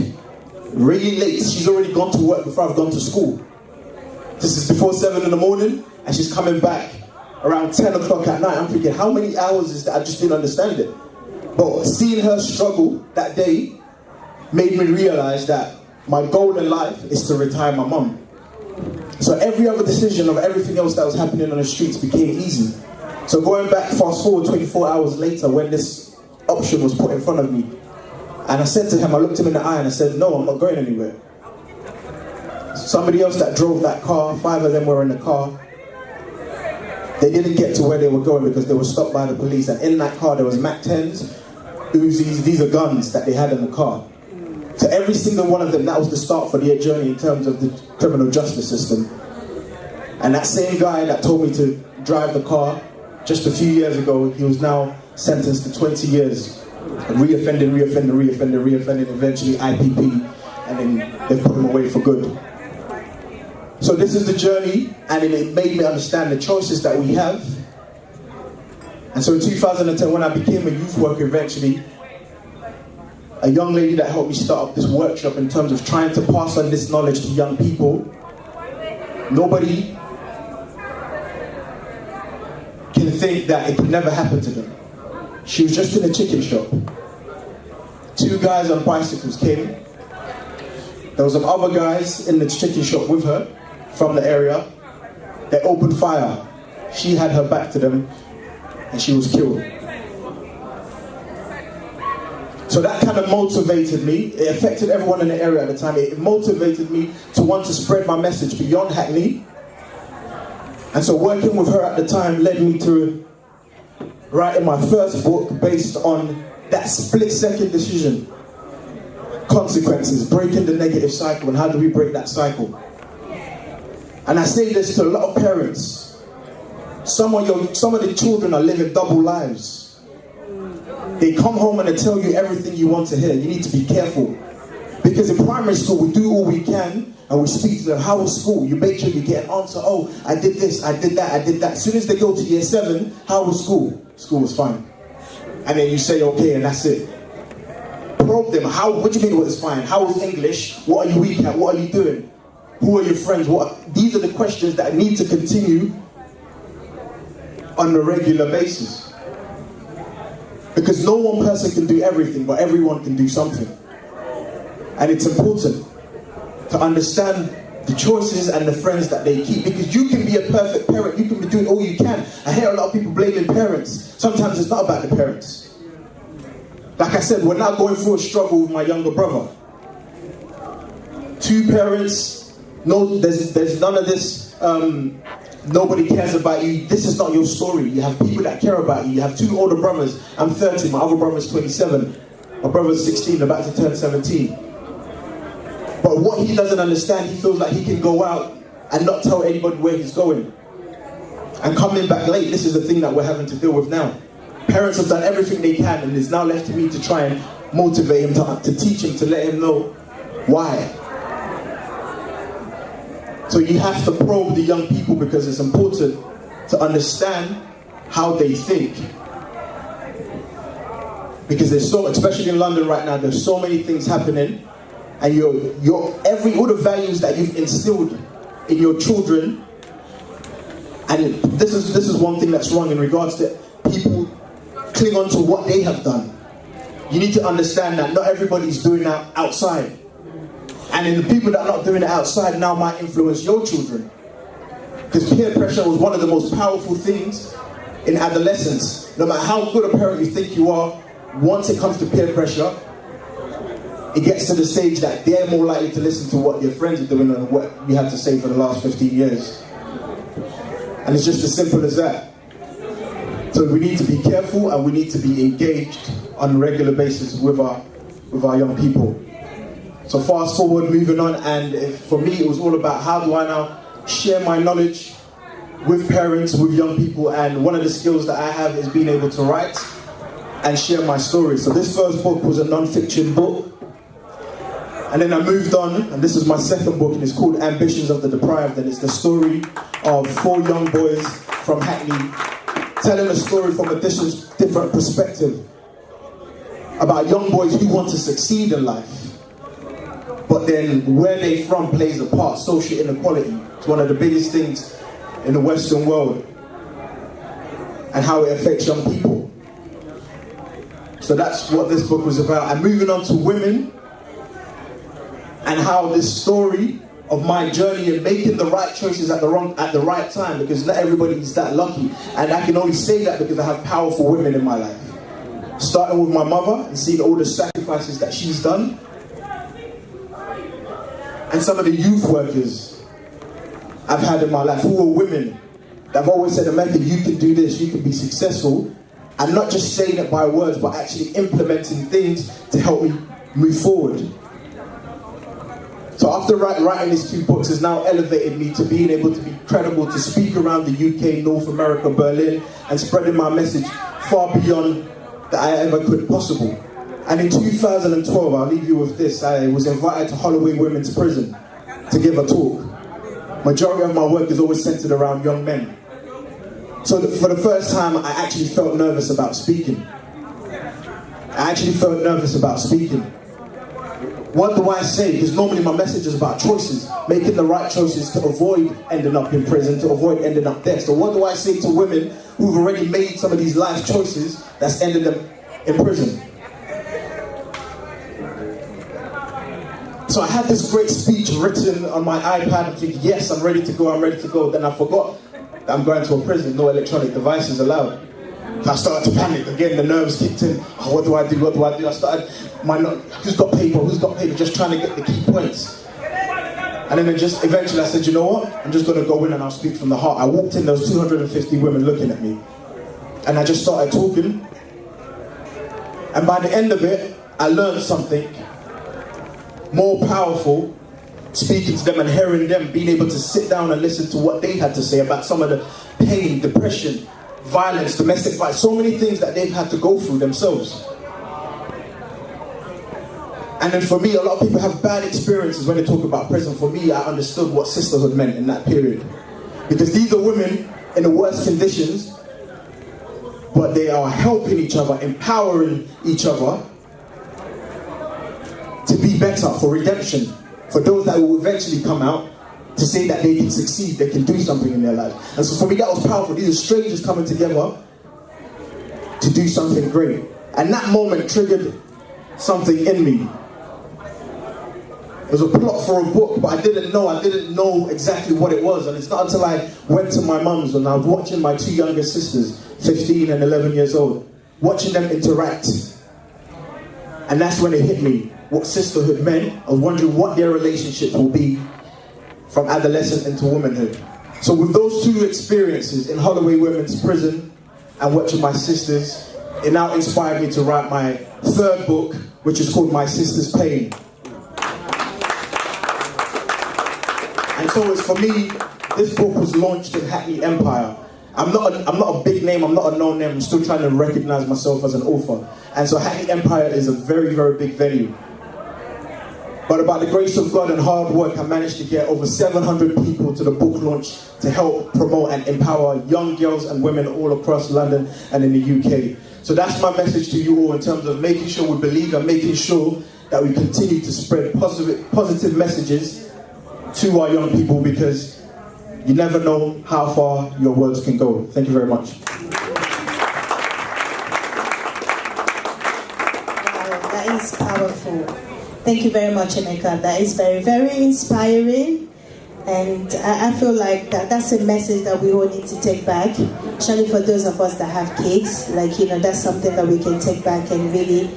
really late. She's already gone to work before I've gone to school. This is before 7 in the morning, and she's coming back around 10 o'clock at night. I'm thinking, how many hours is that? I just didn't understand it. But seeing her struggle that day made me realize that my goal in life is to retire my mum. So every other decision of everything else that was happening on the streets became easy. So going back, fast forward 24 hours later, when this option was put in front of me, and I said to him, I looked him in the eye and I said, no, I'm not going anywhere. Somebody else that drove that car, 5 of them were in the car. They didn't get to where they were going because they were stopped by the police. And in that car there was MAC-10s, Uzis, these are guns that they had in the car. So every single one of them, that was the start for their journey in terms of the criminal justice system. And that same guy that told me to drive the car just a few years ago, he was now sentenced to 20 years. Reoffending, eventually IPP, and then they've put him away for good. So this is the journey, and it made me understand the choices that we have. And so in 2010, when I became a youth worker eventually, a young lady that helped me start up this workshop in terms of trying to pass on this knowledge to young people. Nobody can think that it could never happen to them. She was just in a chicken shop. 2 guys on bicycles came. There was some other guys in the chicken shop with her from the area. They opened fire. She had her back to them and she was killed. So that kind of motivated me. It affected everyone in the area at the time. It motivated me to want to spread my message beyond Hackney. And so working with her at the time led me to writing my first book based on that split-second decision. Consequences, breaking the negative cycle, and how do we break that cycle? And I say this to a lot of parents. Some of the children are living double lives. They come home and they tell you everything you want to hear. You need to be careful. Because in primary school, we do all we can, and we speak to them, how was school? You make sure you get an answer, oh, I did this, I did that, I did that. As soon as they go to year 7, how was school? School was fine. And then you say, okay, and that's it. Probe them. What do you mean it was fine? How was English? What are you weak at? What are you doing? Who are your friends? These are the questions that need to continue on a regular basis. Because no one person can do everything, but everyone can do something. And it's important to understand the choices and the friends that they keep, because you can be a perfect parent, you can be doing all you can. I hear a lot of people blaming parents. Sometimes it's not about the parents. Like I said, we're now going through a struggle with my younger brother. 2 parents, no, there's none of this, nobody cares about you. This is not your story. You have people that care about you. You have 2 older brothers. I'm 30, my other brother's 27. My brother's 16, about to turn 17. But what he doesn't understand, he feels like he can go out and not tell anybody where he's going. And coming back late, this is the thing that we're having to deal with now. Parents have done everything they can, and it's now left to me to try and motivate him, to teach him, to let him know why. So you have to probe the young people, because it's important to understand how they think. Because there's so, especially in London right now, there's so many things happening. And all the values that you've instilled in your children, and this is one thing that's wrong in regards to people cling on to what they have done. You need to understand that not everybody's doing that outside. And then the people that are not doing it outside now might influence your children. Because peer pressure was one of the most powerful things in adolescence. No matter how good a parent you think you are, once it comes to peer pressure, it gets to the stage that they're more likely to listen to what their friends are doing than what you had to say for the last 15 years. And it's just as simple as that. So we need to be careful, and we need to be engaged on a regular basis with our young people. So fast forward, moving on, and for me it was all about how do I now share my knowledge with parents, with young people, and one of the skills that I have is being able to write and share my story. So this first book was a non-fiction book. And then I moved on, and this is my second book, and it's called Ambitions of the Deprived, and it's the story of 4 young boys from Hackney telling a story from a different perspective about young boys who want to succeed in life, but then where they're from plays a part. Social inequality is one of the biggest things in the Western world, and how it affects young people. So that's what this book was about. And moving on to women, and how this story of my journey in making the right choices at the right time, because not everybody is that lucky. And I can only say that because I have powerful women in my life. Starting with my mother and seeing all the sacrifices that she's done. And some of the youth workers I've had in my life who are women that have always said, America, you can do this, you can be successful. And not just saying it by words, but actually implementing things to help me move forward. So after writing these 2 books has now elevated me to being able to be credible, to speak around the UK, North America, Berlin, and spreading my message far beyond that I ever could possible. And in 2012, I'll leave you with this, I was invited to Holloway Women's Prison to give a talk. Majority of my work is always centered around young men. So for the first time, I actually felt nervous about speaking. What do I say? Because normally my message is about choices, making the right choices to avoid ending up in prison, to avoid ending up dead. So what do I say to women who've already made some of these life choices that's ended them in prison? So I had this great speech written on my iPad. I'm thinking, yes, I'm ready to go. Then I forgot that I'm going to a prison, no electronic devices allowed. So I started to panic again, the nerves kicked in. Oh, what do I do? I started, who's got paper, just trying to get the key points. And then eventually I said, you know what? I'm just going to go in and I'll speak from the heart. I walked in, there was 250 women looking at me. And I just started talking. And by the end of it, I learned something more powerful, speaking to them and hearing them, being able to sit down and listen to what they had to say about some of the pain, depression, violence, domestic violence, so many things that they've had to go through themselves. And then for me, a lot of people have bad experiences when they talk about prison. For me, I understood what sisterhood meant in that period. Because these are women in the worst conditions, but they are helping each other, empowering each other to be better, for redemption, for those that will eventually come out to say that they can succeed, they can do something in their life. And so for me, that was powerful. These are strangers coming together to do something great. And that moment triggered something in me. It was a plot for a book, but I didn't know exactly what it was. And it's not until I went to my mum's and I was watching my 2 younger sisters, 15 and 11 years old, watching them interact. And that's when it hit me, what sisterhood meant. I was wondering what their relationship will be from adolescence into womanhood. So with those 2 experiences in Holloway Women's Prison and watching my sisters, it now inspired me to write my 3rd book, which is called My Sister's Pain. And so it's for me, this book was launched in Hackney Empire. I'm not a big name, I'm not a known name, I'm still trying to recognize myself as an author. And so Hackney Empire is a very, very big venue. But by the grace of God and hard work, I managed to get over 700 people to the book launch to help promote and empower young girls and women all across London and in the UK. So that's my message to you all in terms of making sure we believe and making sure that we continue to spread positive messages to our young people, because you never know how far your words can go. Thank you very much. Wow, that is powerful. Thank you very much, Emeka. That is very, very inspiring. And I feel like that's a message that we all need to take back, especially for those of us that have kids. Like, that's something that we can take back and really,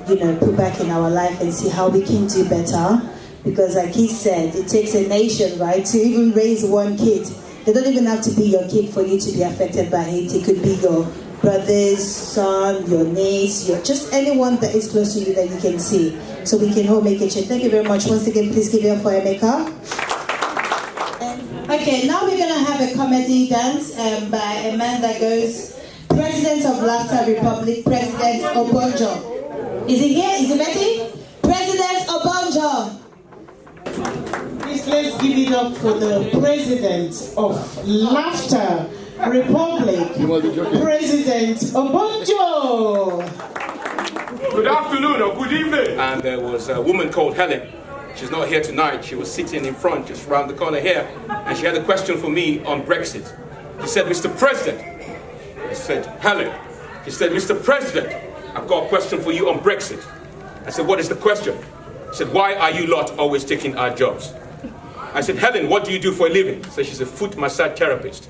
put back in our life and see how we can do better. Because like he said, it takes a nation, right, to even raise one kid. They don't even have to be your kid for you to be affected by it. It could be your brother's son, your niece, just anyone that is close to you that you can see. So we can all make a change. Thank you very much. Once again, please give it up for Emeka. Okay, now we're going to have a comedy dance by a man that goes, President of Laughter Republic, President Obonjo. Is he here? Is he ready? President Obonjo. let's give it up for the president of Laughter Republic, President Obonjo. Good afternoon or good evening. And there was a woman called Helen. She's not here tonight. She was sitting in front, just around the corner here, and she had a question for me on Brexit. She said, Mr. President. I said, Helen. She said, Mr. President, I've got a question for you on Brexit. I said, what is the question? She said, why are you lot always taking our jobs? I said, Helen, what do you do for a living? She said, she's a foot massage therapist.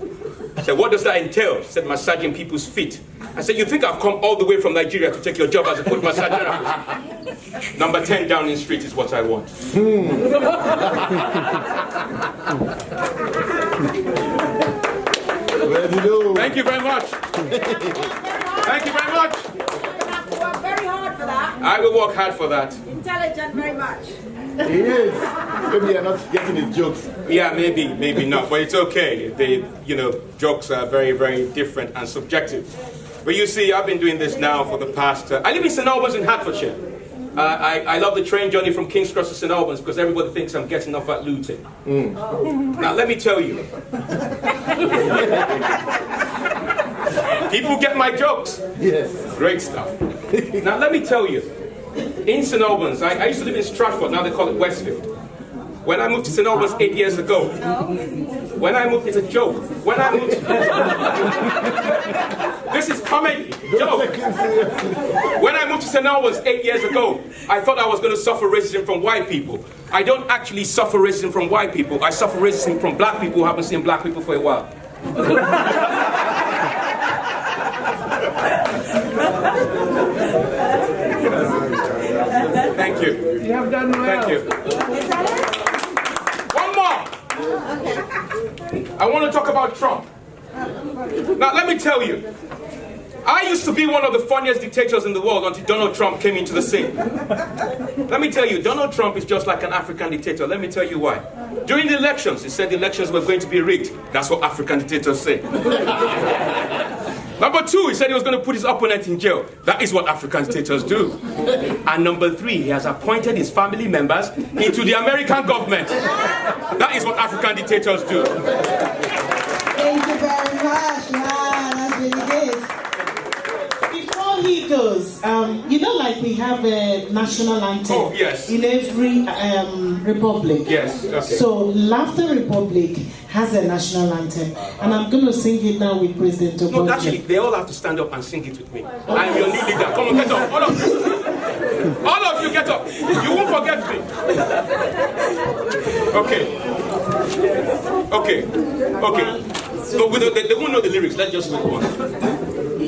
I said, what does that entail? She said, massaging people's feet. I said, you think I've come all the way from Nigeria to take your job as a foot massage therapist? Number 10 Downing Street is what I want. Thank you very much. Thank you very much. Work very hard for that. I will work hard for that. Intelligent very much. He is. Maybe you're not getting his jokes. Yeah, maybe not, but it's okay. Jokes are very, very different and subjective. But you see, I've been doing this now for the past... I live in St. Albans in Hertfordshire. I love the train journey from King's Cross to St. Albans because everybody thinks I'm getting off at Luton. Now, let me tell you. People get my jokes. Yes. Great stuff. Now, let me tell you. In St. Albans, I used to live in Stratford, now they call it Westfield. When I moved to St. Albans 8 years ago, it's a joke. When I moved this is comedy, joke. When I moved to St. Albans 8 years ago, I thought I was going to suffer racism from white people. I don't actually suffer racism from white people. I suffer racism from black people who haven't seen black people for a while. Thank you. You have done well. Thank you. One more. I want to talk about Trump. Now, let me tell you. I used to be one of the funniest dictators in the world until Donald Trump came into the scene. Let me tell you, Donald Trump is just like an African dictator. Let me tell you why. During the elections, he said the elections were going to be rigged. That's what African dictators say. Number 2, he said he was going to put his opponent in jail. That is what African dictators do. And number 3, he has appointed his family members into the American government. That is what African dictators do. Thank you very much. Wow, that's really good. Before he goes, like we have a national anthem in every republic. Yes, okay. So Laughter Republic has a national anthem, and I'm going to sing it now with President Obonjo. No, actually, they all have to stand up and sing it with me. I'm your new leader. Come on, get up. All of you. All of you, get up. You won't forget me. Okay. So they won't know the lyrics. Let's just wait one.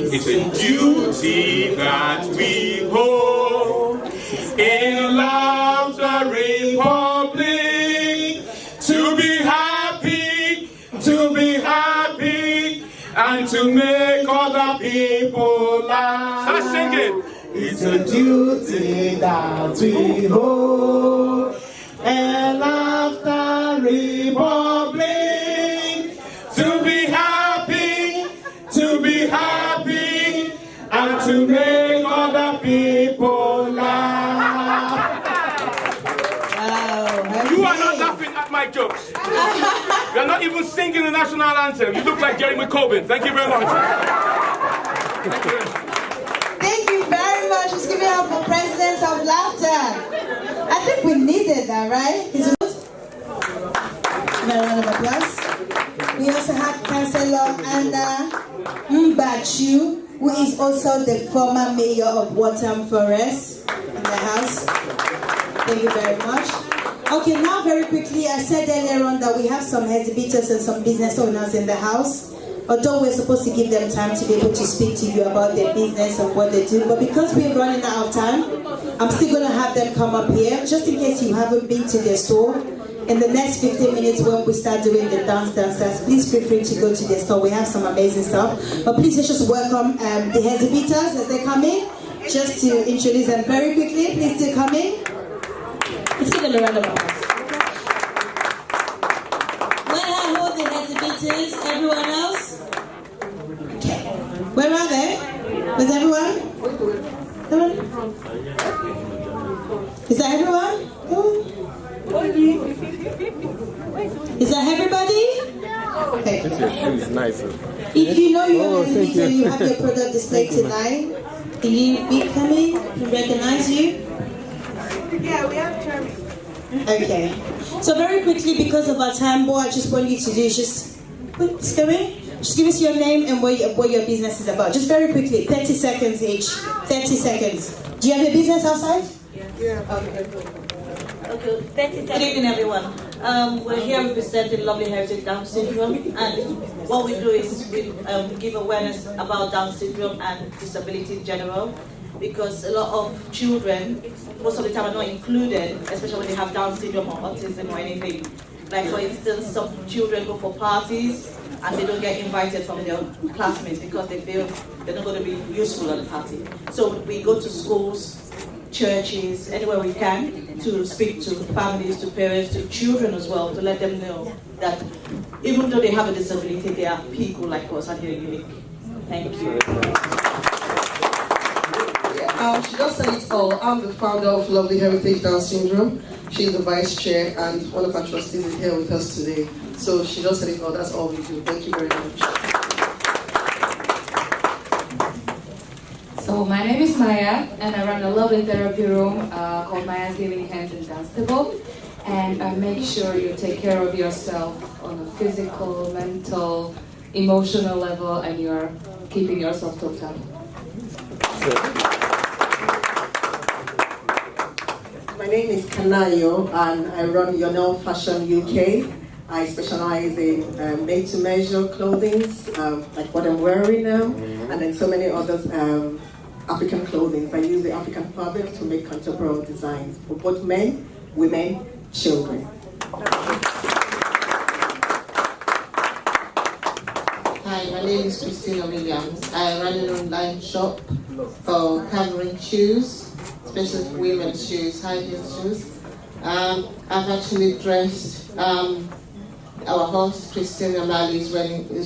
It's a duty that we hold in Laughter Republic to be happy, and to make other people laugh. Start singing. It's a duty that we hold in Laughter Republic to be happy, and to make other people laugh. You are not laughing at my jokes. You are not even singing the national anthem. You look like Jeremy Corbyn. Thank you very much. Thank you very much. Let's give it up for President of Laughter. I think we needed that, right? A round of applause. We also have Councillor Anna Mbachu, who is also the former mayor of Waltham Forest in the house. Thank you very much. Okay, now very quickly, I said earlier on that we have some exhibitors and some business owners in the house. Although we're supposed to give them time to be able to speak to you about their business and what they do, but because we're running out of time, I'm still going to have them come up here, just in case you haven't been to their store. In the next 15 minutes when we start doing the downstairs, please feel free to go to the store. We have some amazing stuff. But please let's just welcome the exhibitors as they come in. Just to introduce them very quickly, please do come in. Let's give them a round of applause. Where are all the exhibitors? Everyone else? Okay. Where are they? Was everyone? Is that everyone? Oh. This your shoe is nice. If you know you're thank exhibitor, you. you have your product displayed tonight. Can you be coming? Can recognize you? Yeah, we have cherry. Okay. So very quickly, because of our time, what I just want you to do is just give us your name and what your business is about. Just very quickly, 30 seconds each. 30 seconds. Do you have a business outside? Yeah. Okay, 30 seconds. Good evening, everyone. We're here representing Lovely Heritage Down Syndrome, and what we do is we give awareness about Down syndrome and disability in general, because a lot of children, most of the time, are not included, especially when they have Down syndrome or autism or anything. Like, for instance, some children go for parties and they don't get invited from their classmates because they feel they're not going to be useful at the party. So we go to schools, churches, anywhere we can, to speak to families, to parents, to children as well, to let them know that even though they have a disability, they are people like us and they're unique. Thank you. She just said it all. I'm the founder of Lovely Heritage Down Syndrome. She's the vice chair, and one of our trustees is here with us today. So she just said it all. That's all we do. Thank you very much. So my name is Maya, and I run a lovely therapy room called Maya's Giving Hands and Dance Table. And I make sure you take care of yourself on a physical, mental, emotional level, and you're keeping yourself top up. My name is Kanayo, and I run Yonel Fashion UK. I specialize in made-to-measure clothing, like what I'm wearing now, and then so many others, African clothing. I use the African fabric to make contemporary designs for both men, women, children. Hi, my name is Christina Williams. I run an online shop for covering shoes, especially for women's shoes, high heel shoes. I've actually dressed our host, Christina Mali, is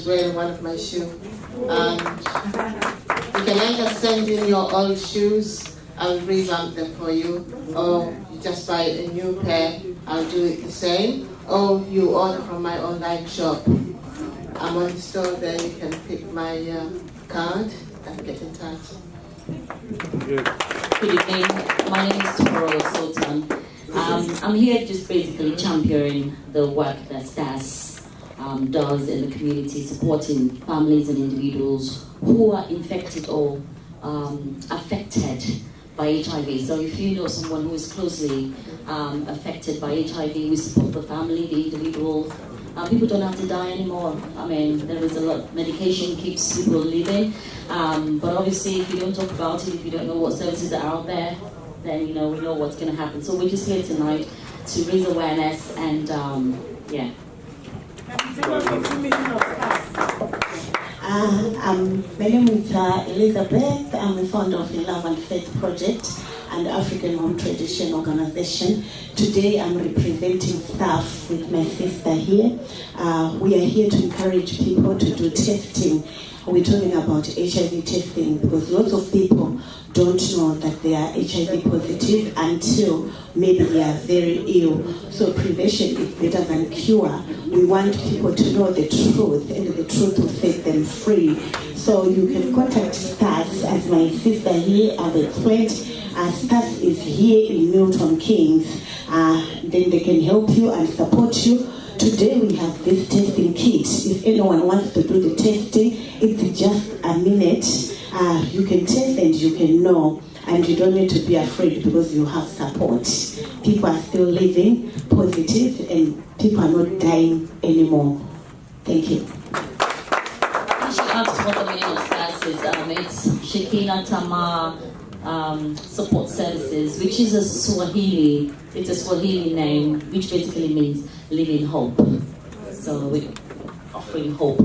wearing one of my shoes. And you can either send in your old shoes, I'll revamp them for you, or you just buy a new pair, I'll do it the same, or you order from my online shop. I'm on the store there, you can pick my card and get in touch. Good evening, my name is Toro Sultan. I'm here just basically championing the work that STAS does in the community, supporting families and individuals who are infected or affected by HIV. So if you know someone who is closely affected by HIV, we support the family, the individual. People don't have to die anymore. I mean, there is a lot, medication keeps people living, but obviously if you don't talk about it, if you don't know what services are out there, then we know what's going to happen. So we're just here tonight to raise awareness and yeah. My name is Elizabeth. I'm the founder of the Love and Faith Project and African Home Tradition Organization. Today I'm representing staff with my sister here. We are here to encourage people to do testing. We're talking about HIV testing because lots of people don't know that they are HIV positive until maybe they are very ill. So prevention is better than cure. We want people to know the truth, and the truth will set them free. So you can contact STAS, as my sister here have explained. STAS is here in Milton Keynes. Then they can help you and support you. Today we have this testing kit. If anyone wants to do the testing, it's just a minute. You can test and you can know, and you don't need to be afraid because you have support. People are still living positive and people are not dying anymore. Thank you. She asked what the meaning of STAS is. It's Shekinah Tama Support Services, which is a Swahili. It's a Swahili name, which basically means living hope. So we're offering hope.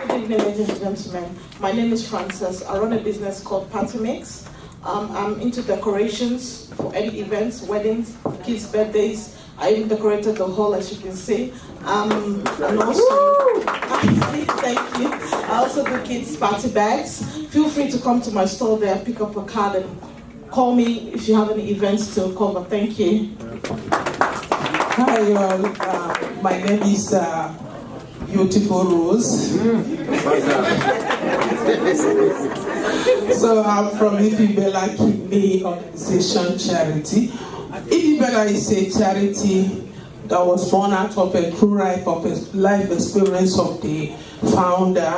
Good evening, ladies and gentlemen. My name is Frances. I run a business called Party Mix. I'm into decorations for any events, weddings, kids' birthdays. I even decorated the hall, as you can see. And also, thank you. I also do kids' party bags. Feel free to come to my store there, pick up a card, and call me if you have any events to cover. Thank you. Hi, Hi all, my name is Beautiful Rose. So I'm from Ibibela Kidney Organization Charity. Ibibela is a charity that was born out of a true life experience of the founder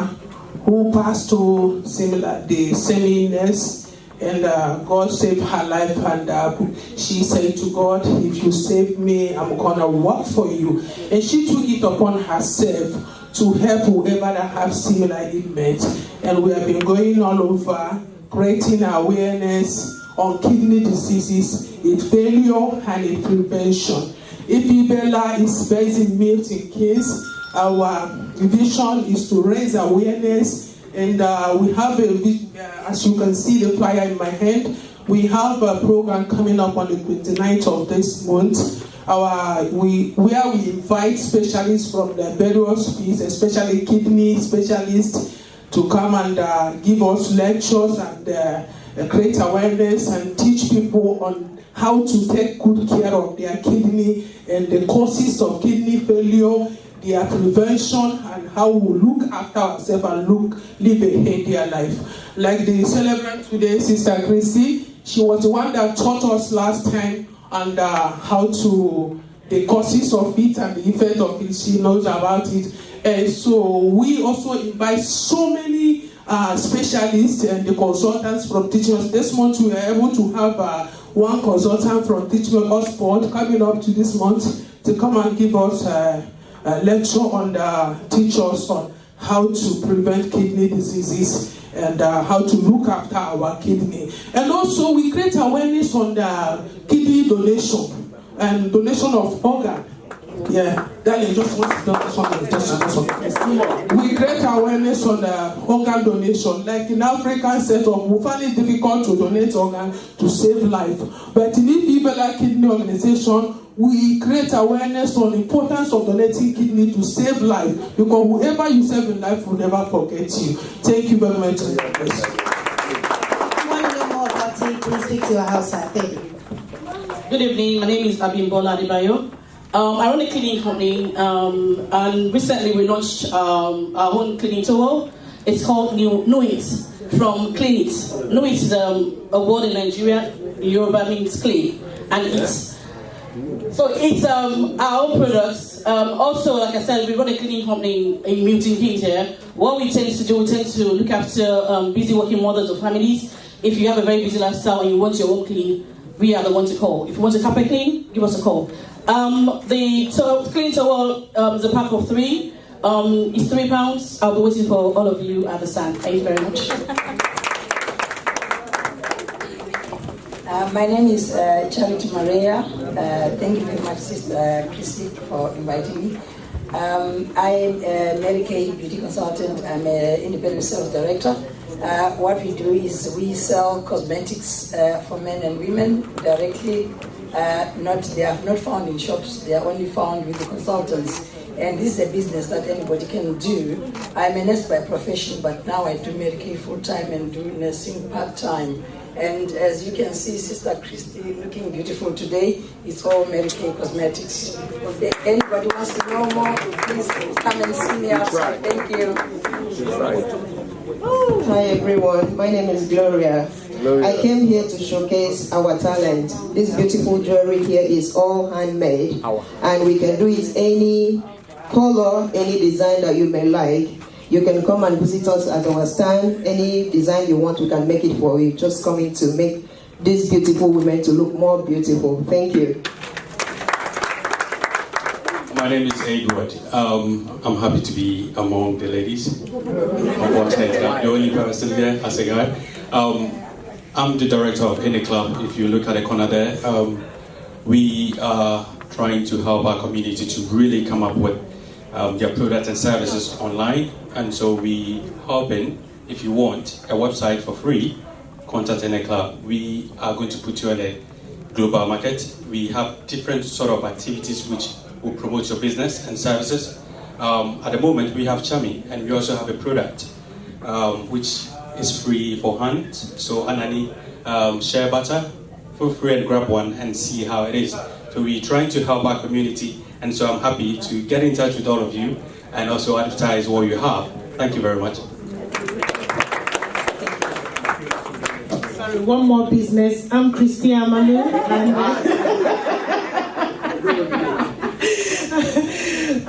who passed through the same illness, and God saved her life, and she said to God, if you save me, I'm gonna work for you. And she took it upon herself to help whoever that have similar ailments. And we have been going all over, creating awareness on kidney diseases, its failure and its prevention. Ibibela is based in Milton Keynes. Our vision is to raise awareness, and we have as you can see the flyer in my hand, we have a program coming up on the 29th of this month. Where we invite specialists from the various fields, especially kidney specialists, to come and give us lectures and create awareness and teach people on how to take good care of their kidney and the causes of kidney failure, their prevention, and how we look after ourselves and live a healthier life. Like the celebrant today, Sister Christy, she was the one that taught us last time and how to, the causes of it and the effect of it, she knows about it. And so we also invite so many specialists and the consultants from teaching us. This month we are able to have one consultant from Teaching Hotspot coming up to this month to come and give us a lecture on teach us on how to prevent kidney diseases and how to look after our kidney. And also we create awareness on the kidney donation and donation of organ. Yeah, darling, just want to tell something. We create awareness on the organ donation. Like in African setup, we find it difficult to donate organ to save life. But in the Ibibela Kidney Organization, we create awareness on the importance of donating kidney to save life. Because whoever you save in life will never forget you. Thank you very much. If you want to know more about it, please speak to your house. Thank you. Good evening. My name is Abimbola Adebayo. I run a cleaning company, and recently we launched our own cleaning tool. It's called Nuit from Clean It. Nuit is a word in Nigeria. In Yoruba means clean, and it's our own products. Also, like I said, we run a cleaning company in Milton Keynes here. What we tend to do, we tend to look after busy working mothers or families. If you have a very busy lifestyle and you want your home clean, we are the one to call. If you want a carpet clean, give us a call. The cleaning towel is a pack of 3. It's £3. I'll be waiting for all of you at the stand. Thank you very much. My name is Charity Maria. Thank you very much, Sister Christy, for inviting me. I'm a Mary Kay beauty consultant. I'm an independent sales director. What we do is we sell cosmetics for men and women directly. They are not found in shops. They are only found with the consultants. And this is a business that anybody can do. I'm a nurse by profession, but now I do Mary Kay full-time and do nursing part-time. And as you can see, Sister Christy looking beautiful today. It's all Mary Kay cosmetics. If anybody wants to know more, please come and see me outside. Thank you. Hi everyone, my name is Gloria. I came here to showcase our talent. This beautiful jewelry here is all handmade, and we can do it any color, any design that you may like. You can come and visit us at our stand. Any design you want, we can make it for you. Just coming to make these beautiful women to look more beautiful. Thank you. My name is Edward. I'm happy to be among the ladies. Unfortunately, I'm the only person here as a guy. I'm the director of Any Club. If you look at the corner there, we are trying to help our community to really come up with their products and services online. And so we hoping, if you want a website for free, contact Any Club. We are going to put you on a global market. We have different sort of activities which will promote your business and services. At the moment, we have Chami, and we also have a product which is free for hand. So Anani, share butter, feel free and grab one and see how it is. So we're trying to help our community And so I'm happy to get in touch with all of you and also advertise what you have. Thank you very much. Sorry, one more business. I'm Christy Amalu.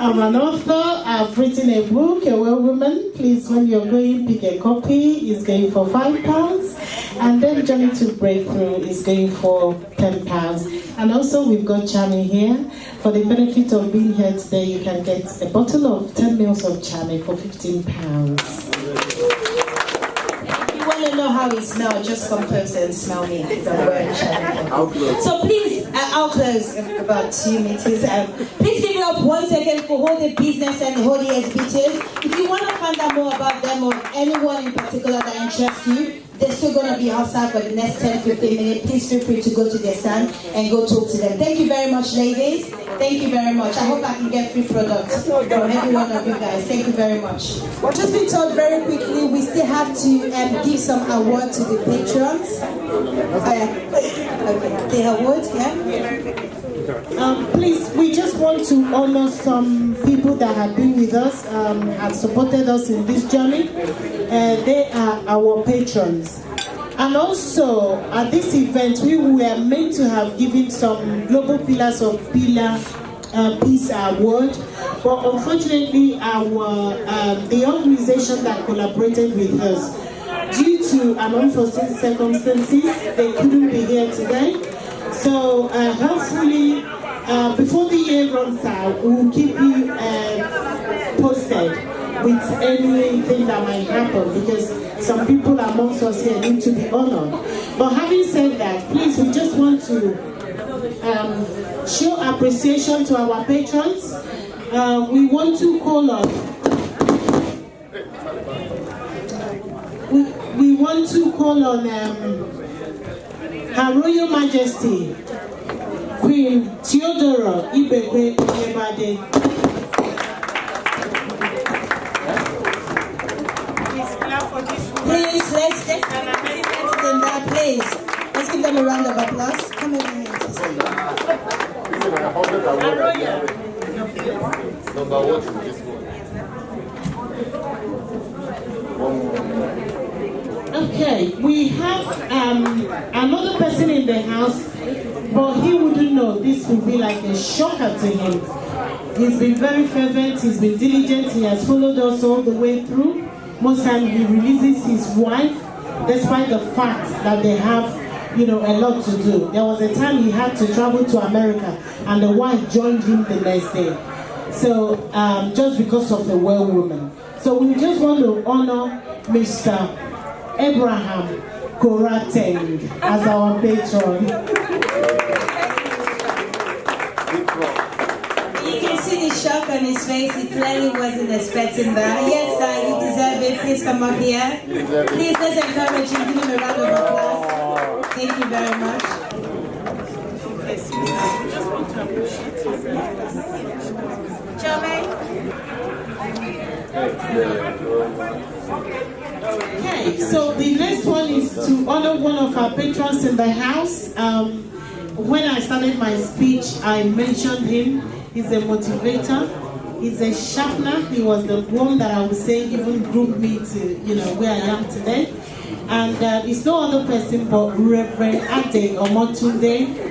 I'm an author. I've written a book, A Well Woman. Please, when you're going, pick a copy. It's going for £5. And then Journey to Breakthrough is going for £10. And also, we've got Chami here. For the benefit of being here today, you can get a bottle of 10 mils of Chami for £15. You want to know how it smells? Just come closer and smell me. Because I'm wearing Chami. So please, I'll close in about 2 minutes. Please give it up once again for all the business and all the exhibitors. If you want to find out more about them or anyone in particular that interests you, they're still going to be outside for the next 10-15 minutes. Please feel free to go to their stand and go talk to them. Thank you very much, ladies. Thank you very much. I hope I can get free products from every one of you guys. Thank you very much. Just be told very quickly, we still have to give some award to the patrons. Okay, the award, yeah? Please, we just want to honor some people that have been with us, have supported us in this journey. They are our patrons. And also, at this event, we were meant to have given some Global Pillars of Peace Award, but unfortunately, the organization that collaborated with us, due to an unforeseen circumstances, they couldn't be here today. So hopefully, before the year runs out, we'll keep you posted with anything that might happen, because some people amongst us here need to be honored. But having said that, please, we just want to show appreciation to our patrons. We want to call on. We want to call on Her Royal Majesty Queen Theodora Ibekwe Oyebade. Please, let's get them there, please. Let's give them a round of applause. Come over here. Number one is this one. Okay, we have another person in the house, but he wouldn't know. This would be like a shocker to him. He's been very fervent, he's been diligent, he has followed us all the way through. Most times he releases his wife, despite the fact that they have, a lot to do. There was a time he had to travel to America, and the wife joined him the next day. So, just because of the well woman. So we just want to honor Mr. Abraham Korateng as our patron. You can see the shock on his face. He clearly wasn't expecting that. Yes, sir, you deserve it. Please come up here. Please, let's encourage him. Give him a round of applause. Thank you very much. Okay, so the next one is to honor one of our patrons in the house. When I started my speech, I mentioned him. He's a motivator. He's a sharpener. He was the one that I would say even groomed me to, where I am today. And it's no other person but Reverend Ade Omotunde.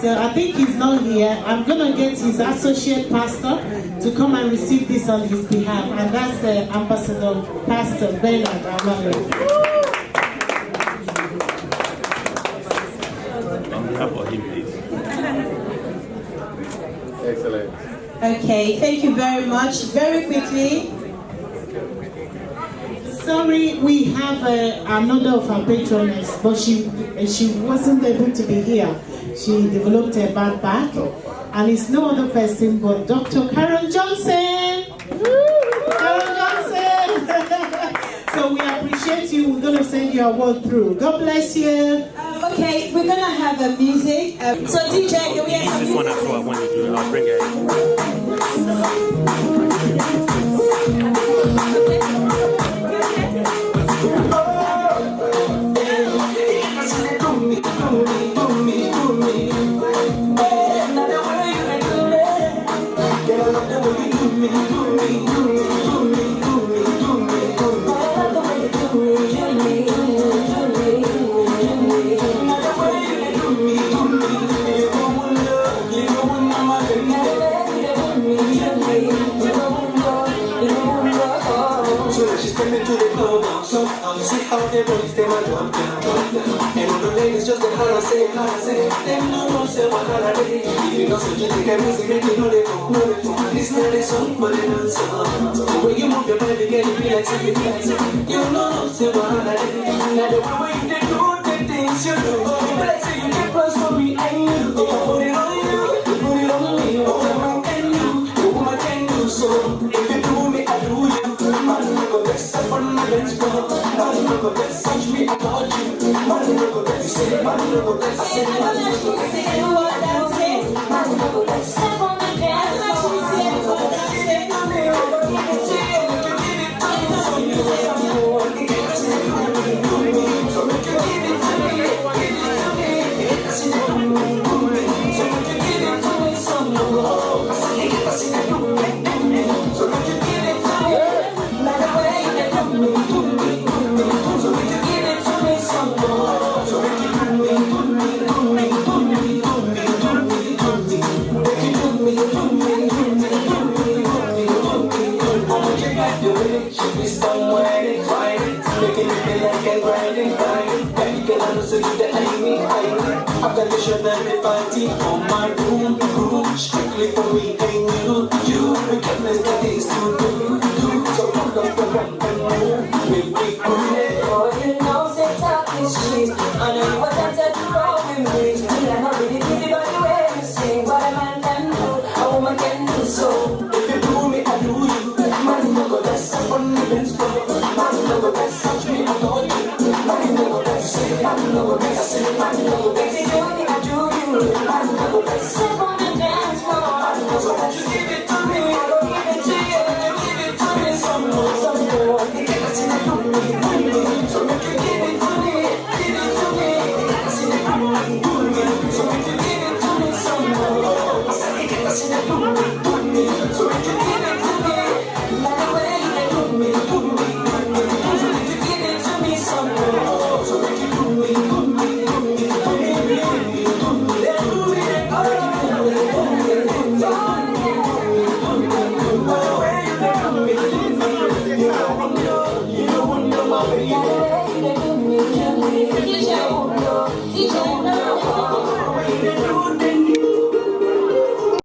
So I think he's not here. I'm going to get his associate pastor to come and receive this on his behalf. And that's the Ambassador Pastor Bernard Amale. On behalf of him, please. Excellent. Okay, thank you very much. Very quickly. Sorry, we have another of our patrons, but she wasn't able to be here. She developed a bad back, and it's no other person but Dr. Karen Johnson. Karen Johnson. So we appreciate you. We're going to send you a word through. God bless you. Okay, we're going to have a music. So DJ, can we have some music? This one as well, when you do it, I'll bring it. step into the club now. So see how the boys them a jump down. And all the ladies just they holla say, them no know say what I do. If you know say you think I'm easy, make you know they come, This not a song for the dancer. The way you move your body, get it be like something. You know say what I do. Now the way they do the things you do, you be like say you get close for me and you. Put it on you, put it on me. What a man can do, the woman can do so. If you do me, I do you. Man, no go best up on my dance floor. Man, no go best touch me, I touch you. Man, no go best say, man, no go best say, man, no go best say. Man, no go best step on my dance floor. Man, no go best say, man, no go best say. So make you give it to me, give it to me. So make you give it to me some more. So make you give it to me, like the way you do me. So make you give it to me some more. So make you do me. Should be somewhere they try it, making me feel like I'm grinding. Baby girl, I know so you that I need. I've got the shirt and the party on my room, strictly for me and you. We can make the things to do. So rock up the bump and move, make me cool. Oh, you know, say talk is cheap. I know you want that to roll with me. I'm not really busy by the way you sing. What a man can do, a woman can do so. If you do me, I do you. Man, no go best up on the dance floor. Man, no go best touch me, I told you. Man, no go best say, man, no go best say, man, no go best. If you do me, I do you. Man, no go best step on the dance floor. Man, no go best. You give it to me, I go give it to you. You give it to me some more, some more. You give it to me, so make you give it to me, give it to me. So make you give it to me some more. I said, you give it to me, so make you give it to me. Like the way you do me.